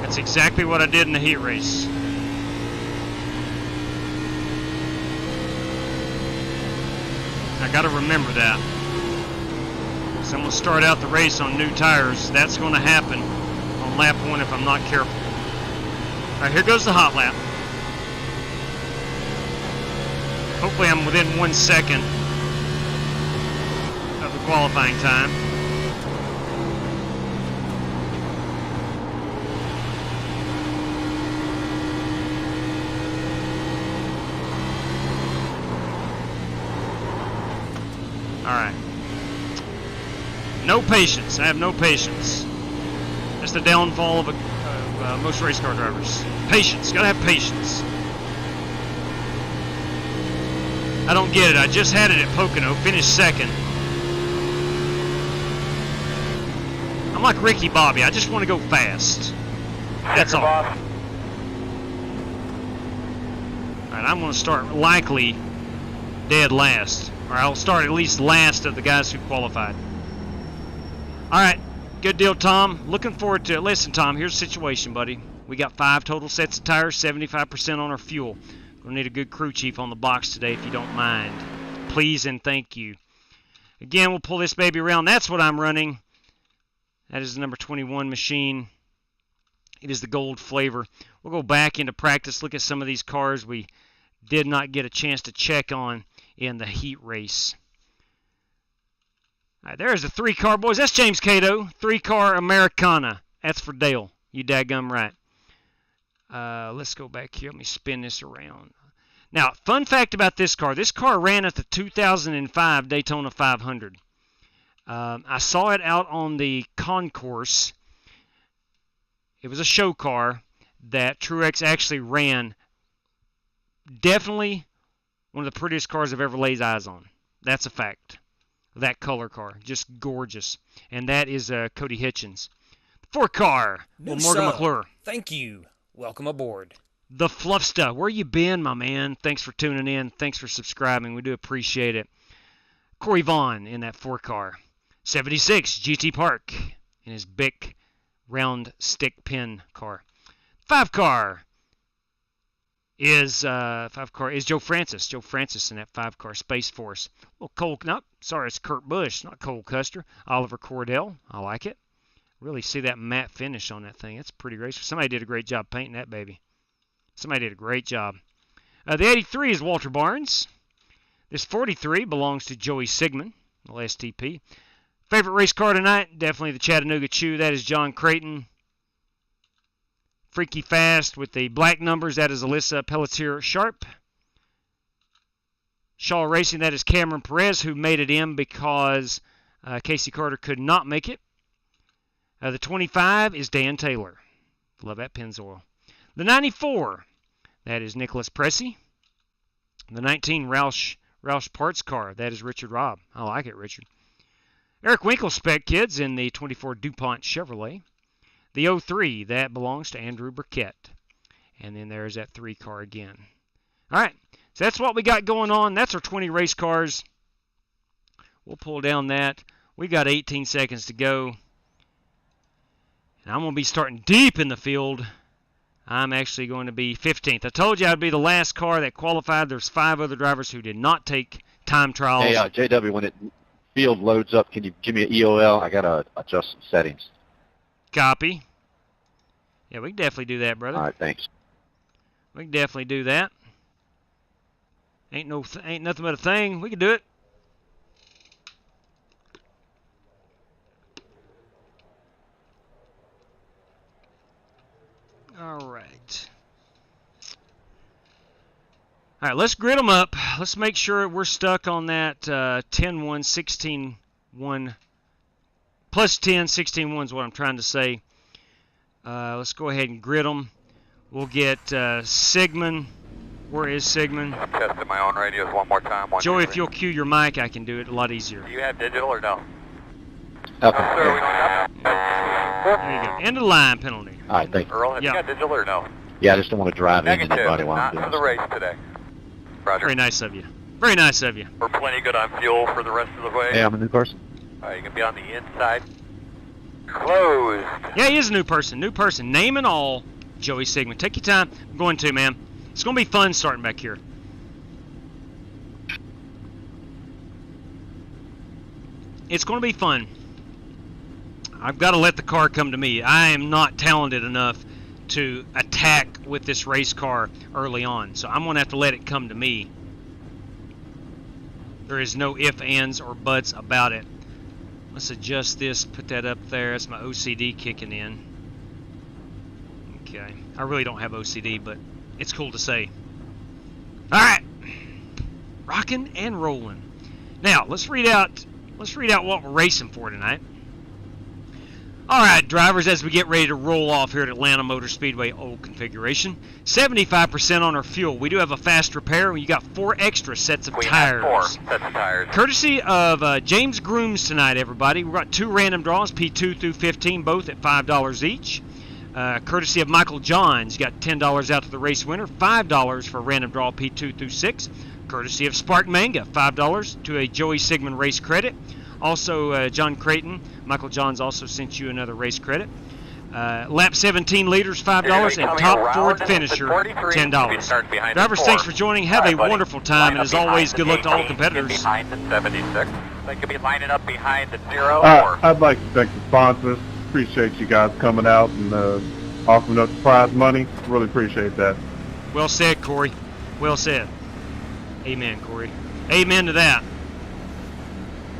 That's exactly what I did in the heat race. I got to remember that. So I'm going to start out the race on new tires. That's going to happen on lap 1 if I'm not careful. All right, here goes the hot lap. Hopefully I'm within 1 second of the qualifying time. All right. No patience. I have no patience. That's the downfall of most race car drivers. Patience. Gotta have patience. I don't get it. I just had it at Pocono. Finished second. I'm like Ricky Bobby. I just want to go fast. That's all. All right. I'm going to start likely dead last. Or I'll start at least last of the guys who qualified. All right. Good deal, Tom. Looking forward to it. Listen, Tom, here's the situation, buddy. We got 5 total sets of tires, 75% on our fuel. We'll need a good crew chief on the box today if you don't mind. Please and thank you. Again, we'll pull this baby around. That's what I'm running. That is the number 21 machine. It is the gold flavor. We'll go back into practice, look at some of these cars we did not get a chance to check on in the heat race. All right, there's the 3-car, boys. That's James Cato. 3-car Americana. That's for Dale. You daggum right. Let's go back here. Let me spin this around. Now, fun fact about this car. This car ran at the 2005 Daytona 500. I saw it out on the concourse. It was a show car. that Truex actually ran definitely one of the prettiest cars I've ever laid eyes on. That's a fact. That color car, just gorgeous. And that is Cody Hitchens. 4-car, New Morgan sub. McClure. Thank you. Welcome aboard. The Fluffsta, where you been, my man? Thanks for tuning in. Thanks for subscribing. We do appreciate it. Corey Vaughn in that 4-car. 76, GT Park in his big round stick pin car. 5-car is Joe Francis. Joe Francis in that 5-car Space Force. Well, it's Kurt Busch, not Cole Custer. Oliver Cordell. I like it. Really see that matte finish on that thing. It's pretty great. Somebody did a great job painting that baby. Somebody did a great job. The 83 is Walter Barnes. This 43 belongs to Joey Sigmund, little STP. Favorite race car tonight? Definitely the Chattanooga Chew. That is John Creighton. Freaky Fast with the black numbers. That is Alyssa Pelletier Sharp. Shaw Racing. That is Cameron Perez, who made it in because Casey Carter could not make it. The 25 is Dan Taylor. Love that Pennzoil. The 94, that is Nicholas Pressey. The 19, Roush Parts car. That is Richard Robb. I like it, Richard. Eric Winkle Spec Kids in the 24 DuPont Chevrolet. The 03, that belongs to Andrew Burkett. And then there's that 3-car again. All right, so that's what we got going on. That's our 20 race cars. We'll pull down that. We got 18 seconds to go. And I'm going to be starting deep in the field. I'm actually going to be 15th. I told you I'd be the last car that qualified. There's 5 other drivers who did not take time trials. Hey, JW, when it field loads up, can you give me an EOL? I got to adjust some settings. Copy. Yeah, we can definitely do that, brother. All right, thanks. We can definitely do that. Ain't nothing but a thing. We can do it. All right. All right, let's grid them up. Let's make sure we're stuck on that 10-1, 16-1. Plus 10, 16-1 is what I'm trying to say. Let's go ahead and grid them. We'll get Sigmund. Where is Sigmund? I'm testing my own radios one more time. Joey, if you'll cue your mic, I can do it a lot easier. Do you have digital or no? Okay. Sir, we don't have There you go. End of the line penalty. All right, thanks. Earl, have you got digital or no? Yeah, I just don't want to drive into Negative. anybody while Not I'm doing for the this. race today. Roger. Very nice of you. Very nice of you. We're plenty good on fuel for the rest of the way. Hey, I'm a new person. All right, you can be on the inside. Closed. Yeah, he is a new person. New person. Name and all, Joey Sigmund. Take your time. I'm going to, man. It's going to be fun starting back here. It's going to be fun. I've got to let the car come to me. I am not talented enough to attack with this race car early on, so I'm going to have to let it come to me. There is no ifs, ands, or buts about it. Let's adjust this, put that up there. That's my OCD kicking in. Okay. I really don't have OCD, but it's cool to say. All right. Rocking and rolling. Now, let's read out what we're racing for tonight. All right, drivers, as we get ready to roll off here at Atlanta Motor Speedway old configuration, 75% on our fuel. We do have a fast repair, and you got 4 extra sets of tires. 4 sets of tires. Courtesy of James Grooms tonight, everybody. We've got 2 random draws, P2 through 15, both at $5 each. Courtesy of Michael Johns, you got $10 out to the race winner, $5 for a random draw, P2 through 6. Courtesy of Spark Manga, $5 to a Joey Sigmund race credit. Also, John Creighton, Michael Johns also sent you another race credit. Lap 17 leaders, $5, and top Ford finisher, $10. Drivers, thanks for joining. Have a wonderful time, and as always, good luck to all competitors. Behind the 76. They could be lining up behind the 0 or... I'd like to thank the sponsors. Appreciate you guys coming out and offering up the prize money. Really appreciate that. Well said, Corey. Well said. Amen, Corey. Amen to that.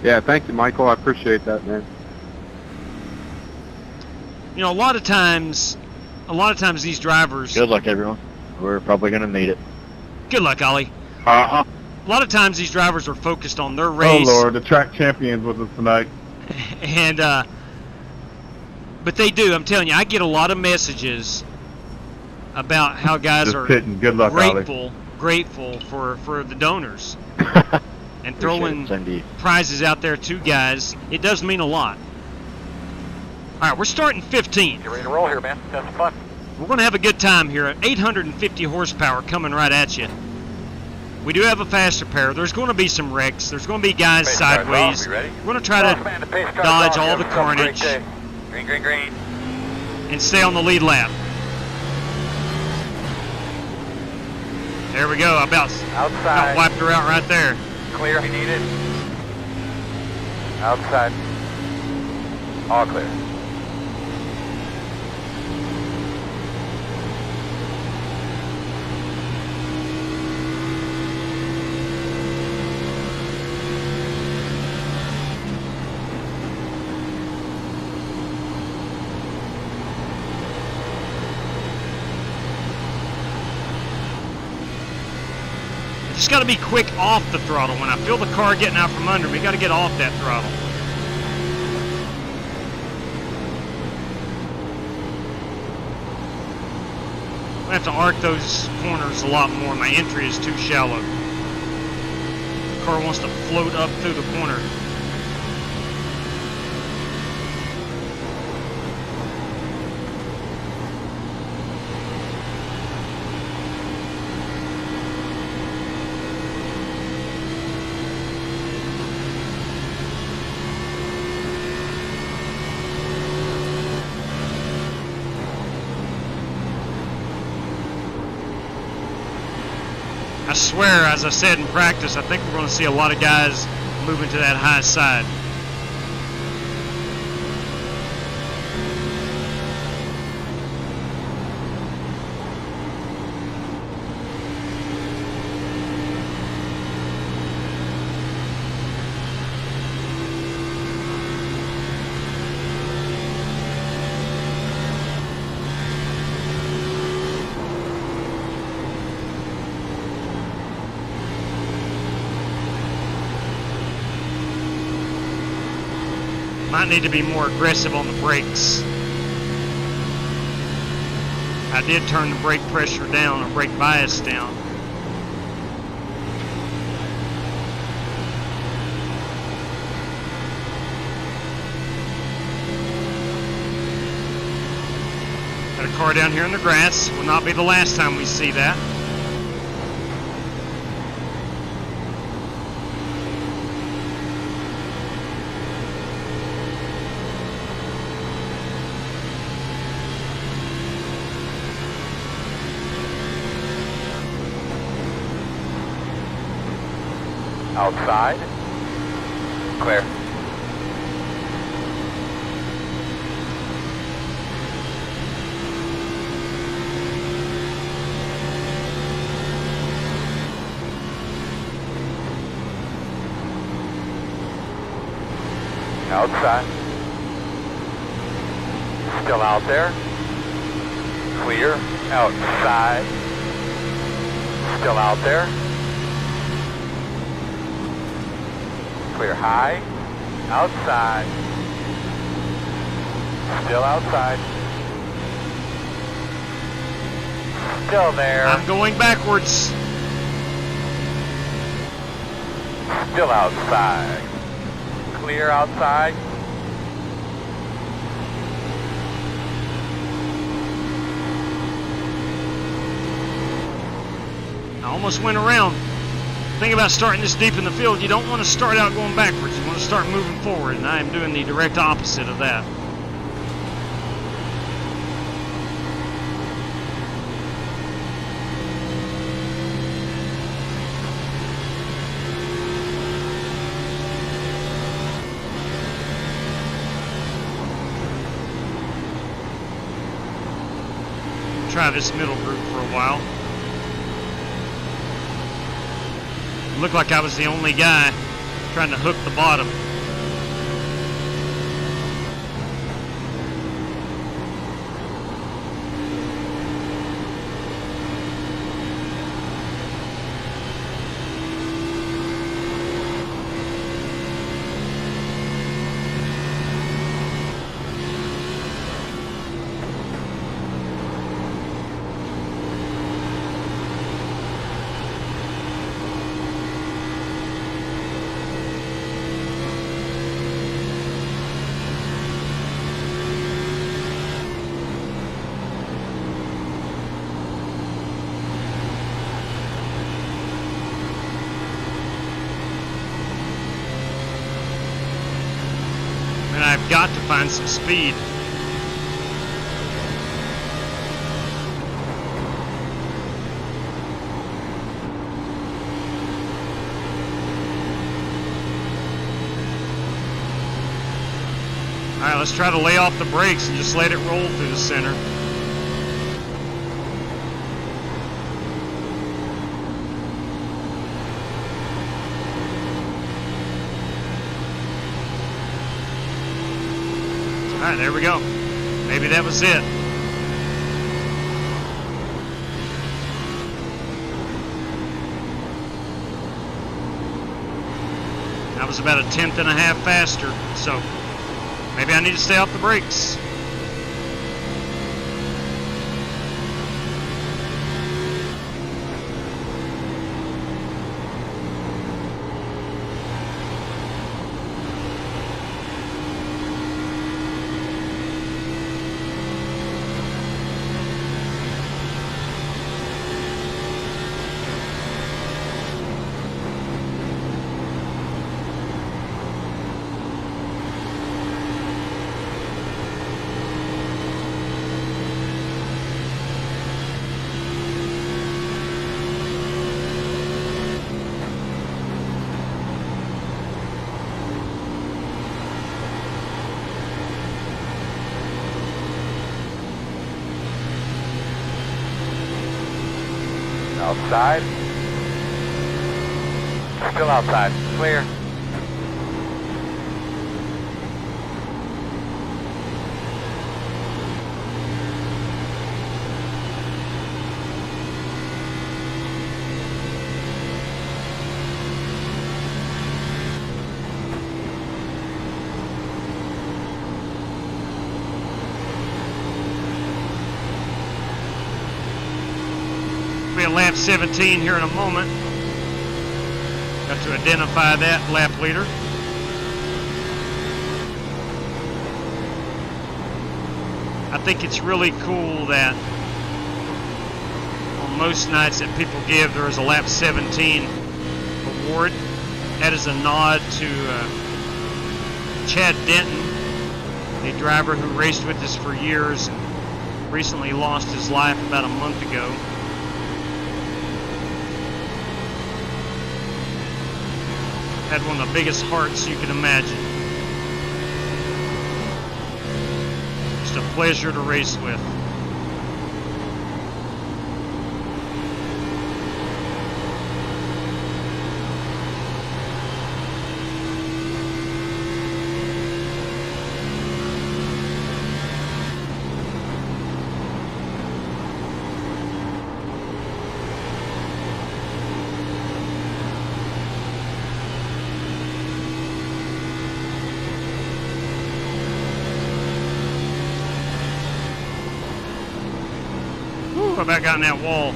Yeah, thank you, Michael. I appreciate that, man. You know, a lot of times these drivers... Good luck, everyone. We're probably going to need it. Good luck, Ollie. Uh-huh. A lot of times these drivers are focused on their race. Oh, Lord, the track champions with us tonight. And, but they do. I'm telling you, I get a lot of messages about how guys Just are pitting. Good luck, Ollie. grateful for the donors and throwing Same to you. prizes out there to guys. It does mean a lot. All right, we're starting 15th. Get ready to roll here, man. Have some fun. We're going to have a good time here. 850 horsepower coming right at you. We do have a faster pair. There's going to be some wrecks. There's going to be guys Pace car's sideways. off. You ready? We're going to try to Man, the pace car's dodge off. all You the have yourself a great carnage day. Green, green, green. and stay on the lead lap. There we go. About Outside. wiped her out right there. Clear if you need it. Outside. All clear. Just got to be quick off the throttle. When I feel the car getting out from under me, got to get off that throttle. I have to arc those corners a lot more. My entry is too shallow. The car wants to float up through the corner. I swear, as I said in practice, I think we're going to see a lot of guys moving to that high side. Might need to be more aggressive on the brakes. I did turn the brake pressure down, or brake bias down. Got a car down here in the grass. Will not be the last time we see that. Outside. Clear. Outside. Still out there. Clear. Outside. Still out there. Clear high. Outside. Still outside. Still there. I'm going backwards. Still outside. Clear outside. I almost went around. Think about starting this deep in the field. You don't want to start out going backwards. You want to start moving forward, and I am doing the direct opposite of that. Try this middle group for a while. Looked like I was the only guy trying to hook the bottom. find some speed. All right, let's try to lay off the brakes and just let it roll through the center. All right, there we go. Maybe that was it. That was about a 1/10 and a half faster, so maybe I need to stay off the brakes. Outside. Still outside. Clear. Be at lap 17 here in a moment. Got to identify that lap leader. I think it's really cool that on most nights that people give, there is a lap 17 award. That is a nod to Chad Denton, a driver who raced with us for years and recently lost his life about a month ago. Had one of the biggest hearts you can imagine. Just a pleasure to race with. I back out in that wall.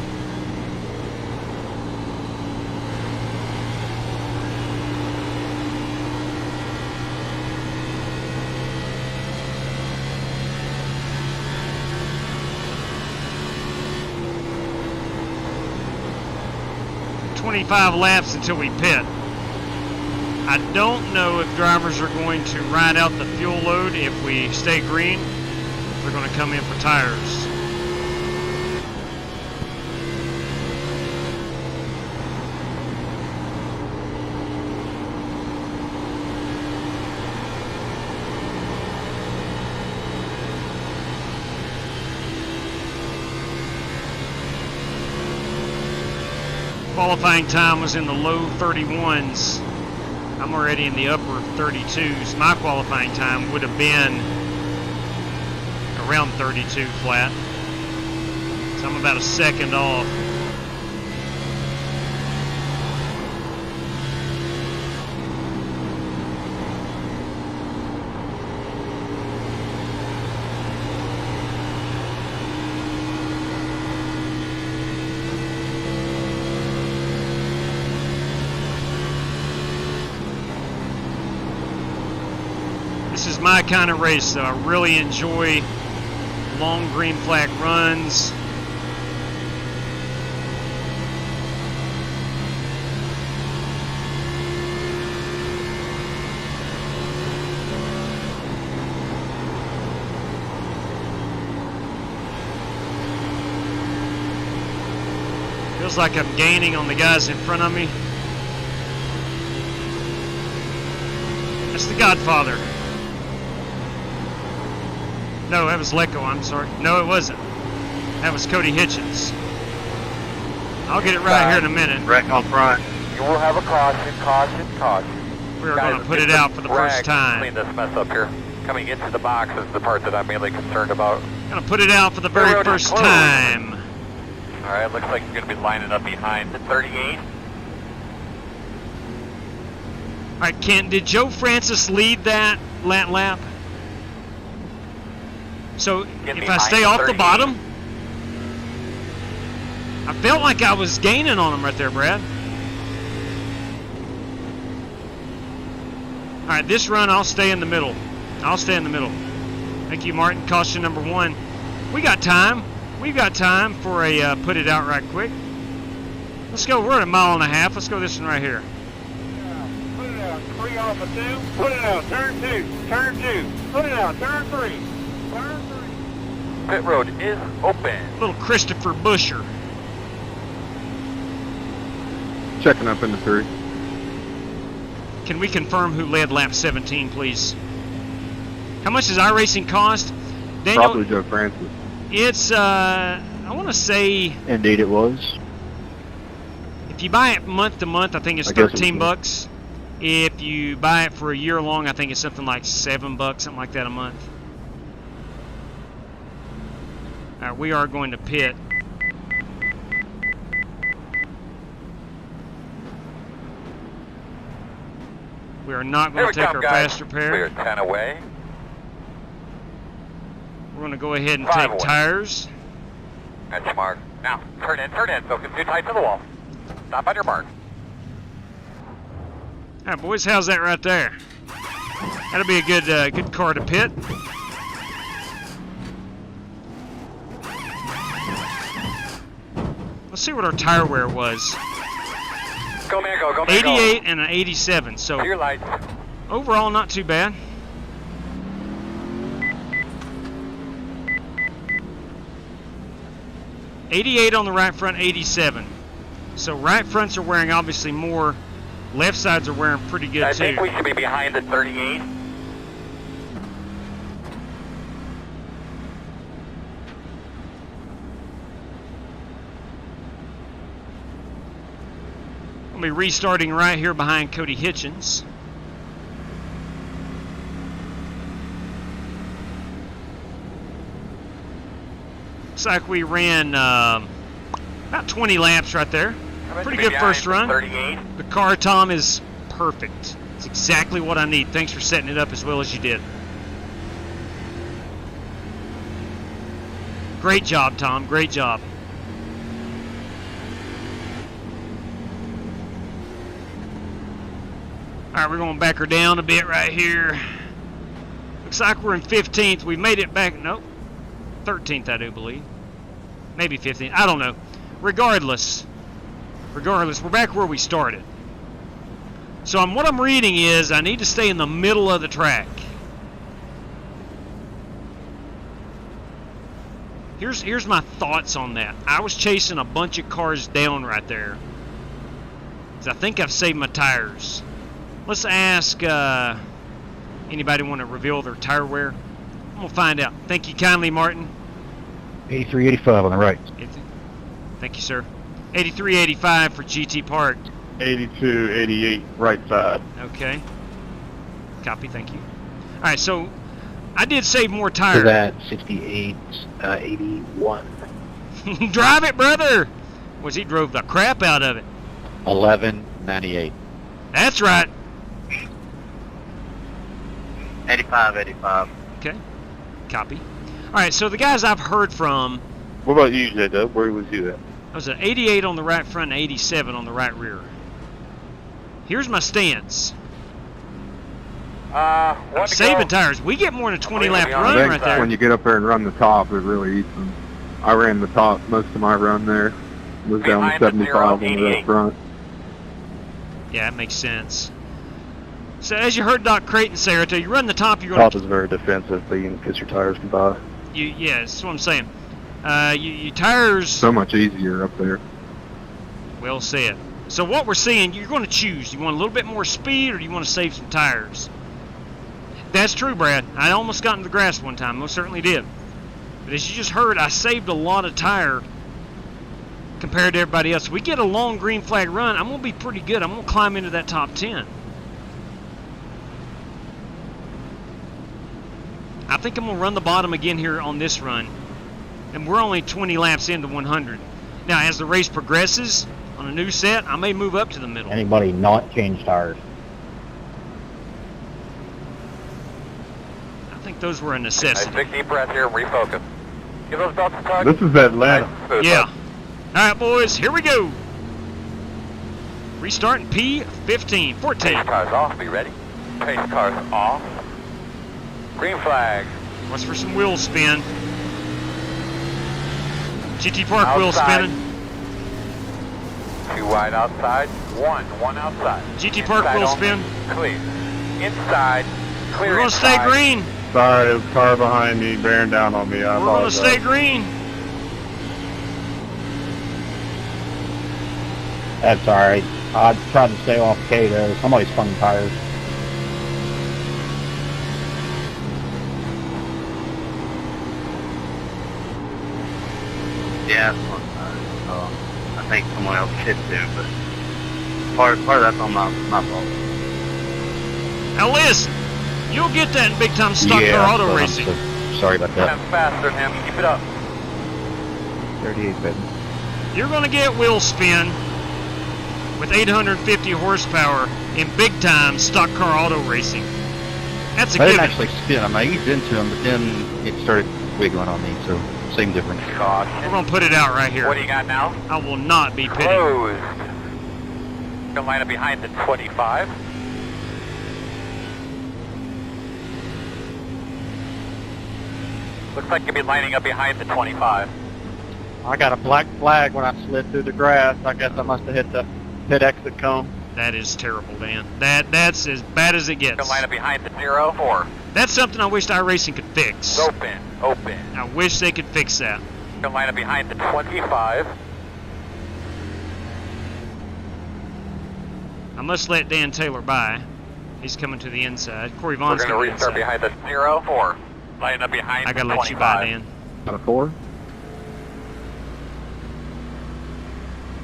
$25 laps until we pit. I don't know if drivers are going to ride out the fuel load if we stay green. If they're going to come in for tires. Qualifying time was in the low 31s. I'm already in the upper 32s. My qualifying time would have been around 32 flat. So I'm about a second off. This is my kind of race, though. I really enjoy long green flag runs. Feels like I'm gaining on the guys in front of me. That's the Godfather. No, that was Lecco, I'm sorry. No, it wasn't. That was Cody Hitchens. I'll get it right here in a minute. Wreck on front. You will have a caution, caution, caution. We are going to put it out for the first Clean time. this mess up here. Coming into the box is the part that I'm mainly concerned about. Going to put it out for the very road is first closed. time. Alright, looks like you're going to be lining up behind the 38. All right, Kent, did Joe Francis lead that lap? So if I stay off the bottom, I felt like I was gaining on him right there, Brad. All right, this run I'll stay in the middle. Thank you, Martin. Caution number 1. We got time. We've got time for a put it out right quick. Let's go. We're at 1.5 miles. Let's go this one right here. Put it out. 3 off of 2. Put it out. Turn 2. Turn 2. Put it out. Turn 3. Turn 3. Pit road is open. Little Christopher Busher. Checking up into 3. Can we confirm who led lap 17, please? How much does iRacing cost? Daniel, Probably Joe Francis. it's, I want to say, Indeed it was. if you buy it month to month, I think it's I guess it 13 was. bucks. If you buy it for a year long, I think it's something like $7, something like that a month. All right, we are going to pit. We are not Here going we to take come, our guys. fast repair. We're 10 away. We're going to go ahead and 5 take away. tires. That's smart. Now, turn in. Don't get too tight to the wall. Stop on your mark. All right, boys, how's that right there? That'll be a good car to pit. Let's see what our tire wear was. Go, man, go, man, 88 and an 87. go. So To your lights. overall, not too bad. '88 on the right front, 87. So right fronts are wearing obviously more. Left sides are wearing pretty good I too. think we should be behind the 38. We'll be restarting right here behind Cody Hitchens. Looks like we ran about 20 laps right there. Pretty good first run. 38. The car, Tom, is perfect. It's exactly what I need. Thanks for setting it up as well as you did. Great job, Tom. Great job. All right, we're going to back her down a bit right here. Looks like we're in 15th. We made it back. Nope. 13th, I do believe. Maybe 15th. I don't know. Regardless, we're back where we started. So what I'm reading is I need to stay in the middle of the track. Here's my thoughts on that. I was chasing a bunch of cars down right there. 'Cause I think I've saved my tires. Let's ask anybody want to reveal their tire wear. I'm going to find out. Thank you kindly, Martin. 8385 on the right. Thank you, sir. 8385 for GT Park. 8288 right side. Okay. Copy, thank you. All right, so I did save more To tires. that 68 81 Drive it, brother! Was he drove the crap out of it. 1198 That's right. 8585. Okay. Copy. All right, so the guys I've heard from, What about you, J-Dub? Where was you at? I was at 88 on the right front and 87 on the right rear. Here's my stance. One to Saving go. tires. We get more than a 20 lap I run I think right there. when you get up there and run the top, it really eats them. I ran the top most of my run there. Was down to Behind the 75 on the 088. left front. Yeah, that makes sense. So as you heard Doc Creighton say right there, you run the top, you're Top going is very defensive, being because your tires can buy. to... Yeah, that's what I'm saying. You tires... So much easier up there. Well said. So what we're seeing, you're going to choose. You want a little bit more speed, or do you want to save some tires? That's true, Brad. I almost got into the grass one time. Most certainly did. But as you just heard, I saved a lot of tire compared to everybody else. If we get a long green flag run, I'm going to be pretty good. I'm going to climb into that top 10. I think I'm going to run the bottom again here on this run. And we're only 20 laps into 100. Now, as the race progresses on a new set, I may move up to the middle. Anybody not change tires? I think those were a necessity. Nice big deep breath here and refocus. Give those belts a tug. This is Atlanta. Nice. Yeah. All right, boys, here we go. Restarting P15, 14. Pace cars off, be ready. Pace cars off. Green flag. Watch for some wheel spin. GT Park wheel Outside. spinning. 2 wide outside. 1 outside. GT Park Inside wheel only. spin. Clear. Inside. Clear. We're going to stay inside. green. Sorry, there's a car behind me bearing down on me. I We're going to apologize. stay green. That's alright. I tried to stay off Cato. Somebody's funny tires. Yeah, that's one side. I think someone else hit too, but part of that's on my fault. Now listen, you'll get that in big time stock car auto racing. Sorry about that. I'm faster than him. Keep it up. 38 bit. You're going to get wheel spin with 850 horsepower in big time stock car auto racing. That's a I didn't given. actually spin him. I eased into him, but then it started wiggling on me, so same difference. We're going to put it out right here. What do you got now? I will not be pitting. Closed. Gonna line up behind the 25. Looks like you'll be lining up behind the 25. I got a black flag when I slid through the grass. I guess I must have hit the pit exit cone. That is terrible, Dan. That's as bad as it gets. Gonna line up behind the 04. That's something I wish iRacing could fix. Open. I wish they could fix that. Gonna line up behind the 25. I must let Dan Taylor by. He's coming to the inside. Corey We're Vaughn's gonna coming restart inside. behind the 04. Lining up behind I the gotta 25. let you by, Dan. Got a 4?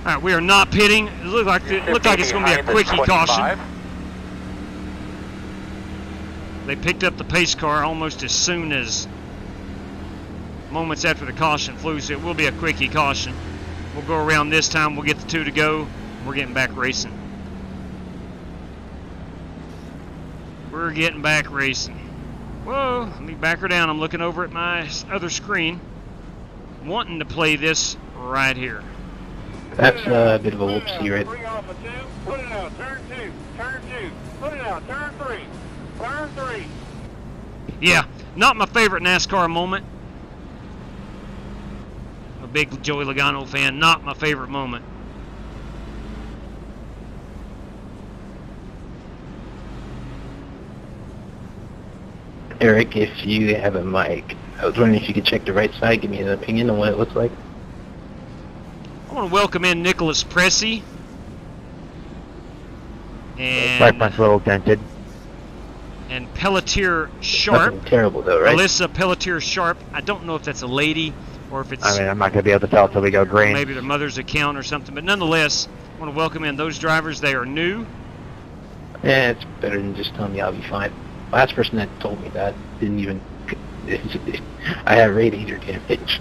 All right, we are not pitting. It looked like it's going to be a quickie caution. They picked up the pace car almost as soon as moments after the caution flew, so it will be a quickie caution. We'll go around this time. We'll get the 2 to go. We're getting back racing. We're getting back racing. Whoa, let me back her down. I'm looking over at my other screen, wanting to play this right here. That's a bit of a whoopsie, right? Bring off a 2. Put it out. Turn 2. Turn 2. Put it out. Turn 3. Turn 3. Yeah, not my favorite NASCAR moment. I'm a big Joey Logano fan. Not my favorite moment. Eric, if you have a mic, I was wondering if you could check the right side, give me an opinion on what it looks like. I want to welcome in Nicholas Pressey. And My front's a little dented. And Pelletier Sharp. Nothing terrible though, right? Alyssa Pelletier Sharp. I don't know if that's a lady or if it's I mean, I'm not going to be able to tell until we go green. maybe their mother's account or something. But nonetheless, I want to welcome in those drivers. They are new. Yeah, it's better than just telling me I'll be fine. Last person that told me that didn't even... I have radiator damage.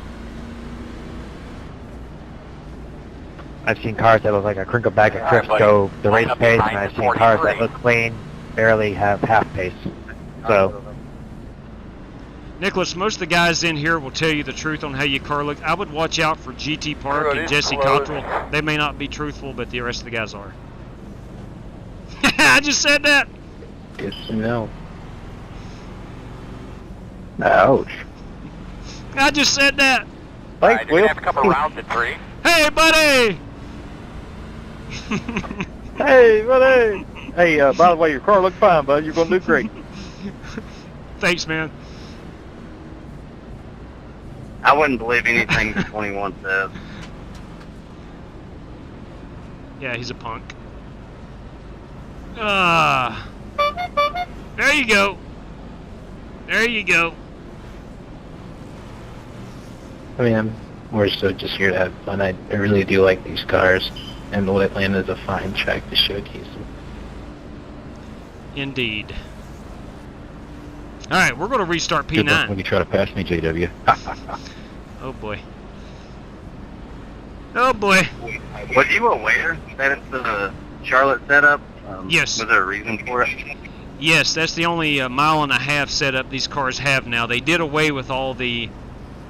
I've seen cars that look like a crinkled bag of crisps go the race pace, and I've seen cars that look clean, barely have half pace. So, Nicholas, most of the guys in here will tell you the truth on how your car looks. I would watch out for GT Park and Jesse Cottrell. They may not be truthful, but the rest of the guys are. I just said that. good to know. Ouch. I just said that. Thanks, You're Will. gonna have a couple rounds at 3. Hey, buddy. Hey, buddy. Hey, by the way, your car looked fine, bud. You're going to do great. Thanks, man. I wouldn't believe anything 21 says. Yeah, he's a punk. There you go. There you go. I mean, we're so just here to have fun. I really do like these cars, and Atlanta is a fine track to showcase them. Indeed. All right, we're going to restart P9. Good luck when you try to pass me, JW. Oh boy. Oh boy. Was you aware that it's a Charlotte setup? Yes. Was there a reason for it? Yes, that's the only mile-and-a-half setup these cars have now. They did away with all the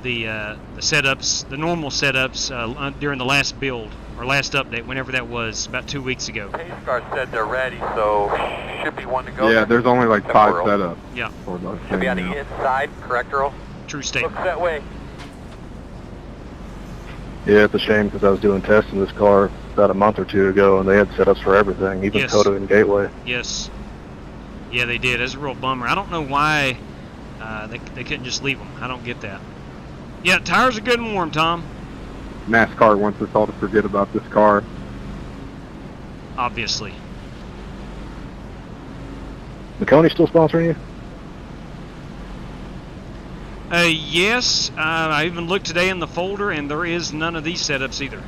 setups, the normal setups, during the last build or last update, whenever that was, about 2 weeks ago. Pace car said they're ready, so should be one to go. Yeah, there's only like 5 setups. Yeah. For those Should be on the things now. inside, correct, Earl? True statement. Looks that way. Yeah, it's a shame because I was doing tests in this car about a month or two ago, and they had setups for everything, even Yes. Coda and Gateway. Yes. Yeah, they did. That's a real bummer. I don't know why they couldn't just leave them. I don't get that. Yeah, tires are good and warm, Tom. NASCAR wants us all to forget about this car. Obviously. Pocono still sponsoring you? Yes. I even looked today in the folder, and there is none of these setups either.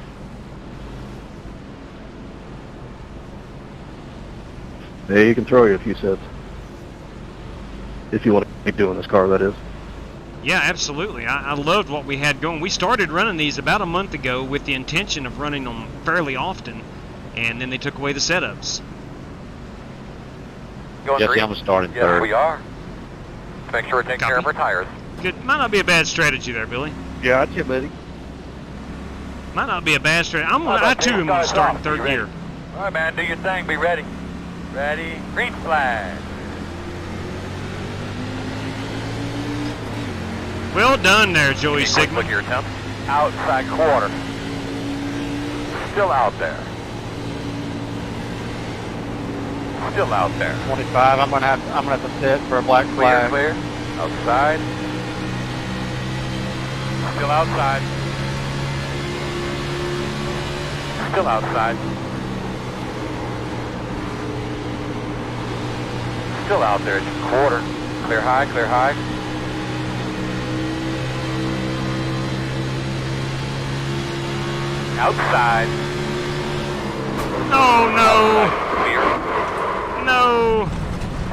Yeah, you can throw you a few sets. If you want to keep doing this car, that is. Yeah, absolutely. I loved what we had going. We started running these about a month ago with the intention of running them fairly often, and then they took away the setups. Going Jesse, green? I'm starting Yes, third. we are. Make sure we're taking care of our tires. Good. Might not be a bad strategy there, Billy. Gotcha, buddy. Might not be a bad strategy. I too am going to start in third gear. All right, man, do your thing. Be ready. Ready. Green flag. Well done there, Joey Sigmund. Look at your attempt. Outside quarter. Still out there. Still out there. 25. I'm gonna have to sit for a black Clear, flag. clear. Outside. Still outside. Still outside. Still out there. Just quarter. Clear high, clear high. Outside. Oh no! Clear. No!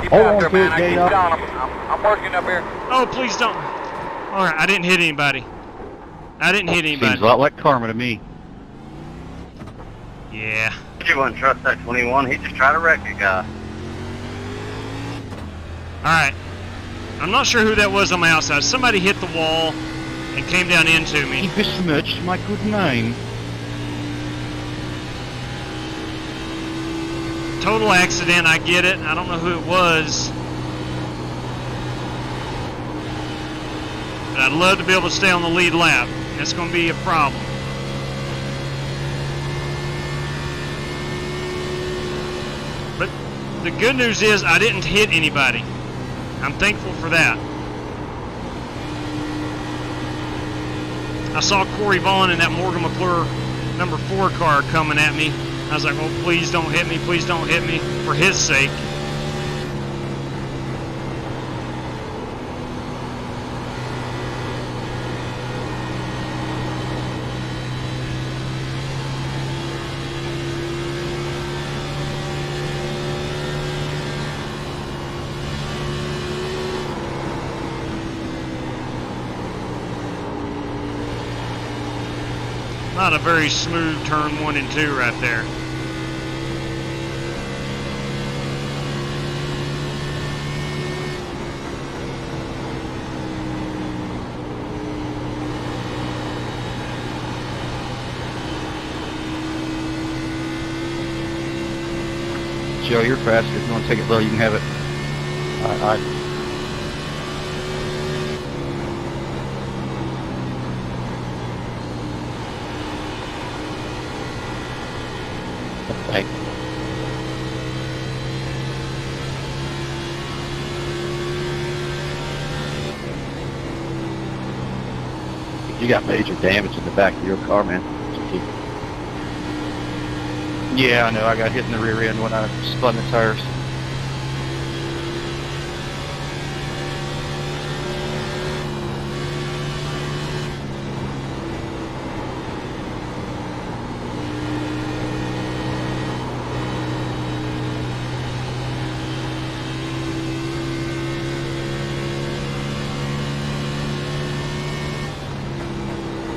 Keep Hold after, on to man. it, I keep Gate up. telling him. I'm working up here. Oh, please don't. All right, I didn't hit anybody. I didn't hit anybody. Seems a lot like karma to me. Yeah. You wouldn't trust that 21. He just tried to wreck a guy. All right. I'm not sure who that was on my outside. Somebody hit the wall and came down into me. He besmirched my good name. Total accident, I get it. I don't know who it was. But I'd love to be able to stay on the lead lap. That's going to be a problem. But the good news is I didn't hit anybody. I'm thankful for that. I saw Corey Vaughn in that Morgan McClure number 4 car coming at me. I was like, well, please don't hit me. Please don't hit me. For his sake. Not a very smooth turn 1 and 2 right there. Joe, you're faster. If you want to take it low, you can have it. All right. Thanks. You got major damage in the back of your car, man. Yeah, I know. I got hit in the rear end when I spun the tires.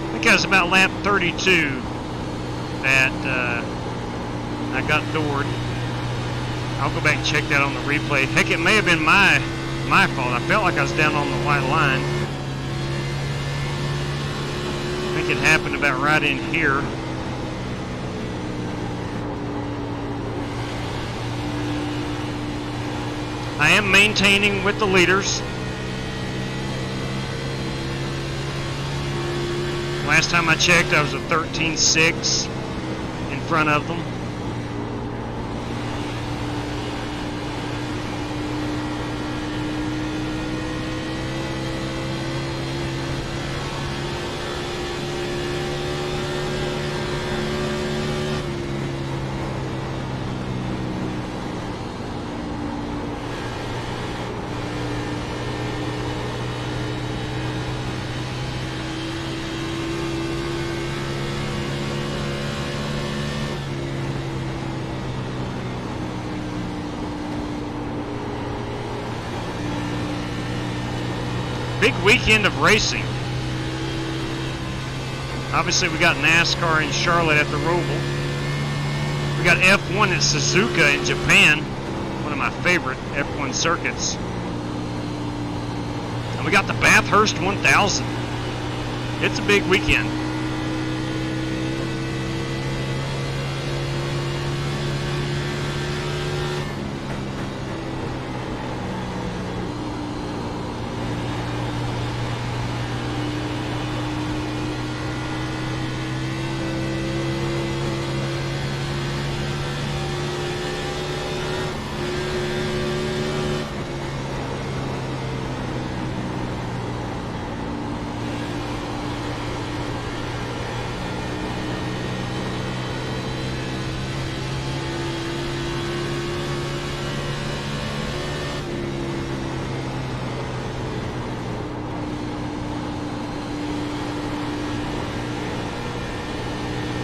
I think I was about lap 32 that I got doored. I'll go back and check that on the replay. Heck, it may have been my fault. I felt like I was down on the white line. I think it happened about right in here. I am maintaining with the leaders. Last time I checked, I was a 13.6 in front of them. Big weekend of racing. Obviously, we got NASCAR in Charlotte at the Roval. We got F1 at Suzuka in Japan, one of my favorite F1 circuits. And we got the Bathurst 1000. It's a big weekend.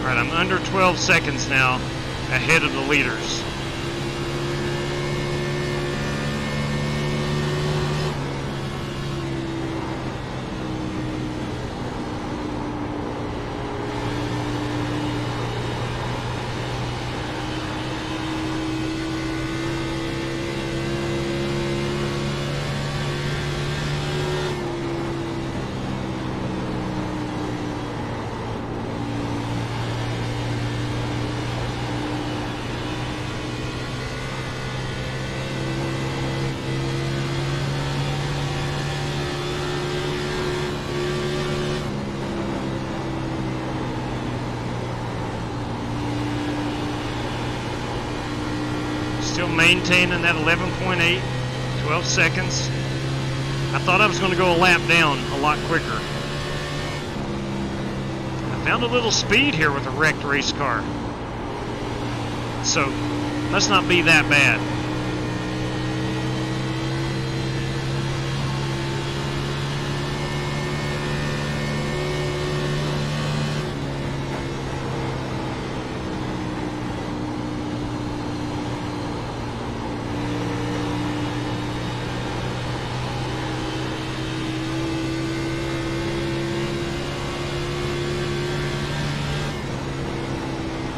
Alright, I'm under 12 seconds now ahead of the leaders. Still maintaining that 11.8, 12 seconds. I thought I was going to go a lap down a lot quicker. I found a little speed here with a wrecked race car. So, must not be that bad.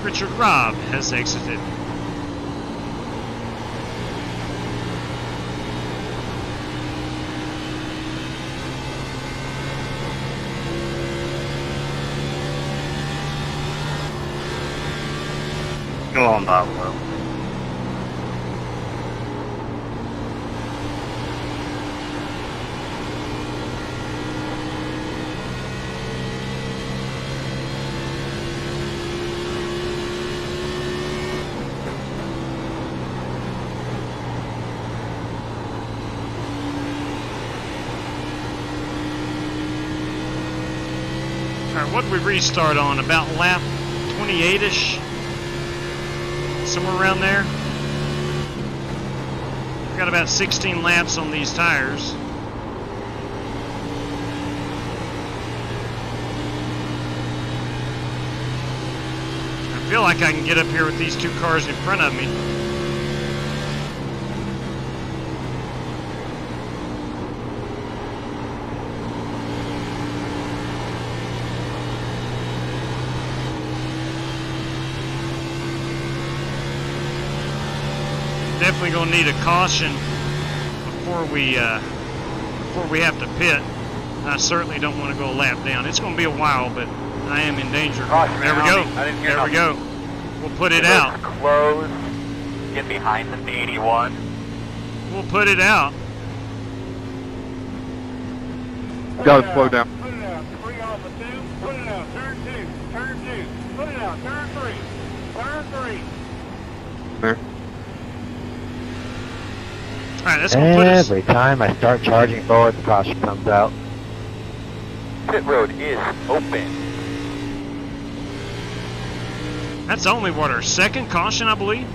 Richard Robb has exited. Go on, Buffalo. Alright, what did we restart on? About lap 28-ish? somewhere around there. We've got about 16 laps on these tires. I feel like I can get up here with these two cars in front of me. Definitely gonna need a caution before we have to pit. I certainly don't want to go a lap down. It's gonna be a while, but I am in danger. There we go. There we go. We'll put it out. Close. Get behind the 81. We'll put it out. Gotta slow down. Put it out. Bring off a 2. Put it out. Turn 2. Turn 2. Put it out. Turn 3. Turn 3. There. Alright, that's gonna put us. Every time I start charging forward, the caution comes out. Pit road is open. That's only what, our second caution, I believe?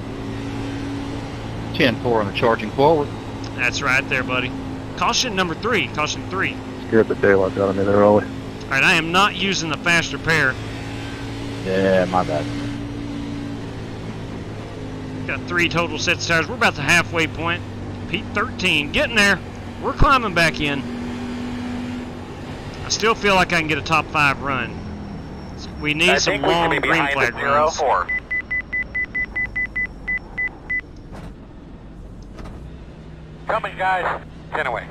10-4 on the charging forward. That's right there, buddy. Caution number 3. Caution 3. Scared the daylight out of me there early. Alright, I am not using the faster pair. Yeah, my bad. Got 3 total sets of tires. We're about the halfway point. Pete 13, getting there. We're climbing back in. I still feel like I can get a top 5 run. We need some long green flag runs. 04. Coming, guys. 10 away.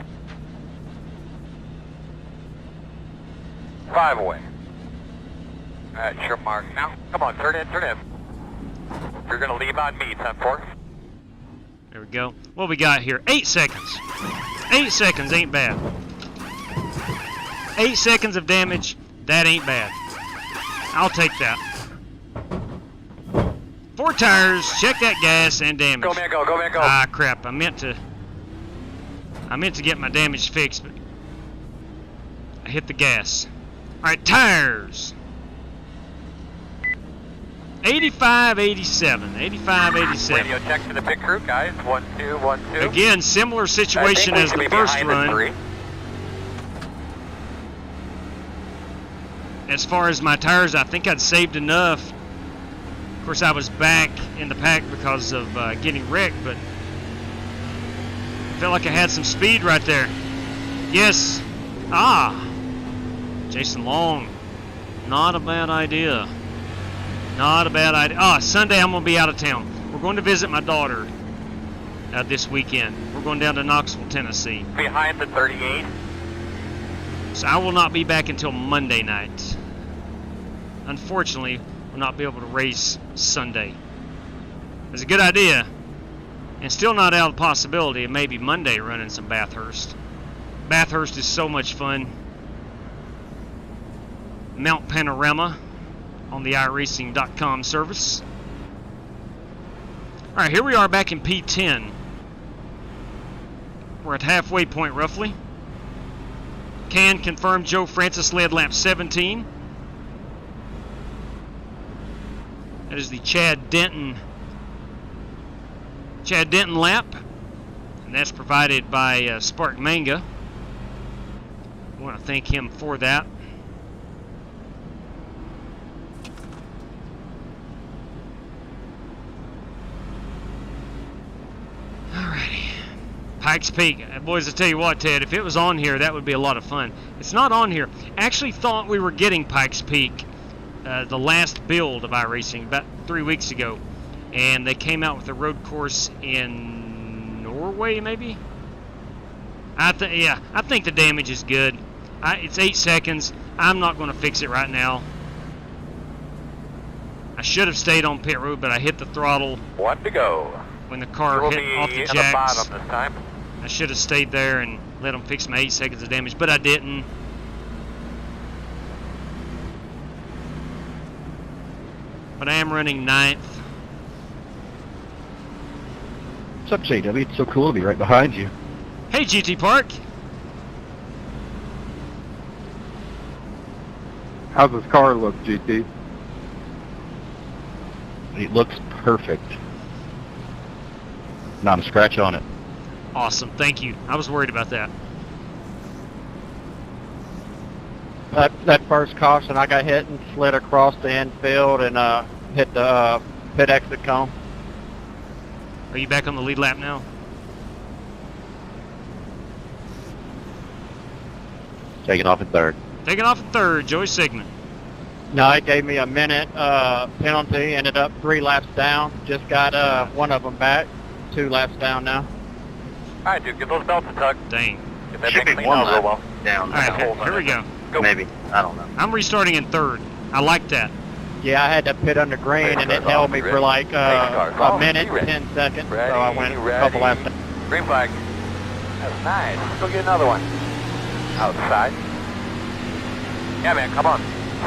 5 away. That's your mark now. Come on, turn in, turn in. You're going to leave on me, 10-4. There we go. What we got here? 8 seconds. 8 seconds ain't bad. 8 seconds of damage, that ain't bad. I'll take that. 4 tires, check that gas and damage. Go, man, go, go, man, go. Ah, crap. I meant to get my damage fixed, but I hit the gas. Alright, tires. 85, 87. 85, 87. Radio check to the pit crew, guys. 1, 2, 1, 2. Again, similar situation as the first run. As far as my tires, I think I'd saved enough. Of course, I was back in the pack because of getting wrecked, but I felt like I had some speed right there. Yes. Ah. Jason Long. Not a bad idea. Not a bad idea. Ah, Sunday I'm going to be out of town. We're going to visit my daughter this weekend. We're going down to Knoxville, Tennessee. Behind the 38. So I will not be back until Monday night. Unfortunately, we'll not be able to race Sunday. It's a good idea. And still not out of the possibility of maybe Monday running some Bathurst. Bathurst is so much fun. Mount Panorama on the iRacing.com service. Alright, here we are back in P10. We're at halfway point roughly. Can confirm Joe Francis led lap 17. That is the Chad Denton lap. And that's provided by Spark Manga. I want to thank him for that. Alrighty. Pikes Peak. Boys, I tell you what, Ted, if it was on here, that would be a lot of fun. It's not on here. Actually thought we were getting Pikes Peak, the last build of iRacing, about 3 weeks ago. And they came out with a road course in Norway, maybe? I think the damage is good. It's 8 seconds. I'm not going to fix it right now. I should have stayed on pit road, but I hit the throttle. 1 to go. When the car hit off the jacks. The bottom this time. I should have stayed there and let them fix my 8 seconds of damage, but I didn't. But I am running 9th. What's up, JW? It's so cool to be right behind you. Hey, GT Park. How's this car look, GT? It looks perfect. Not a scratch on it. Awesome, thank you. I was worried about that. That first caution, I got hit and slid across the infield and hit the pit exit cone. Are you back on the lead lap now? Taking off in third. Taking off in third, Joey Sigmund. No, it gave me a minute penalty. Ended up 3 laps down. Just got one of them back. 2 laps down now. All right, dude, get those belts a tug. Dang. Get that Should thing be cleaned one out real lap well. down. All right, here we go. Go. Maybe. I don't know. I'm restarting in third. I like that. Yeah, I had to pit under green, and it held me for like a minute, 10 seconds. Ready, So I went a couple laps down. Green flag. That's nice. Let's go get another one. Outside. Yeah, man, come on.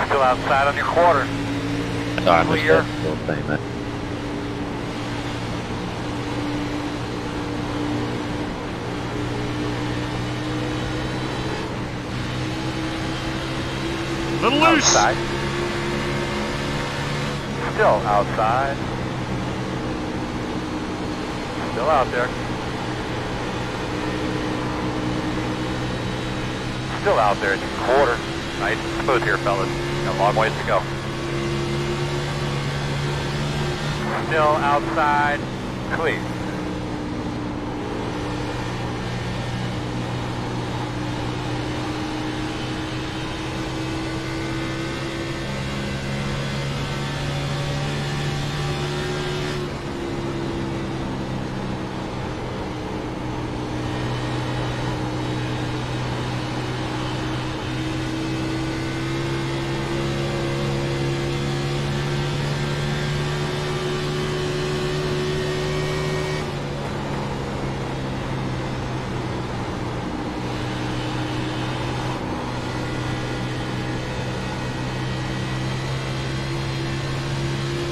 Still outside on your quarter. Sorry, Clear. still saying that. Little loose. Outside. Still outside. Still out there. Still out there at your quarter. Nice and smooth here, fellas. Got a long ways to go. Still outside. Clear.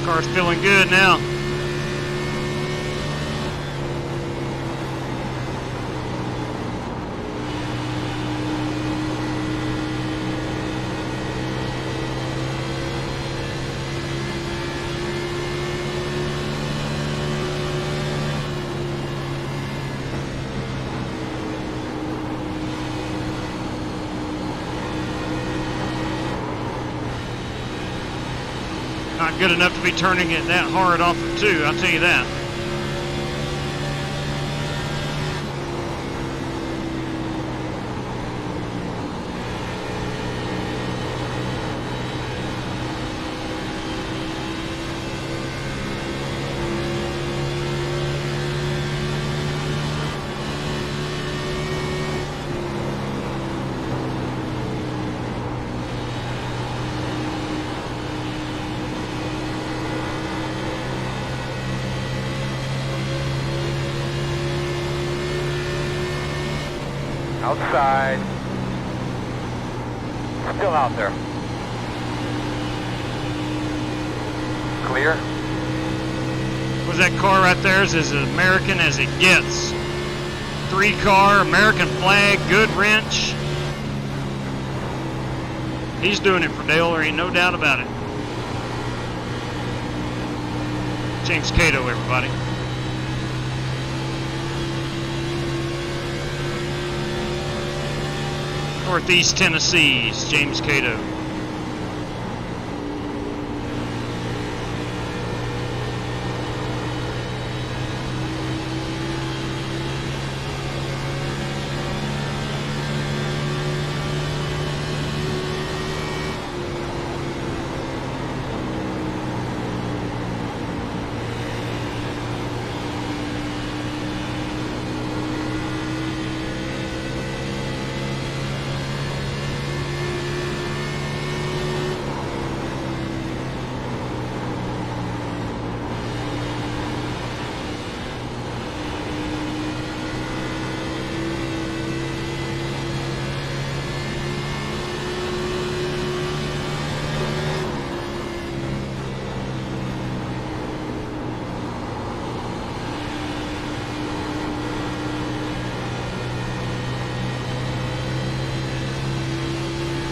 Car's feeling good now. Not good enough to be turning it that hard off of 2, I'll tell you that. Outside. Still out there. Clear. Was that car right there is as American as it gets. 3-car, American flag, good wrench. He's doing it for Dale, there ain't no doubt about it. James Cato, everybody. Northeast Tennessee's James Cato.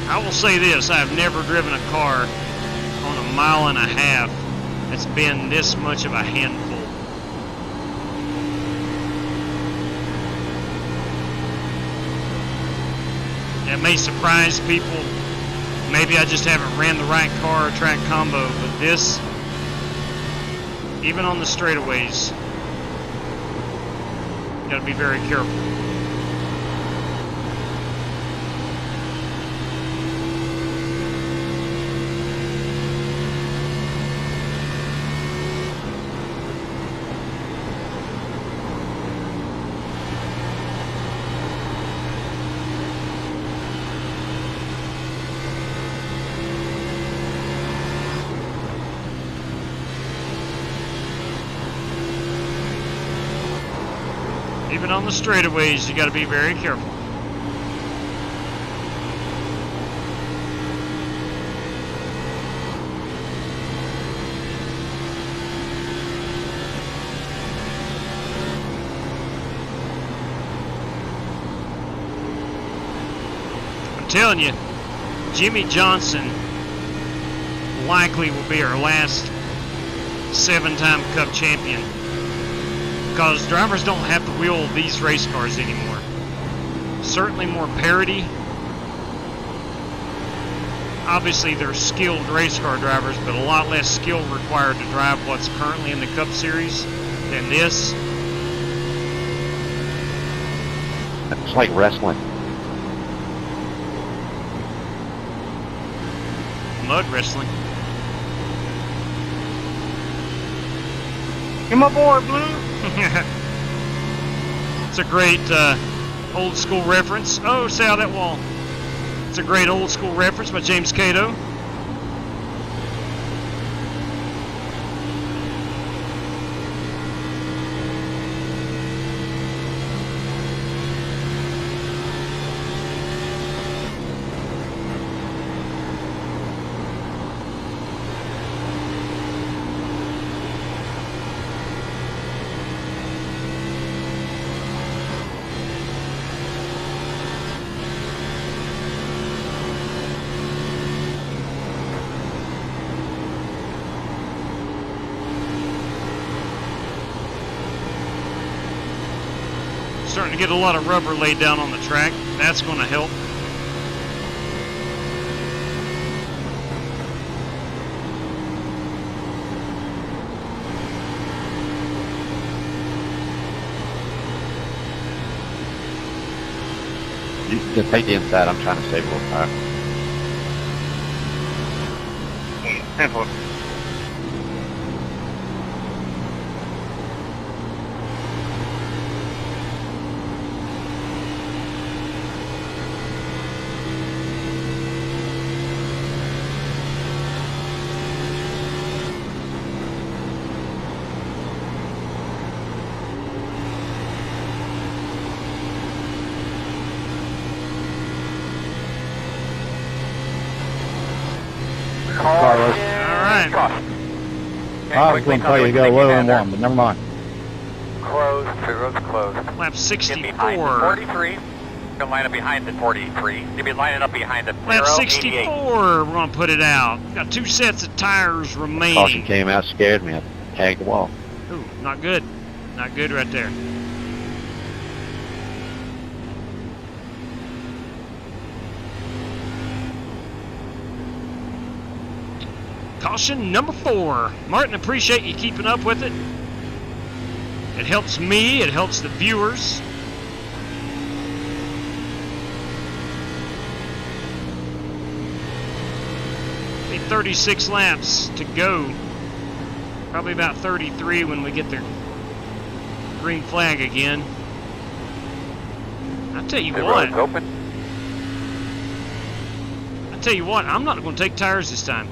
I will say this, I have never driven a car on 1.5 miles that's been this much of a handful. That may surprise people. Maybe I just haven't ran the right car or track combo, but this, even on the straightaways, you gotta be very careful. Even on the straightaways, you got to be very careful. I'm telling you, Jimmy Johnson likely will be our last 7-time Cup champion. Because drivers don't have to wheel these race cars anymore. Certainly more parity. Obviously they're skilled race car drivers, but a lot less skill required to drive what's currently in the Cup Series than this. It's like wrestling. Mud wrestling. Come aboard, Blue. It's a great old school reference. Oh, stay out of that wall. It's a great old school reference by James Cato. Starting to get a lot of rubber laid down on the track. That's going to help. You can just take the inside. I'm trying to save a little time. Simple. Carlos. Alright. I was going to tell you to go low and warm, but never mind. Closed. Two roads closed. Lap Get 64. behind the 43. You're going to line up behind the 43. You'll be lining up behind the Lap 088. 64. We're going to put it out. Got 2 sets of tires Caution remaining. came out, scared me. I tagged the wall. Ooh, not good. Not good right there. Caution number 4. Martin, appreciate you keeping up with it. It helps me, it helps the viewers. Be 36 laps to go. Probably about 33 when we get the green flag again. I'll tell you what. Open. I'll tell you what, I'm not going to take tires this time.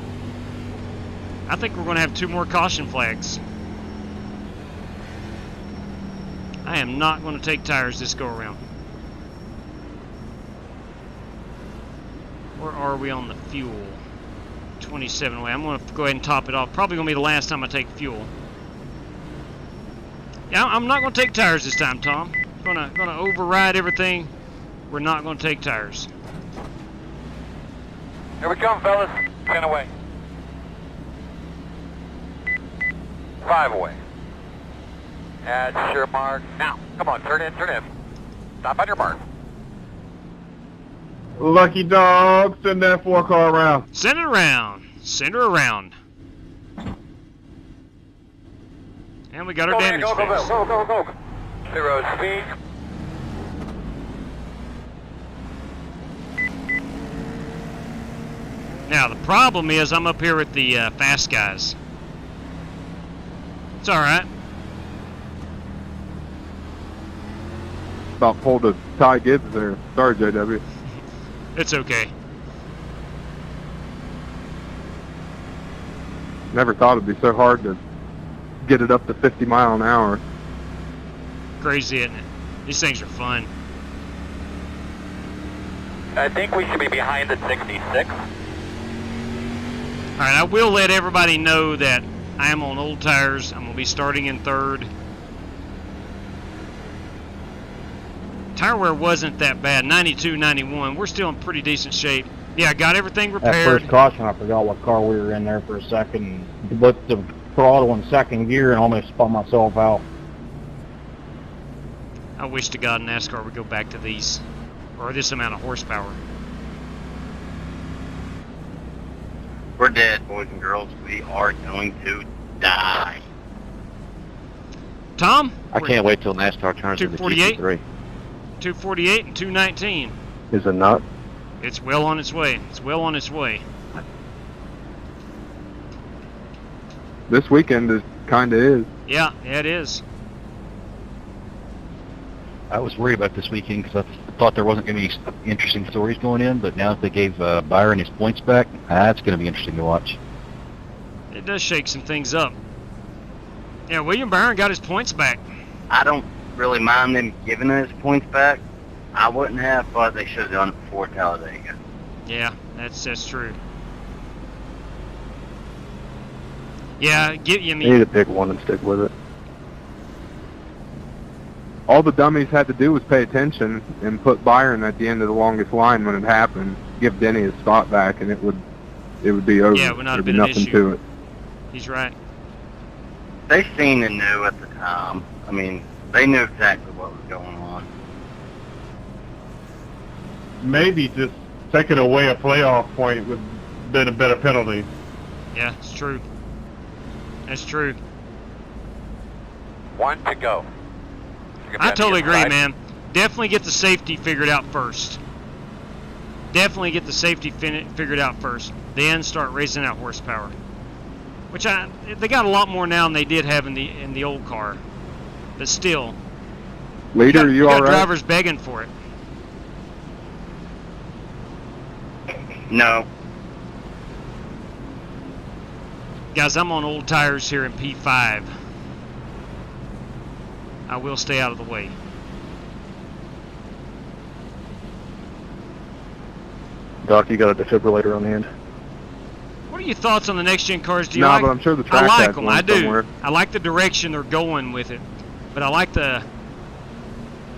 I think we're going to have 2 more caution flags. I am not going to take tires this go around. Where are we on the fuel? 27 away. I'm going to go ahead and top it off. Probably going to be the last time I take fuel. Yeah, I'm not going to take tires this time, Tom. Going to override everything. We're not going to take tires. Here we come, fellas. 10 away. 5 away. That's your mark. Now, come on, turn in, turn in. Stop on your mark. Lucky dog, send that 4-car around. Send it around. Send her around. And we got our damage go, fixed. go. 0 speed. Now, the problem is I'm up here with the fast guys. It's alright. About pulled a Ty Gibbs there. Sorry, JW. It's okay. Never thought it'd be so hard to get it up to 50 mile an hour. Crazy, isn't it? These things are fun. I think we should be behind at 66. Alright, I will let everybody know that I am on old tires. I'm going to be starting in third. Tire wear wasn't that bad. 92, 91. We're still in pretty decent shape. Yeah, I got everything repaired. That first caution, I forgot what car we were in there for a second. Put the throttle in second gear and almost spun myself out. I wish to God NASCAR would go back to these, or this amount of horsepower. We're dead, boys and girls. We are going to die. Tom? I can't wait till NASCAR turns into 248? GT3. 248 and 219. Is it not? It's well on its way. It's well on its way. This weekend is kind of is. Yeah, it is. I was worried about this weekend because I thought there wasn't going to be interesting stories going in, but now that they gave Byron his points back, that's going to be interesting to watch. It does shake some things up. Yeah, William Byron got his points back. I don't really mind them giving us points back. I wouldn't have thought they should have done it before Talladega. Yeah, that's true. Yeah, You need to pick one and stick with it. All the dummies had to do was pay attention and put Byron at the end of the longest line when it happened. Give Denny his spot back, and it would be over. Yeah, it would not have There'd be been an nothing issue. to it. He's right. They seemed to know at the time. I mean, they knew exactly what was going on. Maybe just taking away a playoff point would have been a better penalty. Yeah, it's true. That's true. 1 to go. I totally agree, man. Definitely get the safety figured out first. Definitely get the safety figured out first. Then start raising that horsepower. Which they got a lot more now than they did have in the old car. But still. Leader, you all got right? drivers begging for it. No. Guys, I'm on old tires here in P5. I will stay out of the way. Doc, you got a defibrillator on hand? What are your thoughts on the next gen cars? Do you No, like? but I'm sure the track I like has them. one I do. somewhere. I like the direction they're going with it, but I like the.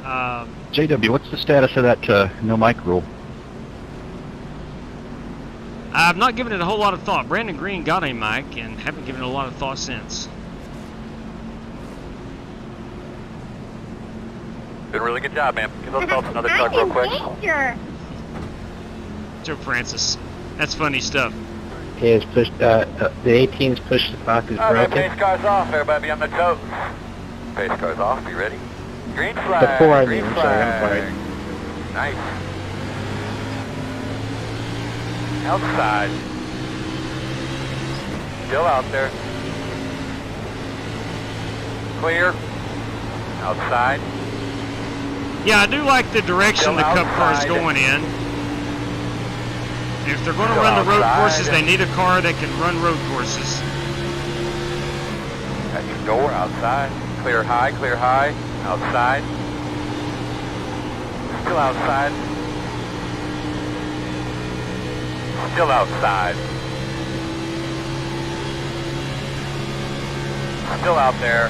JW, what's the status of that no mic rule? I've not given it a whole lot of thought. Brandon Green got a mic and haven't given it a lot of thought since. Did a really good job, man. Give those belts another tug real quick. Joe Francis. That's funny stuff. Okay, it's pushed, the 18's pushed the clock is Alright, man, broken. pace car's off. Everybody be on the toes. Pace car's off. Be ready. Green flag. Before I green leave, flag. sorry, I'm Nice. Outside. Still out there. Clear. Outside. Yeah, I do like the direction Still the Cup car's outside. going in. If they're going to Still run the road outside. courses, they need a car that can run road courses. At your door, outside. Clear high, outside. Still outside. Still outside. Still out there.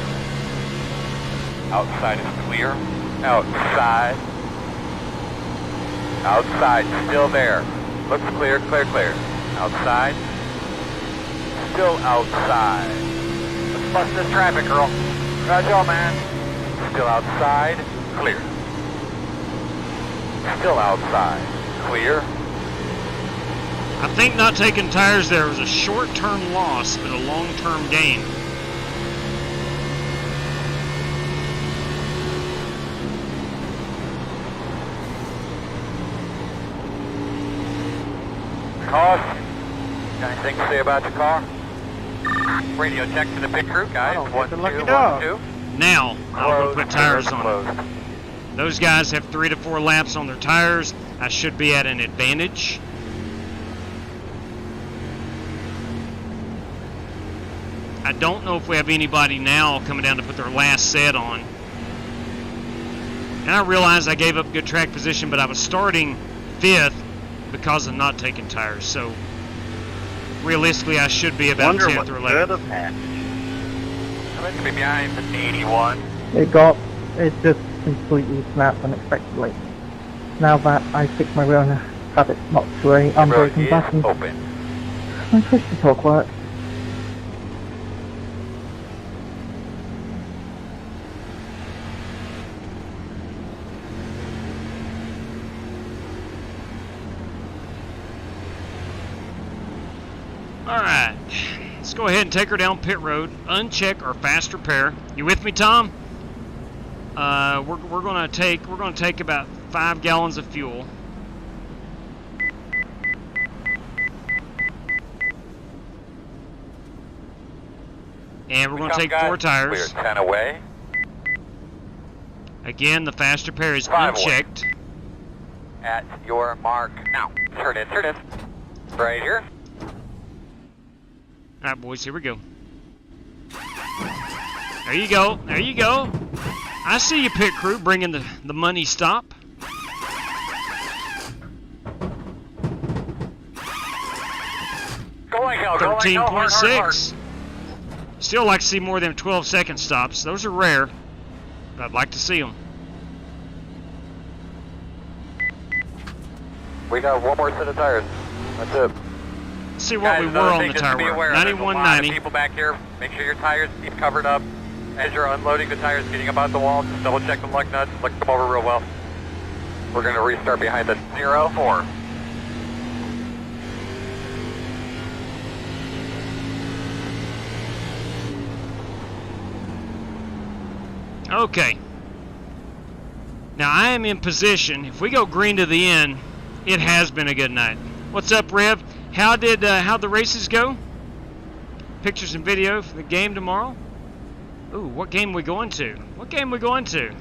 Outside is clear. Outside. Outside, still there. Looks clear, clear, clear. Outside. Still outside. Let's bust this traffic, girl. Roger, man. Still outside, clear. Still outside, clear. I think not taking tires there was a short-term loss, but a long-term gain. Car, got anything to say about your car? Radio check to the pit crew, guys. 1, 2, 1, 2. Now, I'm going to put tires on closed. it. Those guys have 3 to 4 laps on their tires. I should be at an advantage. I don't know if we have anybody now coming down to put their last set on. And I realized I gave up good track position, but I was starting 5th because of not taking tires. So realistically, I should be about 10th or 11th. I'm going to be behind the 81. It just completely snapped unexpectedly. Now that I fixed my wheel and had it knocked to a unbroken button, I push the torque work. Alright, let's go ahead and take her down pit road, uncheck our fast repair. You with me, Tom? We're gonna take about 5 gallons of fuel. And we're gonna take 4 tires. We're 10 away. Again, the fast repair is 5 unchecked. away. At your mark now. Turn in. Right here. Alright, boys, here we go. There you go. There you go. I see you, pit crew, bringing the money stop. Go like hell. 13.6. Still like to see more than 12-second stops. Those are rare, but I'd like to see them. We got 1 more set of tires. That's it. Let's see what we were on the tire. 91.90. People back here, make sure your tires keep covered up. As you're unloading the tires, getting about the wall, just double check the lug nuts, look them over real well. We're going to restart behind the 0-4. Okay. Now I am in position. If we go green to the end, it has been a good night. What's up, Rev? How'd the races go? Pictures and video for the game tomorrow. Ooh, what game we going to? What game we going to?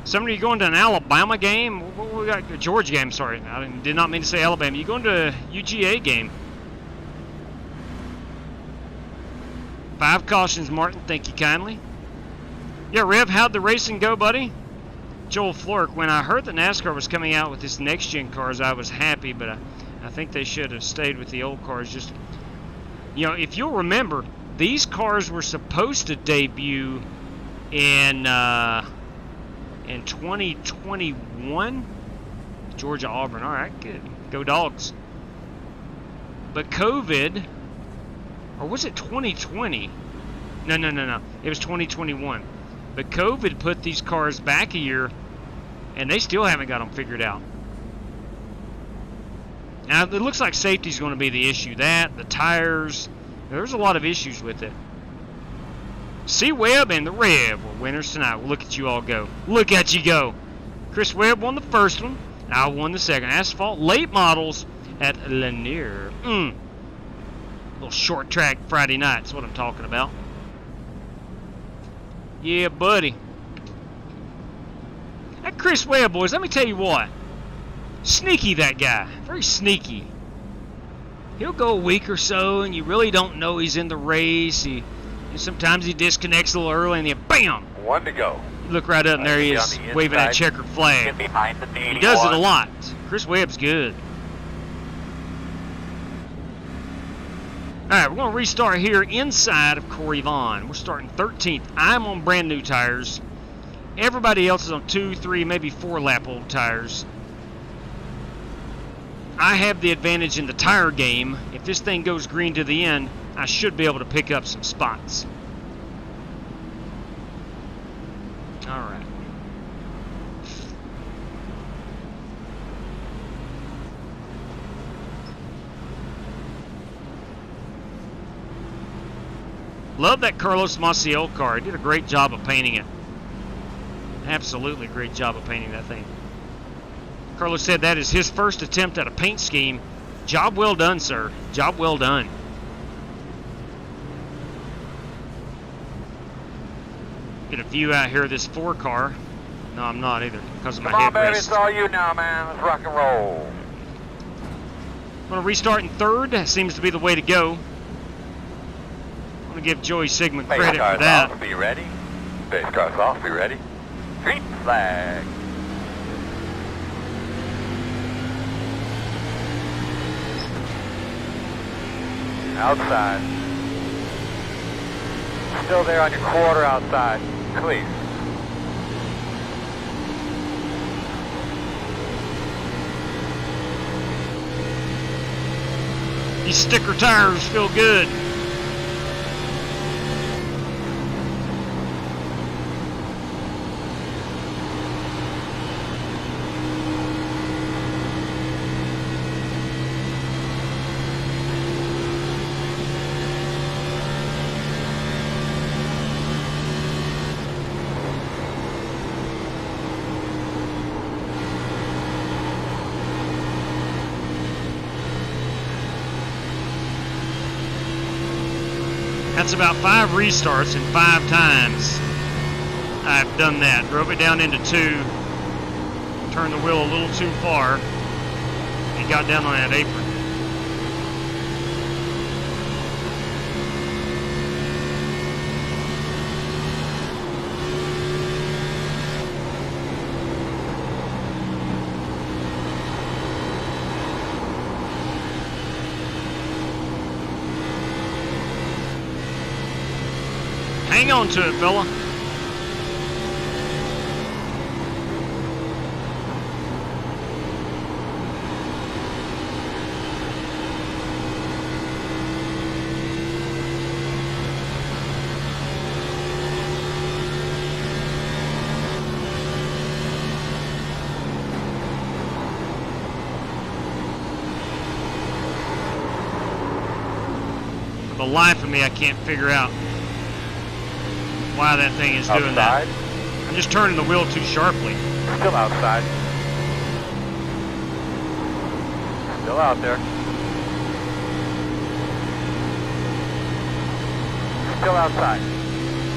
Somebody, you going to an Alabama game? What we got? A Georgia game, sorry. I did not mean to say Alabama. You going to a UGA game? 5 cautions, Martin. Thank you kindly. Yeah, Rev, how'd the racing go, buddy? Joel Flork, when I heard that NASCAR was coming out with this next-gen cars, I was happy, but I think they should have stayed with the old cars. Just, you know, if you'll remember, these cars were supposed to debut in 2021. Georgia Auburn. All right, good. Go Dogs. But COVID, or was it 2020? No. It was 2021. But COVID put these cars back a year, and they still haven't got them figured out. Now, it looks like safety's going to be the issue. That, the tires, there's a lot of issues with it. C-Webb and the Rev were winners tonight. Well, look at you all go. Look at you go. Chris Webb won the first one. I won the second. Asphalt late models at Lanier. Little short track Friday night. That's what I'm talking about. Yeah, buddy. That Chris Webb, boys, let me tell you what. Sneaky, that guy. Very sneaky. He'll go a week or so, and you really don't know he's in the race. Sometimes he disconnects a little early, and then BAM! 1 to go. You look right up, and there he is, waving that checkered flag. He does it a lot. Chris Webb's good. Alright, we're going to restart here inside of Corey Vaughn. We're starting 13th. I'm on brand new tires. Everybody else is on 2, 3, maybe 4 lap old tires. I have the advantage in the tire game. If this thing goes green to the end, I should be able to pick up some spots. Alright. Love that Carlos Maciel car. He did a great job of painting it. Absolutely great job of painting that thing. Carlos said that is his first attempt at a paint scheme. Job well done, sir. Job well done. Get a view out here of this 4 car. No, I'm not either, because of my Come on, baby, headrest. it's all you now, man. Let's rock and roll. I'm going to restart in 3rd. That seems to be the way to go. I'm going to give Joey Sigmund Base credit cars for that. off, be ready. Base cars off, be ready. Green flag. Outside. Still there on your quarter outside. Clear. These sticker tires feel good. That's about 5 restarts and 5 times I've done that. Drove it down into 2, turned the wheel a little too far, and got down on that apron. Hang on to it, fella. For the life of me, I can't figure out why that thing is doing that. I'm just turning the wheel too sharply. Still outside. Still out there. Still outside.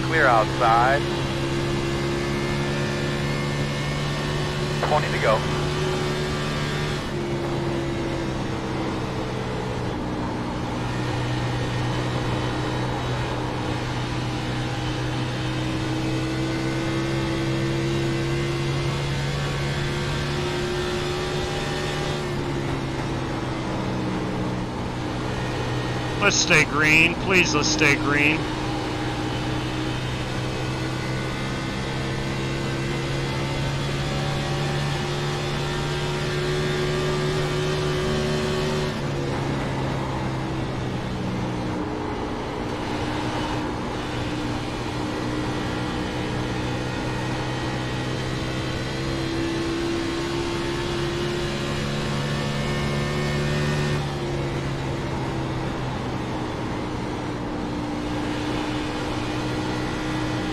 Clear outside. 20 to go. Let's stay green. Please, let's stay green.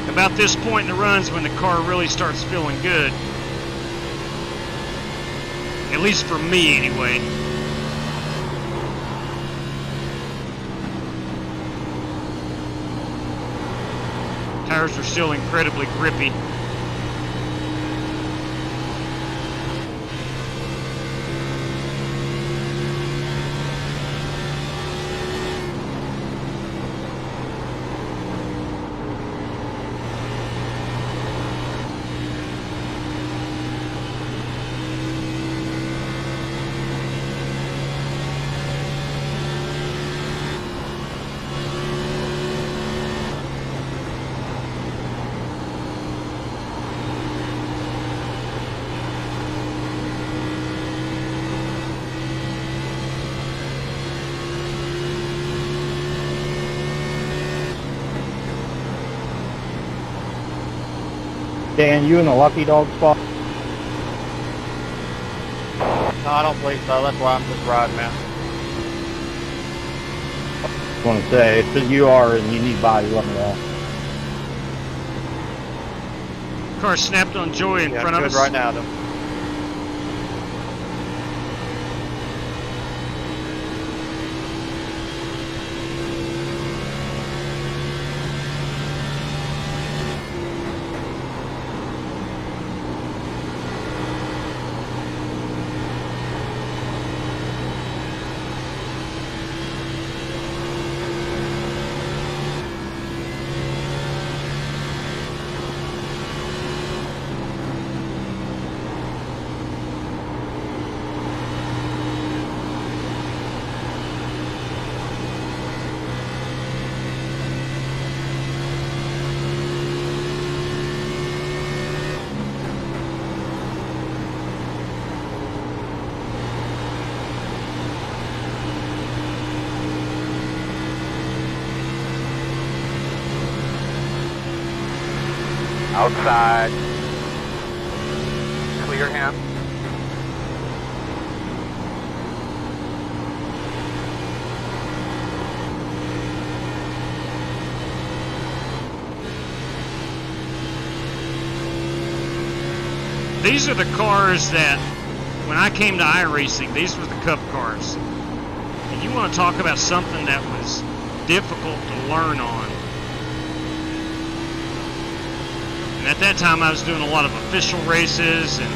About this point in the runs when the car really starts feeling good. At least for me, anyway. Tires are still incredibly grippy. Dan, you in the lucky dog spot? No, I don't believe so. That's why I'm just riding, man. just want to say, if you are and you need body, let me know. Car snapped on Joy in front of us. right now, though. Outside. Clear him. These are the cars that, when I came to iRacing, these were the Cup cars. And you want to talk about something that was difficult to learn on. And at that time I was doing a lot of official races and...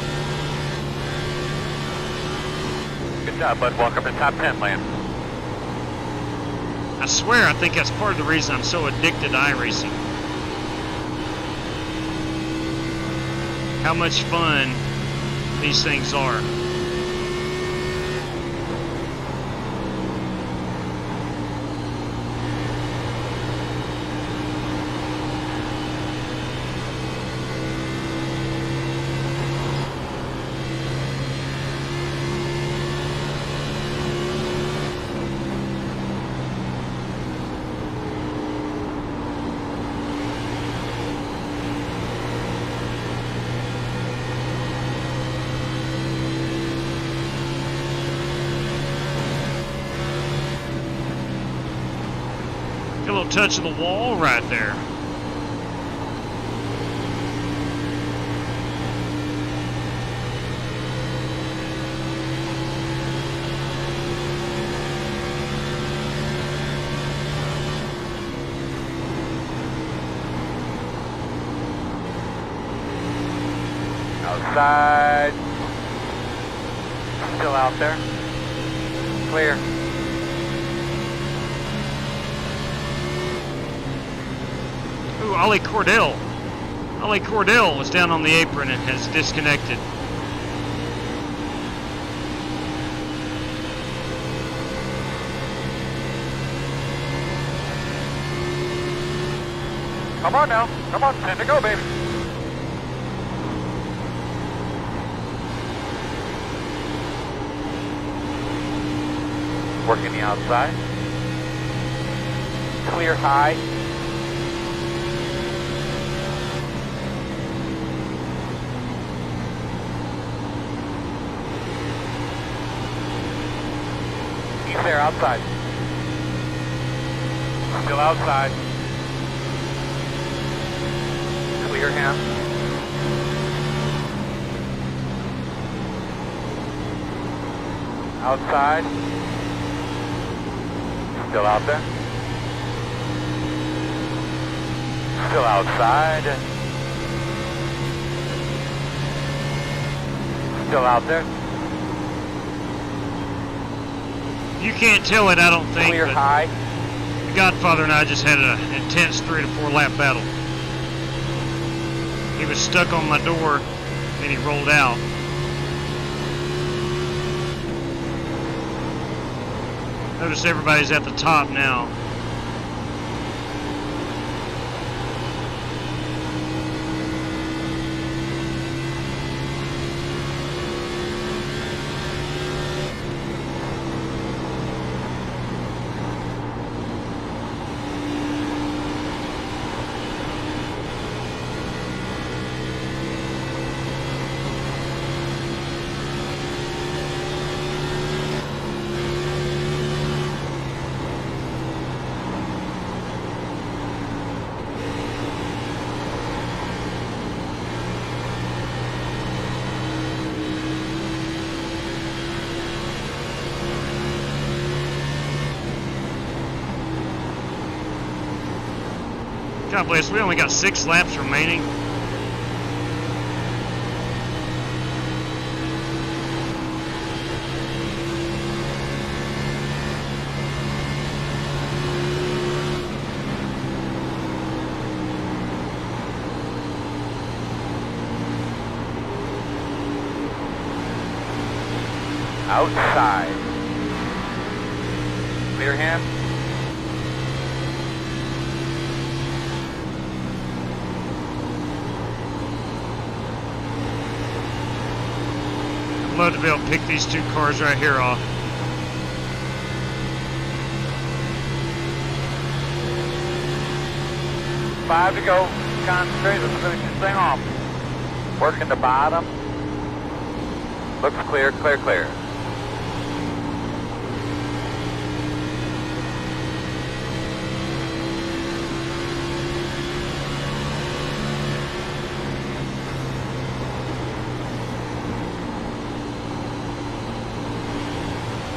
Good job, bud. Welcome to top 10 land. I swear I think that's part of the reason I'm so addicted to iRacing. How much fun these things are. A little touch of the wall right there. Outside. Still out there. Clear. Ooh, Ollie Cordell. Ollie Cordell was down on the apron and has disconnected. Come on now. Come on. Time to go, baby. Working the outside. Clear high. He's there outside. Still outside. Clear him. Outside. Still out there. Still outside. Still out there. You can't tell it, I don't think. Clear but high. The Godfather and I just had an intense 3 to 4 lap battle. He was stuck on my door, and he rolled out. Notice everybody's at the top now. God bless, we only got 6 laps remaining. Outside. Clear him. I'd love to be able to pick these 2 cars right here off. Five to go. Concentrate. Let's finish this thing off. Working the bottom. Looks clear, clear, clear.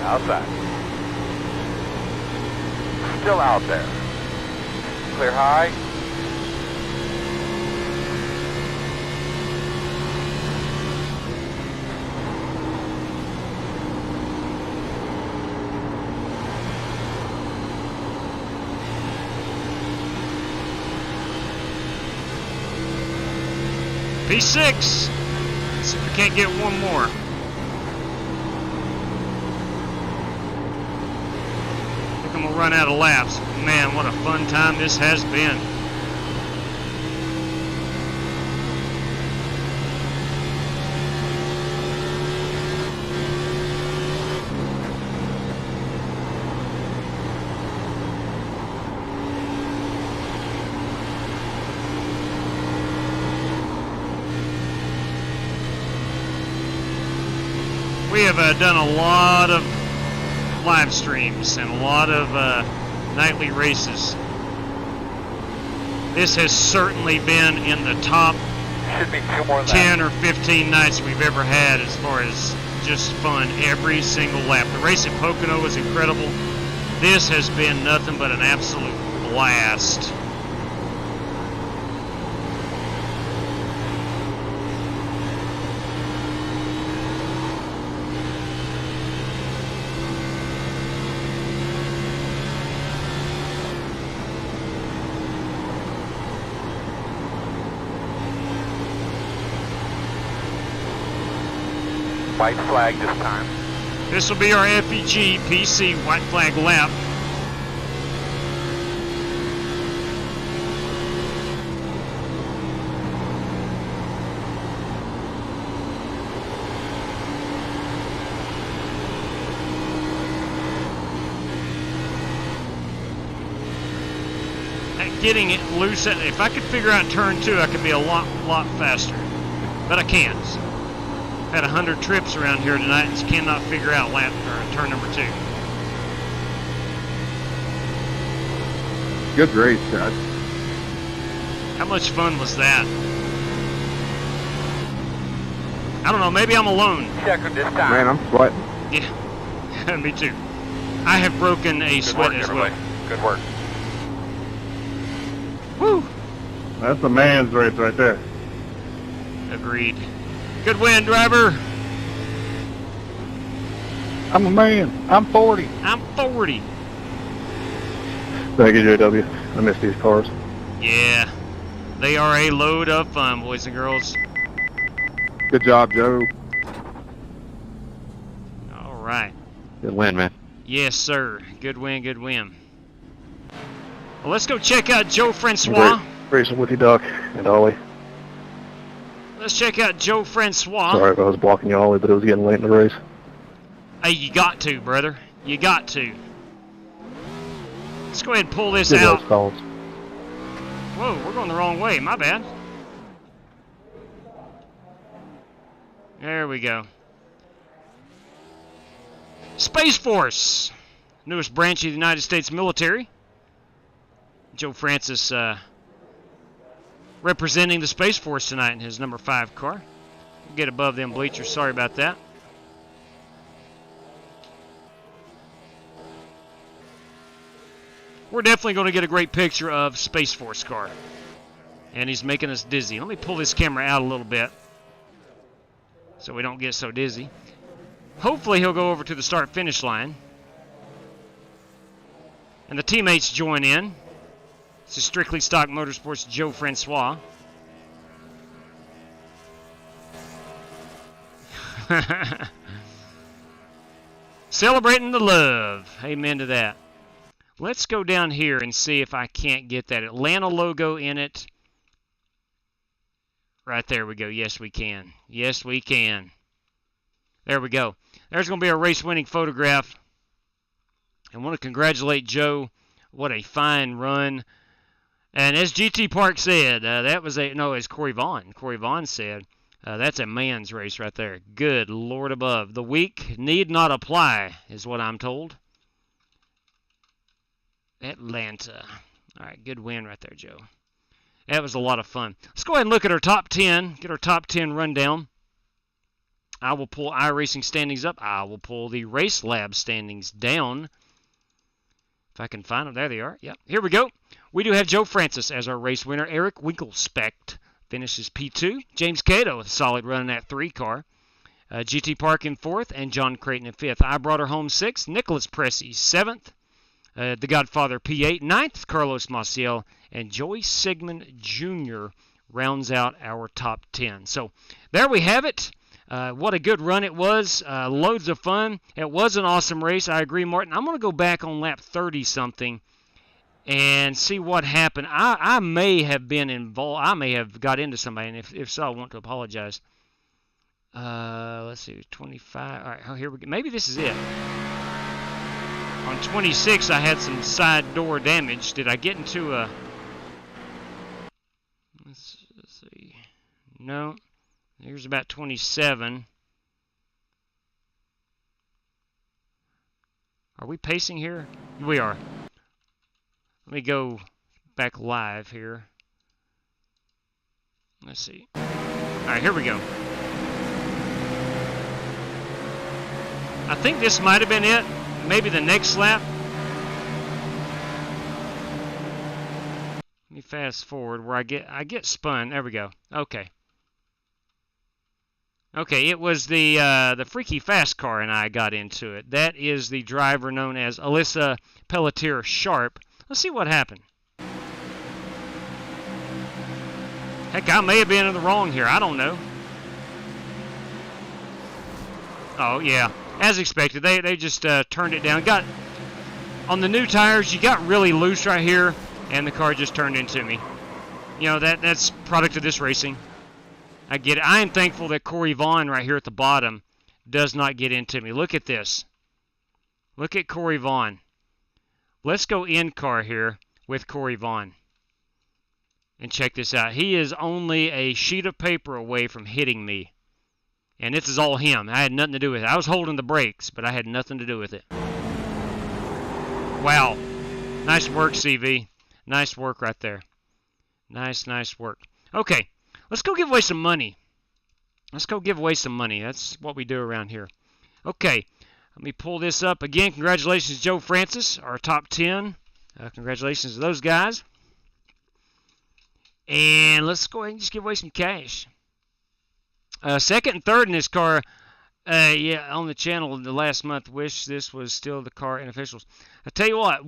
Outside. Still out there. Clear high. P6. Let's see if we can't get one more. I think I'm gonna run out of laps. Man, what a fun time this has been. We have done a lot of live streams and a lot of nightly races. This has certainly been in the top Should be 2 more 10 or 15 nights we've ever had as far as just fun every single lap. The race at Pocono was incredible. This has been nothing but an absolute blast. White flag this time. This will be our FEG PC white flag lap. Getting it loose, if I could figure out turn 2, I could be a lot faster, but I can't. Had 100 trips around here tonight and cannot figure out lap or turn number 2. Good race, Chad. How much fun was that? I don't know, maybe I'm alone. Checker this time. Man, I'm sweating. Yeah, me too. I have broken a sweat as well. Good work. Woo! That's a man's race right there. Agreed. Good win, driver. I'm a man. I'm 40. I'm 40. Thank you, JW. I miss these cars. Yeah, they are a load of fun, boys and girls. Good job, Joe. All right. Good win, man. Yes, sir. Good win, good win. Well, let's go check out Joe Francois. Great racing with you, Doc, and Ollie. Let's check out Joe Francois. Sorry if I was blocking you, Ollie, but it was getting late in the race. Hey, you got to, brother. You got to. Let's go ahead and pull this out. Calls. Whoa, we're going the wrong way. My bad. There we go. Space Force, newest branch of the United States military. Joe Francis representing the Space Force tonight in his number 5 car. We'll get above them bleachers. Sorry about that. we're definitely going to get a great picture of Space Force car. And he's making us dizzy. Let me pull this camera out a little bit so we don't get so dizzy. Hopefully he'll go over to the start-finish line. And the teammates join in. This is Strictly Stock Motorsports' Joe Francois. Celebrating the love. Amen to that. Let's go down here and see if I can't get that Atlanta logo in it. Right there we go. Yes, we can. Yes, we can. There we go. There's going to be a race-winning photograph. I want to congratulate Joe. What a fine run. And as GT Park said, that was a... No, as Corey Vaughn. Corey Vaughn said, that's a man's race right there. Good Lord above. The weak need not apply, is what I'm told. Atlanta. All right, good win right there, Joe. That was a lot of fun. Let's go ahead and look at our top 10. Get our top 10 rundown. I will pull iRacing standings up. I will pull the RaceLab standings down. If I can find them. There they are. Yep. Here we go. We do have Joe Francis as our race winner. Eric Winkelspect finishes P2. James Cato with a solid run in that 3 car. GT Park in 4th and John Creighton in 5th. I brought her home 6th. Nicholas Pressey 7th. The Godfather P8. 9th, Carlos Maciel. And Joey Sigmund Jr. rounds out our top 10. So there we have it. What a good run it was. Loads of fun. It was an awesome race. I agree, Martin. I'm going to go back on lap 30-something and see what happened. I may have been involved. I may have got into somebody, and if so, I want to apologize. Let's see, 25. All right, here we go. Maybe this is it. On 26, I had some side door damage. Did I get into a... Let's see. No. Here's about 27. Are we pacing here? We are. Let me go back live here. Let's see. All right, here we go. I think this might have been it. Maybe the next lap. Let me fast forward where I get spun. There we go. Okay. Okay, it was the Freaky Fast car and I got into it. That is the driver known as Alyssa Pelletier Sharp. Let's see what happened. Heck, I may have been in the wrong here. I don't know. Oh, yeah. As expected, they just turned it down. Got on the new tires, you got really loose right here, and the car just turned into me. You know, that's product of this racing. I get it. I am thankful that Corey Vaughn right here at the bottom does not get into me. Look at this. Look at Corey Vaughn. Let's go in car here with Corey Vaughn. And check this out. He is only a sheet of paper away from hitting me. And this is all him. I had nothing to do with it. I was holding the brakes, but I had nothing to do with it. Wow. Nice work, CV. Nice work right there. Nice work. Okay. Let's go give away some money. Let's go give away some money. That's what we do around here. Okay. Let me pull this up. Again, congratulations, Joe Francis, our top 10. Congratulations to those guys. And let's go ahead and just give away some cash. Second and third in this car, yeah, on the channel the last month, wish this was still the car and officials. I tell you what,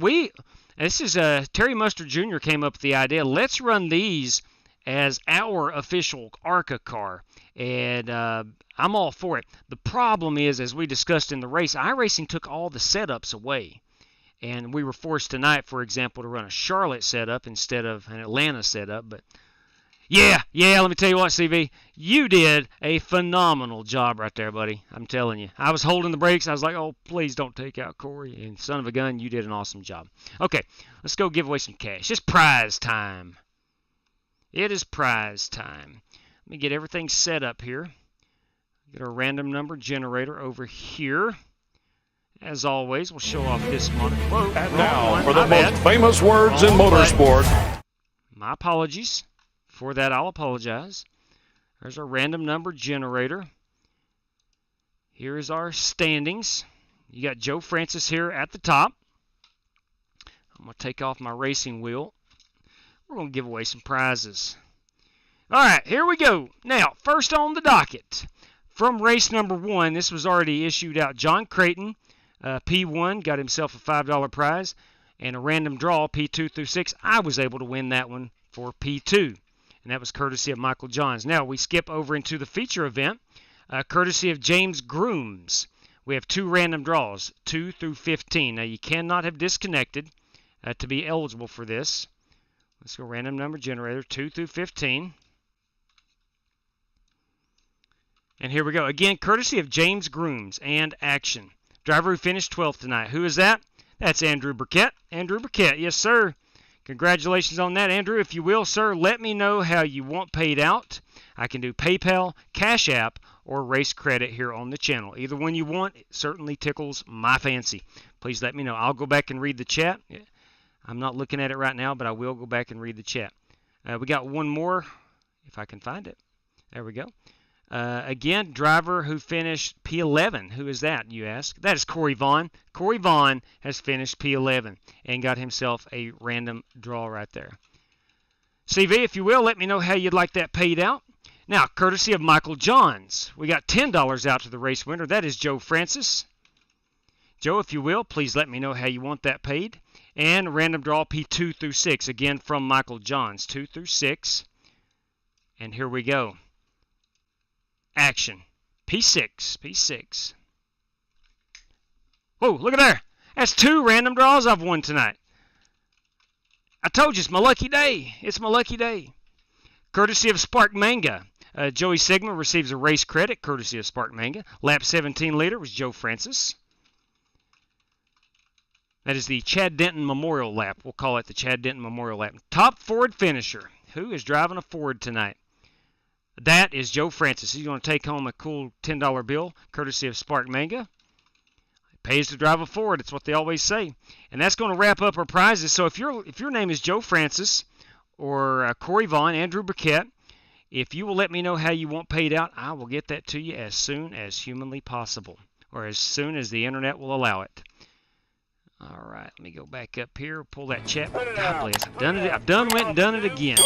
this is Terry Mustard Jr. came up with the idea. Let's run these as our official ARCA car, and I'm all for it. The problem is, as we discussed in the race, iRacing took all the setups away, and we were forced tonight, for example, to run a Charlotte setup instead of an Atlanta setup. But yeah, let me tell you what, CV, you did a phenomenal job right there, buddy. I'm telling you. I was holding the brakes. I was like, oh, please don't take out Corey. And son of a gun, you did an awesome job. Okay, let's go give away some cash. It's prize time. It is prize time. Let me get everything set up here. Get our random number generator over here. As always, we'll show off this monitor. Whoa, and now for the most famous words in motorsport. My apologies. For that, I'll apologize. There's our random number generator. Here is our standings. You got Joe Francis here at the top. I'm going to take off my racing wheel. We're going to give away some prizes. All right, here we go. Now, first on the docket, from race number 1, this was already issued out. John Creighton, P1, got himself a $5 prize, and a random draw, P2 through 6. I was able to win that one for P2, and that was courtesy of Michael Johns. Now, we skip over into the feature event, courtesy of James Grooms. We have 2 random draws, 2 through 15. Now, you cannot have disconnected to be eligible for this. Let's go random number generator, 2 through 15. And here we go. Again, courtesy of James Grooms and Action. Driver who finished 12th tonight. Who is that? That's Andrew Burkett. Andrew Burkett, yes, sir. Congratulations on that, Andrew. If you will, sir, let me know how you want paid out. I can do PayPal, Cash App, or Race Credit here on the channel. Either one you want, it certainly tickles my fancy. Please let me know. I'll go back and read the chat. I'm not looking at it right now, but I will go back and read the chat. We got one more, if I can find it. There we go. Again, driver who finished P11. Who is that, you ask? That is Corey Vaughn. Corey Vaughn has finished P11 and got himself a random draw right there. CV, if you will, let me know how you'd like that paid out. Now, courtesy of Michael Johns, we got $10 out to the race winner. That is Joe Francis. Joe, if you will, please let me know how you want that paid. And random draw P2 through 6, again from Michael Johns, 2 through 6. And here we go. Action. P6. P6. Whoa, look at there. That's 2 random draws I've won tonight. I told you, it's my lucky day. It's my lucky day. Courtesy of Spark Manga. Joey Sigma receives a race credit, courtesy of Spark Manga. Lap 17 leader was Joe Francis. That is the Chad Denton Memorial Lap. We'll call it the Chad Denton Memorial Lap. Top Ford finisher. Who is driving a Ford tonight? That is Joe Francis. He's going to take home a cool $10 bill, courtesy of Spark Manga. It pays to drive a Ford. It's what they always say. And that's going to wrap up our prizes. So if your name is Joe Francis or Corey Vaughn, Andrew Burkett, if you will let me know how you want paid out, I will get that to you as soon as humanly possible, or as soon as the internet will allow it. All right, let me go back up here, pull that chat. God bless. I've done it. I've went and done it again.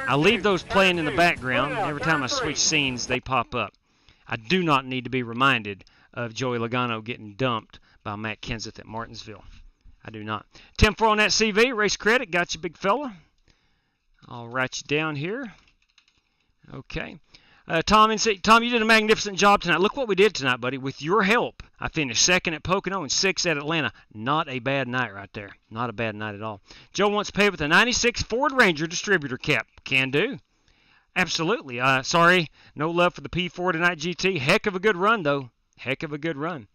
I leave those playing in the background. Every time I switch scenes, they pop up. I do not need to be reminded of Joey Logano getting dumped by Matt Kenseth at Martinsville. I do not. 10-4 on that CV. Race credit. Got you, big fella. I'll write you down here. Okay. Tom, you did a magnificent job tonight. Look what we did tonight, buddy. With your help, I finished 2nd at Pocono and 6th at Atlanta. Not a bad night right there. Not a bad night at all. Joe wants to pay with a 96 Ford Ranger distributor cap. Can do. Absolutely. Sorry, no love for the P4 tonight, GT. Heck of a good run, though. Heck of a good run.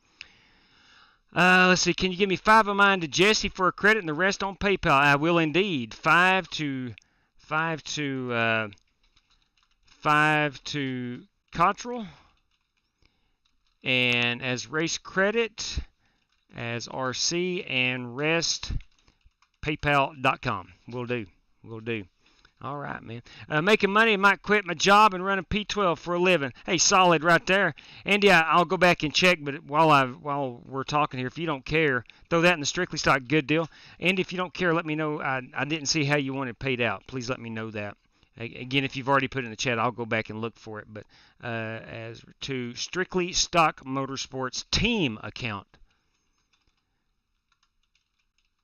Let's see. Can you give me 5 of mine to Jesse for a credit and the rest on PayPal? I will indeed. 5 to Cottrell, and as race credit, as RC, and rest, PayPal.com. Will do. All right, man. Making money, I might quit my job and run a P12 for a living. Hey, solid right there. Andy, I'll go back and check, but while we're talking here, if you don't care, throw that in the Strictly Stock good deal. Andy, if you don't care, let me know. I didn't see how you wanted paid out. Please let me know that. Again, if you've already put it in the chat, I'll go back and look for it. But as to Strictly Stock Motorsports team account.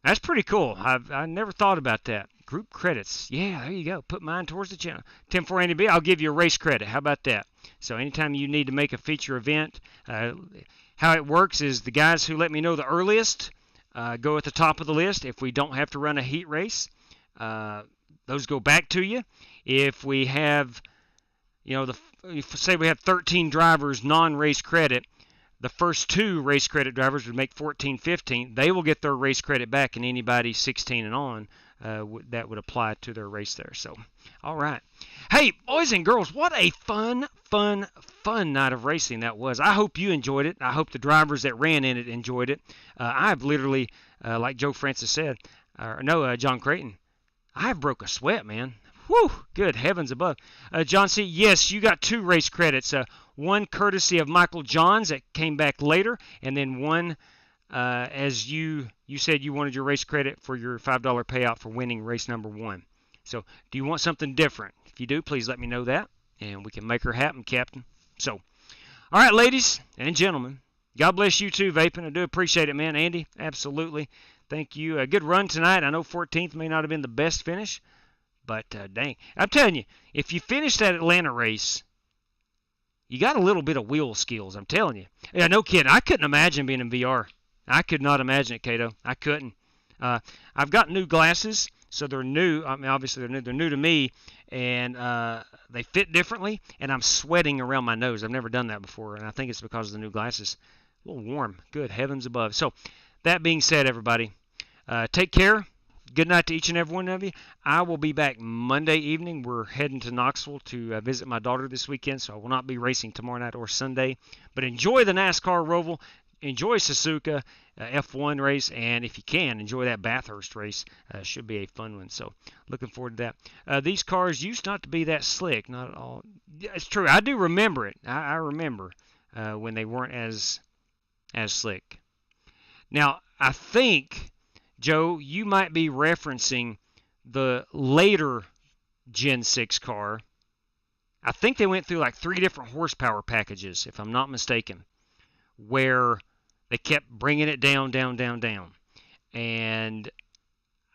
That's pretty cool. I never thought about that. Group credits. Yeah, there you go. Put mine towards the channel. 10-4 Andy B, I'll give you a race credit. How about that? So anytime you need to make a feature event, how it works is the guys who let me know the earliest go at the top of the list. If we don't have to run a heat race, those go back to you. If we have, say we have 13 drivers non-race credit, the first 2 race credit drivers would make 14, 15. They will get their race credit back, and anybody 16 and on, that would apply to their race there. So, all right. Hey, boys and girls, what a fun night of racing that was. I hope you enjoyed it. I hope the drivers that ran in it enjoyed it. I've literally, like Joe Francis said, John Creighton, I've broke a sweat, man. Whew, good heavens above. John C., yes, you got 2 race credits. One courtesy of Michael Johns that came back later, and then one as you said you wanted your race credit for your $5 payout for winning race number 1. So do you want something different? If you do, please let me know that, and we can make her happen, Captain. So, all right, ladies and gentlemen, God bless you too, Vaping. I do appreciate it, man. Andy, absolutely. Thank you. A good run tonight. I know 14th may not have been the best finish, but dang. I'm telling you, if you finish that Atlanta race, you got a little bit of wheel skills, I'm telling you. Yeah, no kidding. I couldn't imagine being in VR. I could not imagine it, Cato. I couldn't. I've got new glasses, so they're new. I mean, obviously, they're new. They're new to me, and they fit differently, and I'm sweating around my nose. I've never done that before, and I think it's because of the new glasses. A little warm. Good heavens above. So, that being said, everybody, take care. Good night to each and every one of you. I will be back Monday evening. We're heading to Knoxville to visit my daughter this weekend, so I will not be racing tomorrow night or Sunday. But enjoy the NASCAR Roval. Enjoy Suzuka F1 race, and if you can, enjoy that Bathurst race. Should be a fun one. So looking forward to that. These cars used not to be that slick. Not at all. It's true. I do remember it. I remember when they weren't as slick. Now, I think, Joe, you might be referencing the later Gen 6 car. I think they went through like 3 different horsepower packages, if I'm not mistaken, where they kept bringing it down. And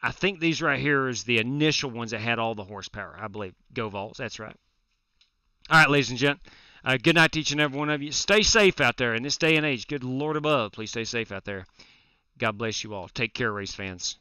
I think these right here is the initial ones that had all the horsepower, I believe. Go Vols, that's right. All right, ladies and gents. Good night to each and every one of you. Stay safe out there in this day and age. Good Lord above, please stay safe out there. God bless you all. Take care, race fans.